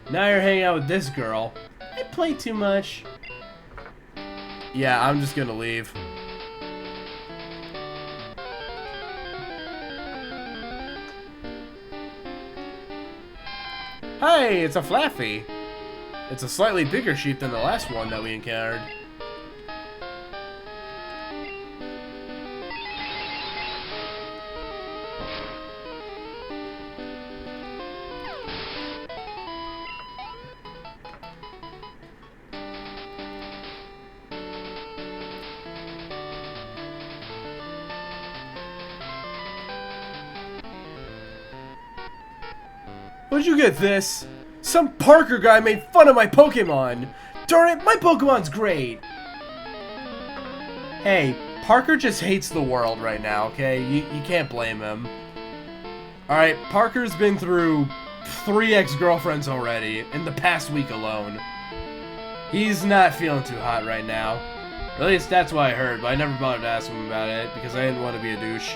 Now you're hanging out with this girl. I played too much. Yeah, I'm just gonna leave. Hey, it's a Flaffy. It's a slightly bigger sheep than the last one that we encountered. Where'd you get this? Some Parker guy made fun of my Pokemon! Darn it, my Pokemon's great! Hey, Parker just hates the world right now, okay? You can't blame him. Alright, Parker's been through 3 ex-girlfriends already in the past week alone. He's not feeling too hot right now. At least that's what I heard, but I never bothered to ask him about it because I didn't want to be a douche.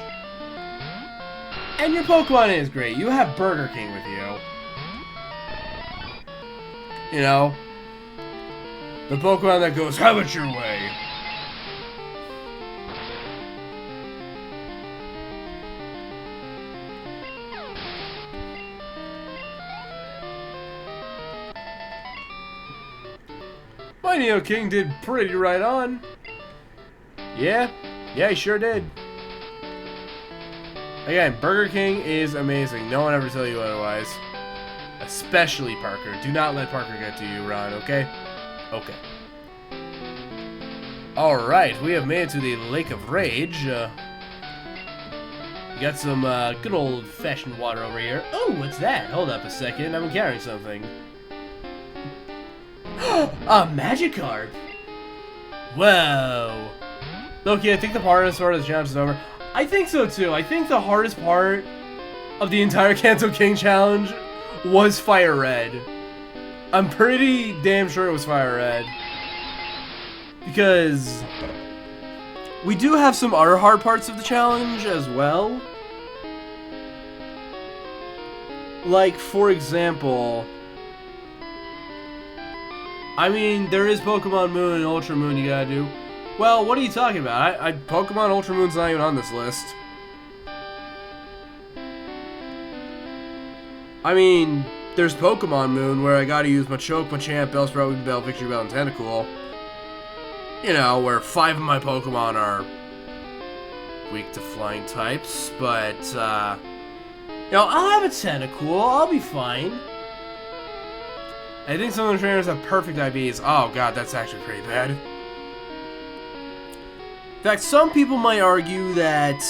And your Pokemon is great. You have Burger King with you. You know, the Pokemon that goes, have it your way. My Neo King did pretty right on. Yeah, he sure did. Again, Burger King is amazing. No one ever tell you otherwise. Especially Parker. Do not let Parker get to you, Ron, okay? Okay. Alright, we have made it to the Lake of Rage. We got some good old-fashioned water over here. Oh, what's that? Hold up a second. I'm carrying something. A Magikarp! Whoa! Loki, I think the hardest part of the challenge is over. I think so too. I think the hardest part of the entire Kanto King challenge was Fire Red. I'm pretty damn sure it was Fire Red. Because we do have some other hard parts of the challenge as well. Like, for example, I mean, there is Pokemon Moon and Ultra Moon you gotta do. Well, what are you talking about? Pokemon Ultra Moon's not even on this list. I mean, there's Pokemon Moon where I gotta use Machoke, Machamp, Bellsprout, Bell, Victory Bell, and Tentacool. you know, where 5 of my Pokemon are weak to flying types, but, you know, I'll have a Tentacool, I'll be fine. I think some of the trainers have perfect IVs. Oh god, that's actually pretty bad. In fact, some people might argue that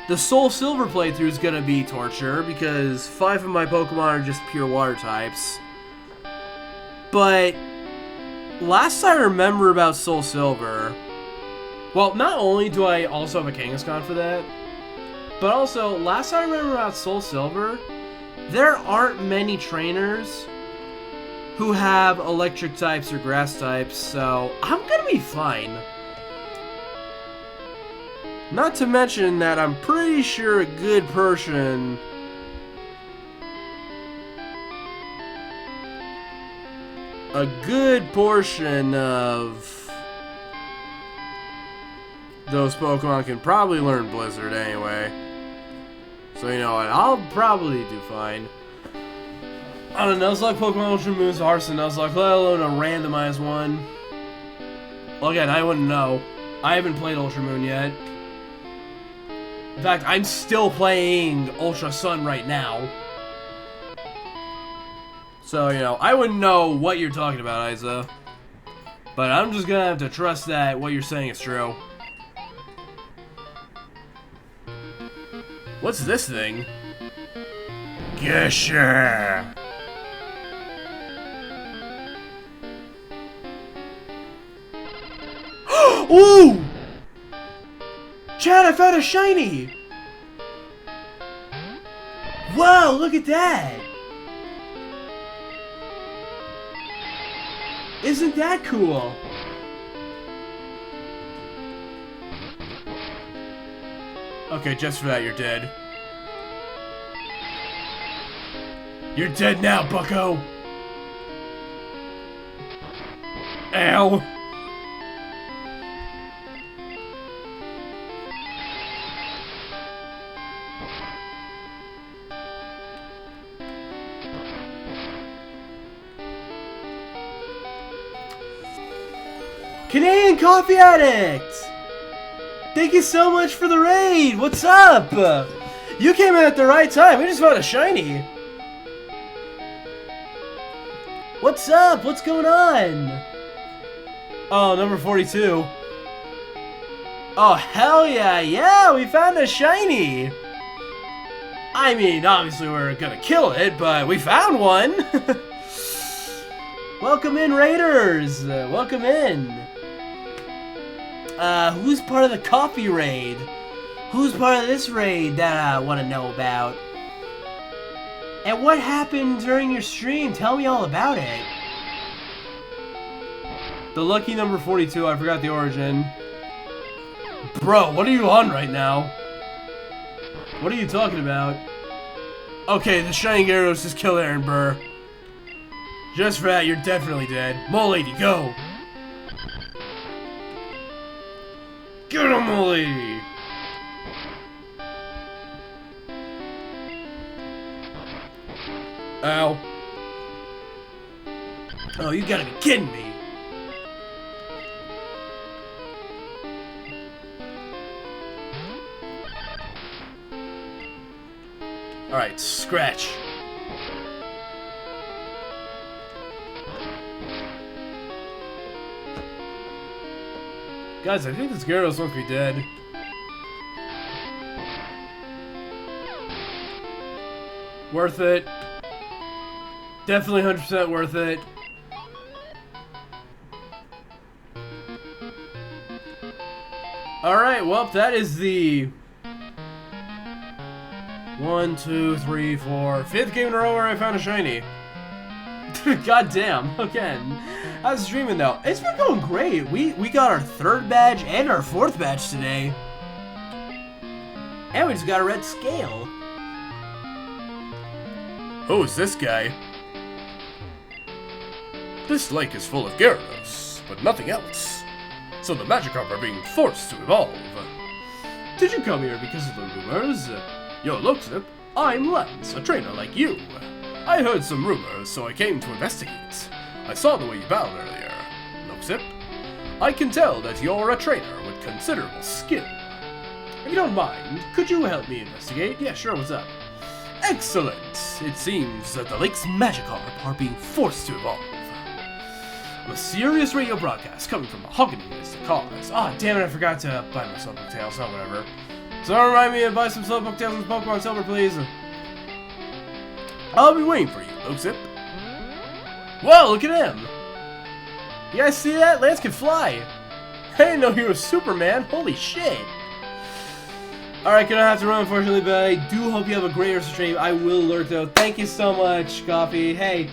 the Soul Silver playthrough is gonna be torture, because 5 of my Pokemon are just pure water types. But last I remember about Soul Silver, well, not only do I also have a Kangaskhan for that, but also, last I remember about Soul Silver, there aren't many trainers who have electric types or grass types, so I'm gonna be fine. Not to mention that I'm pretty sure a good Persian portion of those Pokemon can probably learn Blizzard anyway. So you know what, I'll probably do fine. I don't know, Nuzlocke, Pokemon Ultra Moon's Hearts and Nuzlocke, let alone a randomized one. Well, again, I wouldn't know. I haven't played Ultra Moon yet. In fact, I'm still playing Ultra Sun right now. So, you know, I wouldn't know what you're talking about, Isa. But I'm just gonna have to trust that what you're saying is true. What's this thing? Gesher! Ooh! Chad, I found a shiny! Wow, look at that! Isn't that cool? Okay, just for that, you're dead. You're dead now, bucko! Ow! Canadian Coffee Addict! Thank you so much for the raid! What's up? You came in at the right time. We just found a shiny. What's up? What's going on? Oh, number 42. Oh, hell yeah. Yeah, we found a shiny. I mean, obviously we're gonna kill it, but we found one. Welcome in, Raiders. Welcome in. Who's part of the coffee raid? Who's part of this raid that I want to know about? And what happened during your stream? Tell me all about it. The lucky number 42, I forgot the origin. Bro, what are you on right now? What are you talking about? Okay, the Shining Gyarados just killed Aaron Burr. Just for that, you're definitely dead. Mole Lady, go! Get him, Mole Lady! Ow. Oh, you gotta be kidding me! Alright, scratch. Guys, I think this Gyarados must be dead. Worth it. Definitely 100% worth it. Alright, well, that is the 1, 2, 3, 4, 5th game in a row where I found a shiny. God damn, again. How's the streaming though? It's been going great. We got our 3rd badge and our 4th badge today. And we just got a red scale. Who's this guy? This lake is full of Gyarados, but nothing else. So the Magikarp are being forced to evolve. Did you come here because of the rumors? Yo, look, Zip. I'm Lance, a trainer like you. I heard some rumors, so I came to investigate. I saw the way you battled earlier. Look, Zip. I can tell that you're a trainer with considerable skill. If you don't mind, could you help me investigate? Yeah, sure, what's up? Excellent! It seems that the lake's Magikarp are being forced to evolve. On a serious radio broadcast coming from Mahogany is the cause. Ah, damn it, I forgot to buy my Slowpoke Tails, oh whatever. So don't remind me to buy some Slowpoke Tails and Pokemon Silver, please. I'll be waiting for you, Lokesip. Whoa, look at him! You guys see that? Lance can fly! I didn't know he was Superman, holy shit! Alright, gonna have to run unfortunately, but I do hope you have a great rest of the stream. I will lurk though. Thank you so much, Coffee. Hey,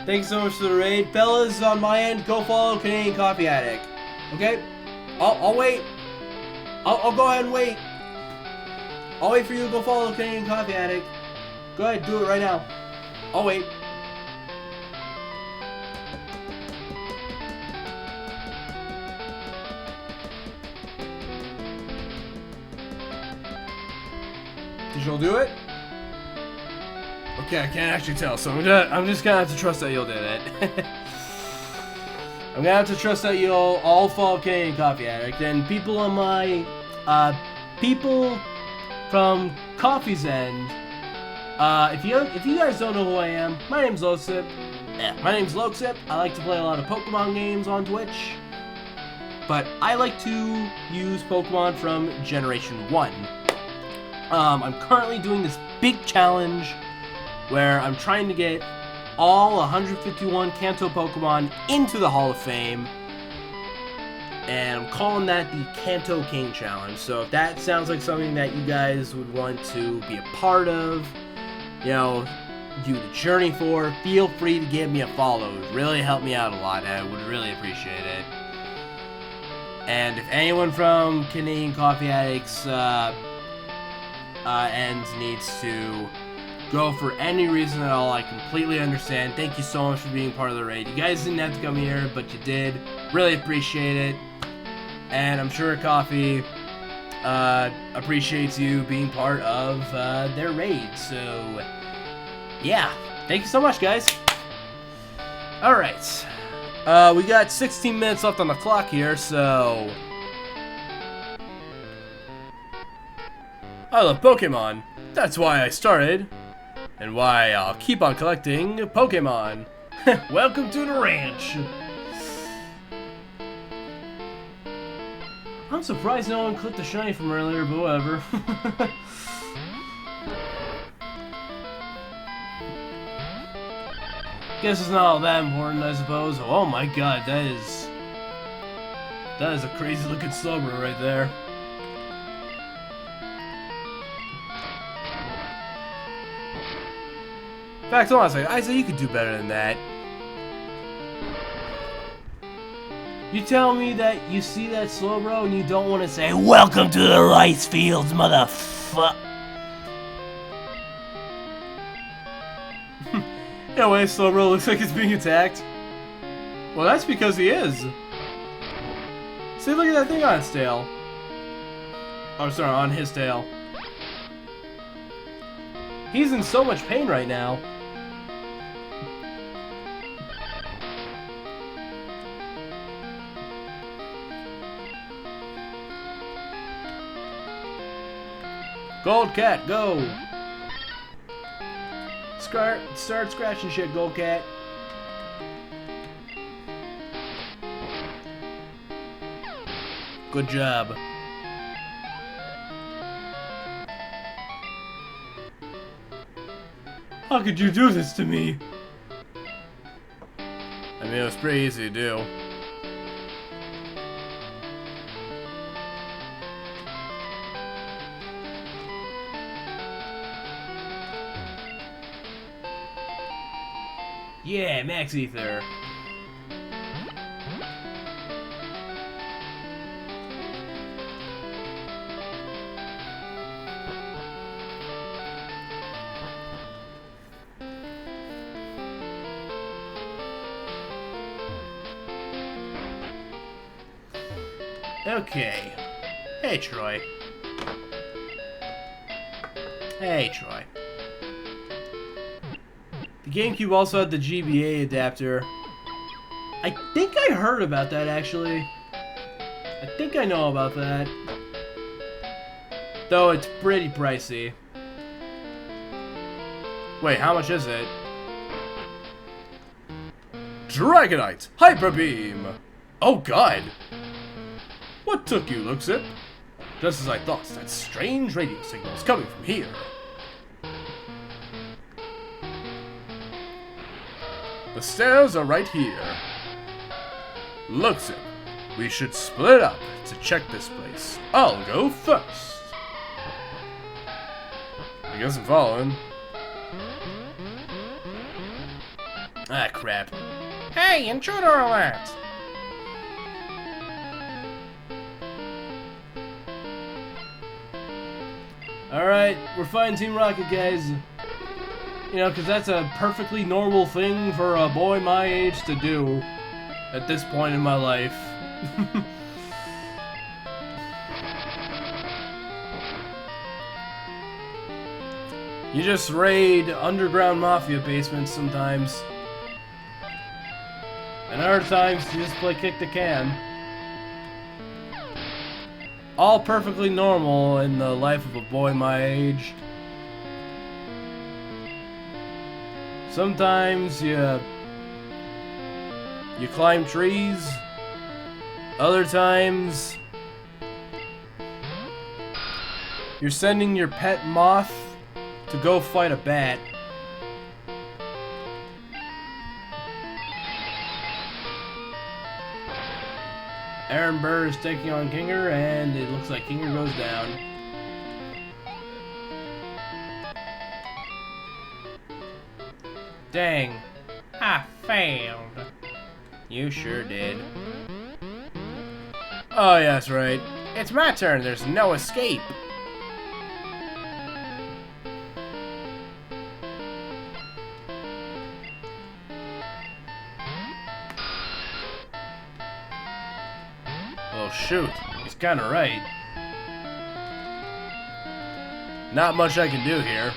thank you so much for the raid. Fellas, on my end, go follow Canadian Coffee Addict. Okay? I'll wait. I'll go ahead and wait. I'll wait for you to go follow Canadian Coffee Addict. Go ahead, do it right now. I'll wait. Did you'll do it? Okay, I can't actually tell, so I'm just gonna have to trust that you'll do it. I'm gonna have to trust that you'll all follow Canadian Coffee Addict, and people on my, people from Coffee's end, if you guys don't know who I am, my name's Lokesip. Yeah, my name's Lokesip. I like to play a lot of Pokemon games on Twitch, but I like to use Pokemon from Generation 1. I'm currently doing this big challenge where I'm trying to get all 151 Kanto Pokemon into the Hall of Fame, and I'm calling that the Kanto King Challenge. So if that sounds like something that you guys would want to be a part of, you know, do the journey for, feel free to give me a follow. It would really help me out a lot, and I would really appreciate it. And if anyone from Canadian Coffee Addicts and needs to go for any reason at all, I completely understand. Thank you so much for being part of the raid. You guys didn't have to come here, but you did. Really appreciate it. And I'm sure Coffee appreciates you being part of their raid. So, yeah. Thank you so much, guys. Alright. We got 16 minutes left on the clock here, so... I love Pokemon. That's why I started. And why I'll keep on collecting Pokemon. Welcome to the ranch. I'm surprised no one clicked the shiny from earlier, but whatever. Guess it's not all that important, I suppose. Oh my god, that is a crazy looking Slowbro right there. In fact, hold on a second. Isaac, you could do better than that. You tell me that you see that Slowbro and you don't want to say, "Welcome to the rice fields, motherfucker." No way, Slowbro looks like it's being attacked. Well, that's because he is. See, look at that thing on its tail. Oh, sorry, on his tail. He's in so much pain right now. Gold Cat, go! Start scratching shit, Gold Cat. Good job. How could you do this to me? I mean, it was pretty easy to do. Yeah, Max Ether. Okay. Hey, Troy. Hey, Troy. The GameCube also had the GBA adapter. I think I heard about that, actually. I think I know about that. Though it's pretty pricey. Wait, how much is it? Dragonite! Hyper Beam! Oh god! What took you, Luxip? Just as I thought, that strange radio signal is coming from here. The stairs are right here. Luxip, we should split up to check this place. I'll go first. I guess I'm following. Ah, crap. Hey, intruder alert! Alright, we're fighting Team Rocket, guys. You know, because that's a perfectly normal thing for a boy my age to do at this point in my life. You just raid underground mafia basements sometimes. And other times you just play kick the can. All perfectly normal in the life of a boy my age. Sometimes you climb trees. Other times you're sending your pet moth to go fight a bat. Aaron Burr is taking on Kinger, and it looks like Kinger goes down. Dang. I failed. You sure did. Oh, yeah, that's right. It's my turn. There's no escape. Oh, shoot. He's kind of right. Not much I can do here.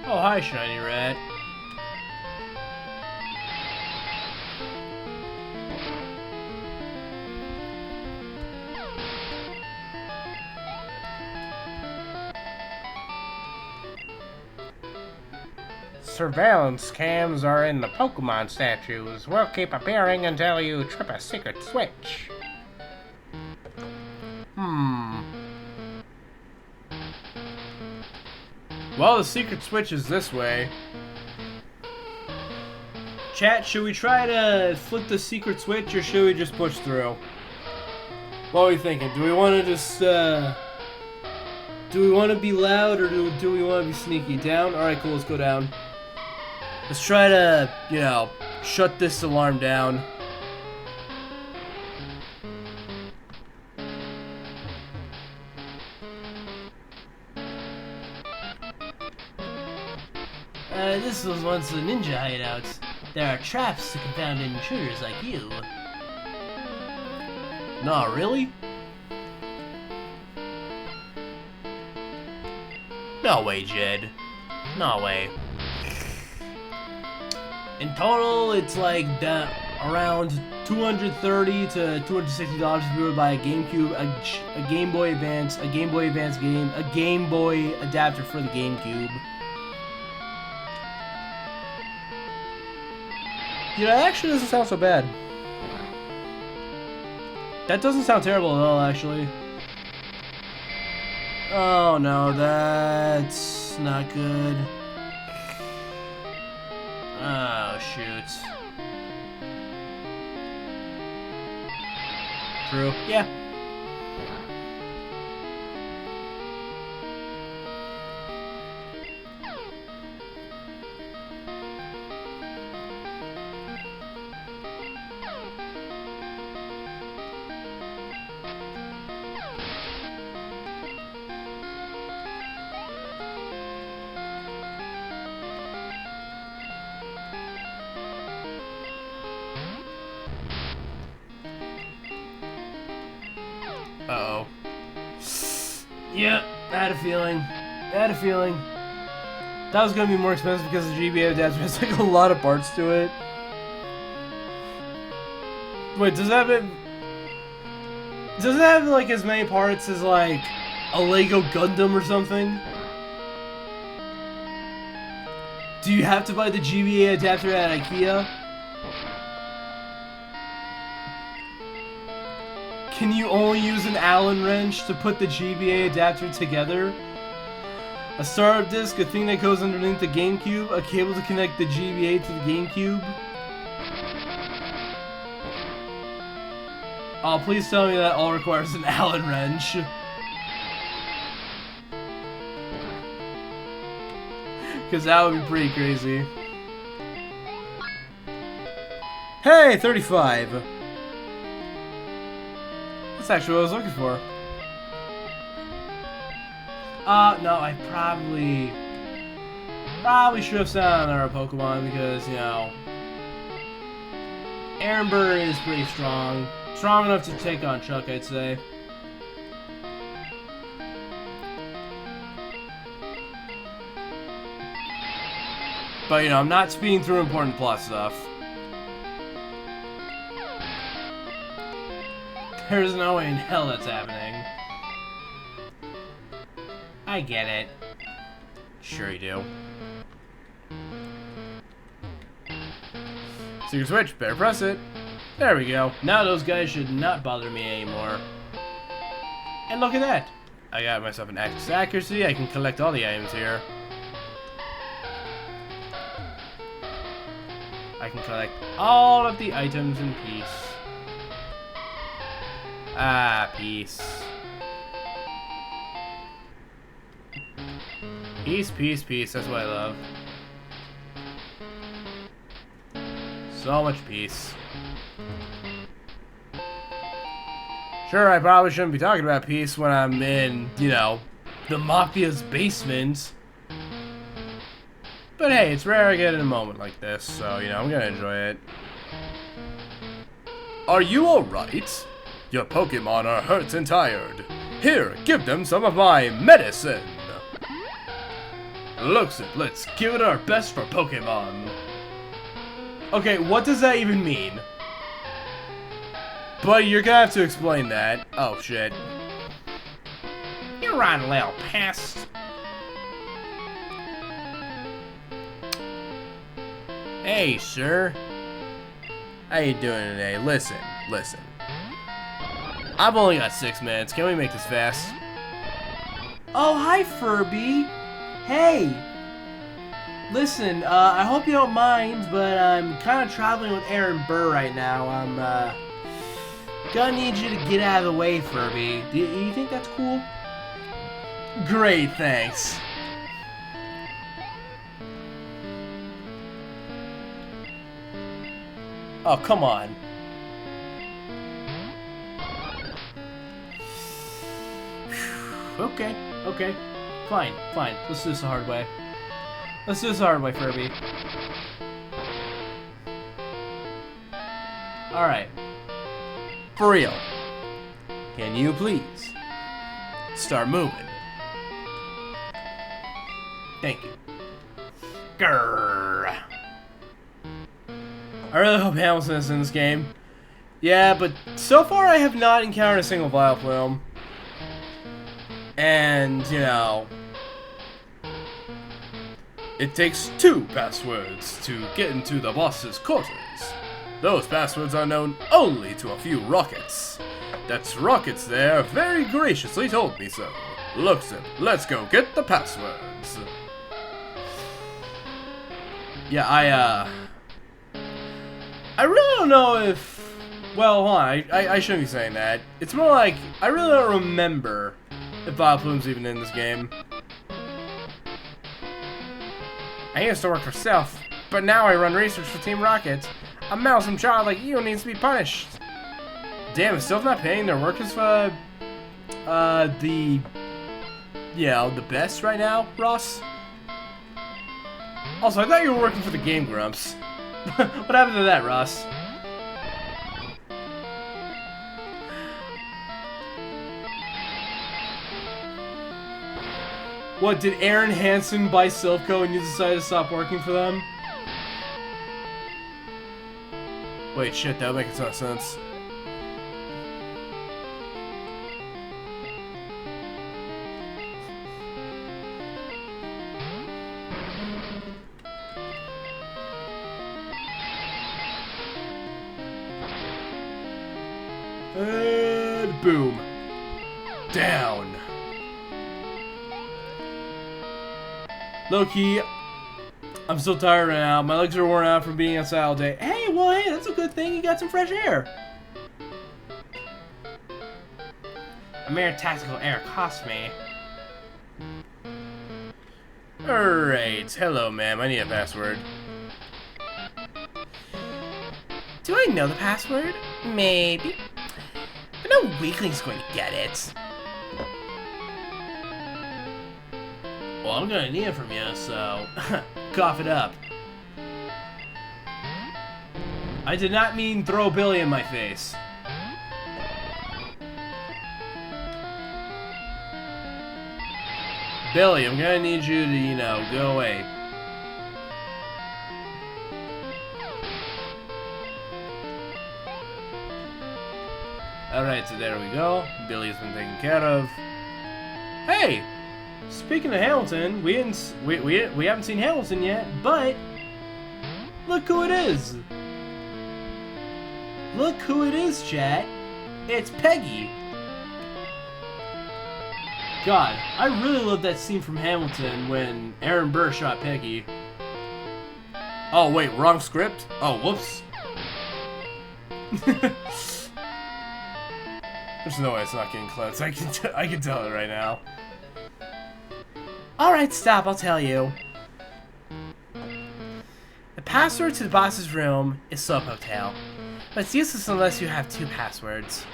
Oh, hi, Shiny Rat. Surveillance cams are in the Pokemon statues. Will keep appearing until you trip a secret switch. Well, the secret switch is this way. Chat, should we try to flip the secret switch, or should we just push through? What are we thinking? Do we want to just, do we want to be loud, or do we want to be sneaky? Down? Alright, cool, let's go down. Let's try to, you know, shut this alarm down. This was once a ninja hideout. There are traps to confound intruders like you. Nah, really? No way, Jed. No way. In total, it's like around $230 to $260 if you were to buy a GameCube, a Game Boy Advance, a Game Boy Advance game, a Game Boy adapter for the GameCube. Yeah, that actually doesn't sound so bad. That doesn't sound terrible at all, actually. Oh no, that's not good. Oh, shoot. True. Yeah. Yep, I had a feeling. That was gonna be more expensive because the GBA adapter has like a lot of parts to it. Wait, does it have like as many parts as like a Lego Gundam or something? Do you have to buy the GBA adapter at IKEA? Can you only use an Allen wrench to put the GBA adapter together? A startup disc, a thing that goes underneath the GameCube, a cable to connect the GBA to the GameCube. Oh, please tell me that all requires an Allen wrench. Because that would be pretty crazy. Hey, 35! That's actually what I was looking for. No, I probably should have sent out another Pokemon because, you know, Aaron Burr is pretty strong. Strong enough to take on Chuck, I'd say. But, you know, I'm not speeding through important plot stuff. There's no way in hell that's happening. I get it. Sure you do. Secret switch, better press it. There we go. Now those guys should not bother me anymore. And look at that. I got myself an X accuracy. I can collect all the items here. I can collect all of the items in peace. Ah, peace. Peace, peace, peace. That's what I love. So much peace. Sure, I probably shouldn't be talking about peace when I'm in, you know, the Mafia's basement. But hey, it's rare I get in a moment like this, so, you know, I'm gonna enjoy it. Are you alright? Your Pokemon are hurt and tired. Here, give them some of my medicine. Looks it, let's give it our best for Pokemon. Okay, what does that even mean? But you're gonna have to explain that. Oh, shit. You're on, little pest. Hey, sir. How you doing today? Listen. I've only got 6 minutes. Can we make this fast? Oh, hi, Furby. Hey. Listen, I hope you don't mind, but I'm kind of traveling with Aaron Burr right now. I'm, gonna need you to get out of the way, Furby. Do you think that's cool? Great, thanks. Oh, come on. Okay. Fine. Let's do this the hard way. Furby. Alright. For real. Can you please start moving? Thank you. Grrr. I really hope Hamilton is in this game. Yeah, but so far I have not encountered a single Vileplume. And, you know, it takes 2 passwords to get into the boss's quarters. Those passwords are known only to a few rockets. That's rockets there very graciously told me so. Looks it, let's go get the passwords. Yeah, I really don't know if... Well, hold on, I shouldn't be saying that. It's more like, I really don't remember if Vileplume's even in this game. I used to work for Stealth, but now I run research for Team Rocket. A meddlesome child like you needs to be punished. Damn, is Stealth not paying their workers for, the best right now, Ross? Also, I thought you were working for the Game Grumps. What happened to that, Ross? What, did Aaron Hansen buy Silpco and you decided to stop working for them? Wait, shit, that would make a ton of sense. And boom. Down. Low-key, I'm so tired right now. My legs are worn out from being outside all day. Hey, well, hey, that's a good thing. You got some fresh air. A mere tactical error cost me. Alright. Hello, ma'am. I need a password. Do I know the password? Maybe. But no weakling's going to get it. Well, I'm gonna need it from you, so cough it up. I did not mean throw Billy in my face. Billy, I'm gonna need you to, you know, go away. Alright, so there we go. Billy's been taken care of. Hey! Speaking of Hamilton, we haven't seen Hamilton yet, but look who it is. Look who it is, chat. It's Peggy. God, I really love that scene from Hamilton when Aaron Burr shot Peggy. Oh wait, wrong script? Oh, whoops. There's no way it's not getting close. I can tell it right now. Alright, stop, I'll tell you. The password to the boss's room is Slowpoke Tail, but it's useless unless you have 2 passwords.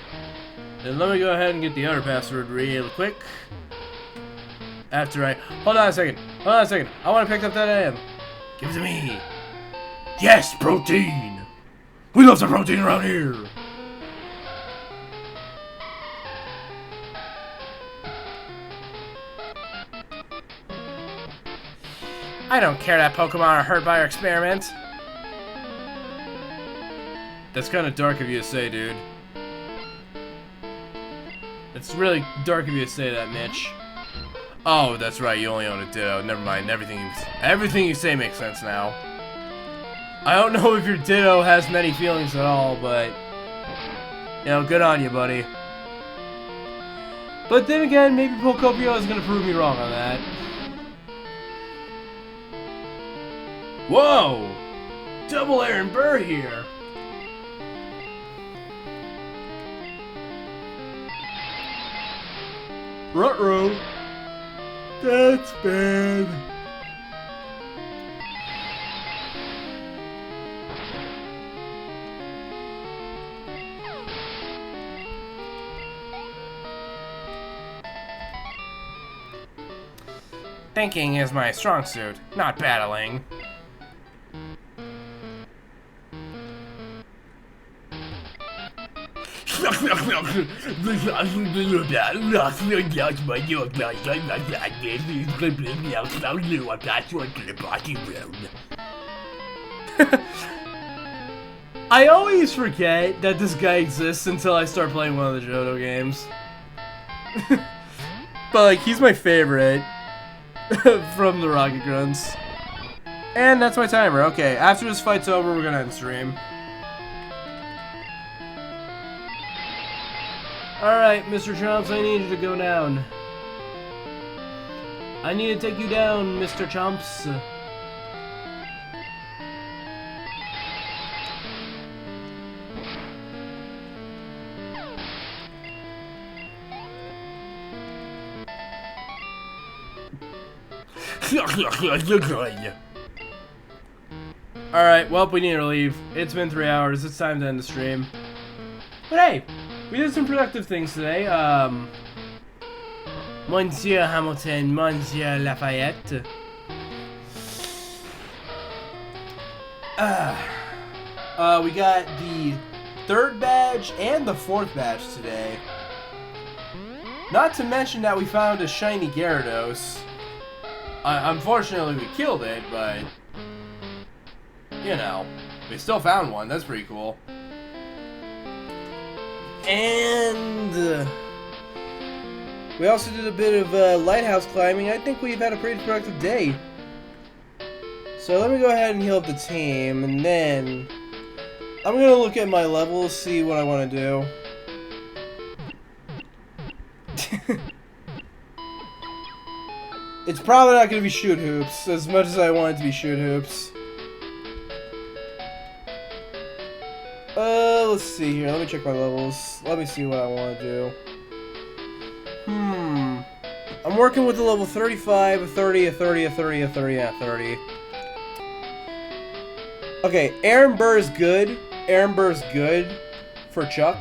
Then let me go ahead and get the other password real quick. After I... Hold on a second. I want to pick up that item. Give it to me. Yes, protein! We love some protein around here! I don't care that Pokemon are hurt by our experiment. That's kind of dark of you to say, dude. It's really dark of you to say that, Mitch. Oh, that's right, you only own a Ditto. Never mind, everything you say makes sense now. I don't know if your Ditto has many feelings at all, but... You know, good on you, buddy. But then again, maybe Pokopio is gonna prove me wrong on that. Whoa! Double Aaron Burr here! Ruh-roh! That's bad! Thinking is my strong suit, not battling. I always forget that this guy exists until I start playing one of the Johto games. But like, he's my favorite from the Rocket Grunts. And that's my timer. Okay, after this fight's over, we're gonna end stream. Alright, Mr. Chomps, I need you to go down. I need to take you down, Mr. Chomps. Alright, well, we need to leave. It's been 3 hours. It's time to end the stream. But hey, we did some productive things today. Monsieur Hamilton, Monsieur Lafayette. We got the 3rd badge and the 4th badge today. Not to mention that we found a shiny Gyarados. Unfortunately, we killed it, but you know, we still found one. That's pretty cool. And we also did a bit of lighthouse climbing. I think we've had a pretty productive day. So let me go ahead and heal up the team, and then I'm gonna look at my levels, see what I want to do. It's probably not gonna be shoot hoops, as much as I want it to be shoot hoops. Let's see here. Let me check my levels. Let me see what I want to do. I'm working with the level 35, a 30, a 30, a 30, a 30, a 30. Okay, Aaron Burr is good. Aaron Burr is good for Chuck.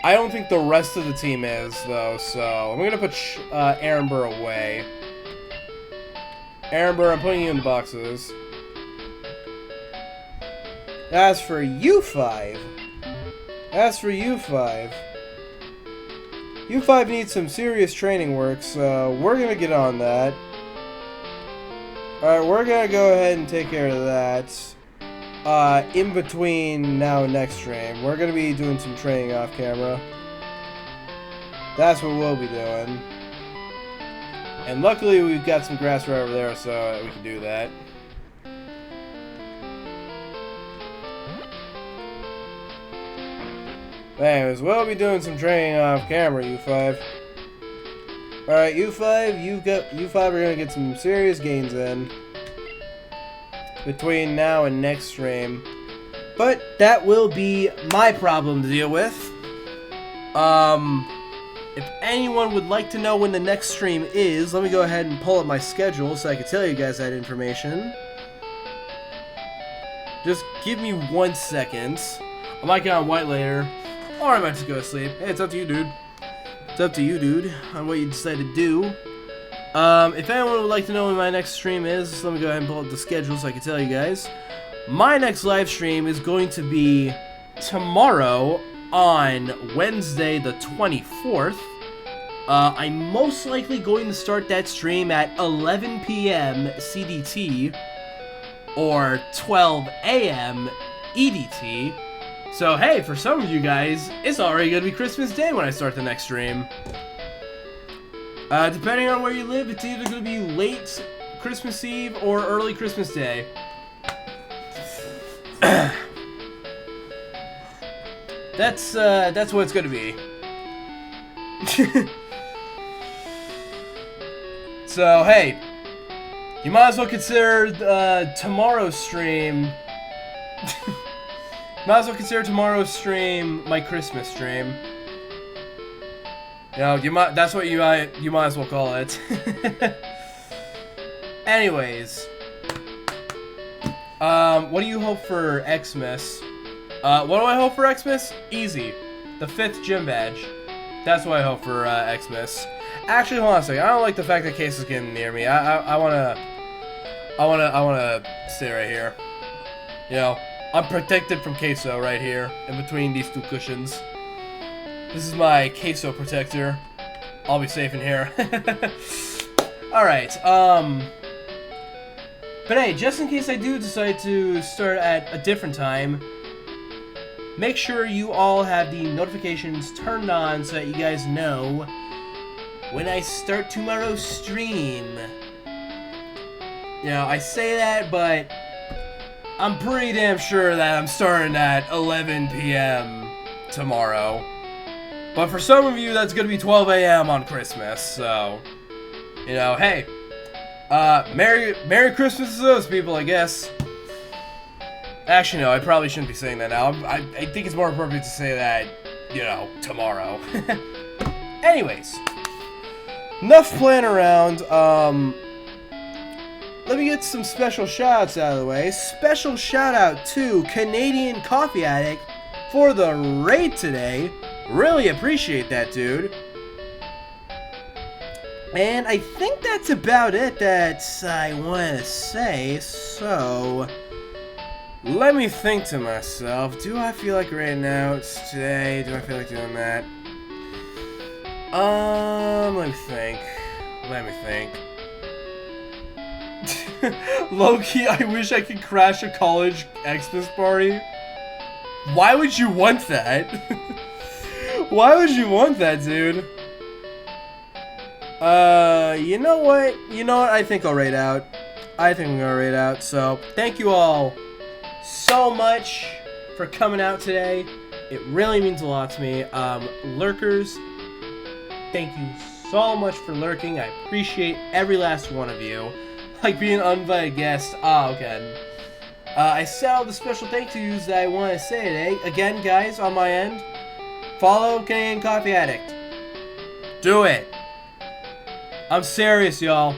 I don't think the rest of the team is, though, so I'm gonna put Aaron Burr away. Aaron Burr, I'm putting you in the boxes. As for U5, U5 needs some serious training work, so we're gonna get on that. Alright, we're gonna go ahead and take care of that. In between now and next stream, we're gonna be doing some training off camera. That's what we'll be doing. And luckily we've got some grass right over there, so we can do that. Anyways, we'll be doing some training off camera, U5. Alright, U5 are gonna get some serious gains in between now and next stream. But that will be my problem to deal with. If anyone would like to know when the next stream is, let me go ahead and pull up my schedule so I can tell you guys that information. Just give me 1 second. I might get on white later, or I might just go to sleep. Hey, it's up to you, dude. It's up to you, dude, on what you decide to do. If anyone would like to know when my next stream is, let me go ahead and pull up the schedule so I can tell you guys. My next live stream is going to be tomorrow on Wednesday the 24th. I'm most likely going to start that stream at 11 p.m. CDT or 12 a.m. EDT. So hey, for some of you guys, it's already gonna be Christmas Day when I start the next stream. Depending on where you live, it's either gonna be late Christmas Eve or early Christmas Day. That's what it's gonna be. So hey, you might as well consider tomorrow's stream. Might as well consider tomorrow's stream my Christmas stream. You know, that's what you might as well call it. Anyways, what do you hope for Xmas? What do I hope for Xmas? Easy, the 5th gym badge. That's what I hope for Xmas. Actually, hold on a second. I don't like the fact that Case is getting near me. I wanna stay right here. You know, I'm protected from Queso right here, in between these two cushions. This is my Queso protector. I'll be safe in here. Alright, but hey, just in case I do decide to start at a different time, make sure you all have the notifications turned on so that you guys know when I start tomorrow's stream. You know, I say that, but I'm pretty damn sure that I'm starting at 11 p.m. tomorrow. But for some of you, that's gonna be 12 a.m. on Christmas, so, you know, hey, Merry Christmas to those people, I guess. Actually, no, I probably shouldn't be saying that now. I think it's more appropriate to say that, you know, tomorrow. Anyways, enough playing around. Let me get some special shout-outs out of the way. Special shout-out to Canadian Coffee Addict for the raid today. Really appreciate that, dude. And I think that's about it that I want to say, so let me think to myself. Do I feel like raiding out today? Do I feel like doing that? Let me think. Low-key, I wish I could crash a college Xmas party. Why would you want that? Why would you want that, dude? You know what? I think I'll raid out. I think I'm gonna raid out. So, thank you all so much for coming out today. It really means a lot to me. Lurkers, thank you so much for lurking. I appreciate every last one of you. Like being an uninvited guest. Okay. I said all the special thank yous that I want to say today. Again, guys, on my end, follow Canadian Coffee Addict. Do it. I'm serious, y'all.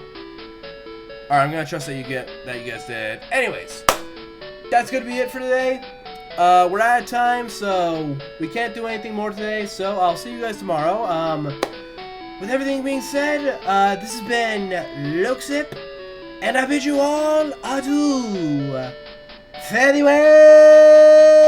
Alright, I'm gonna trust that you guys did. Anyways, that's gonna be it for today. We're out of time, so we can't do anything more today, so I'll see you guys tomorrow. With everything being said, this has been Luxip, and I bid you all adieu. Farewell!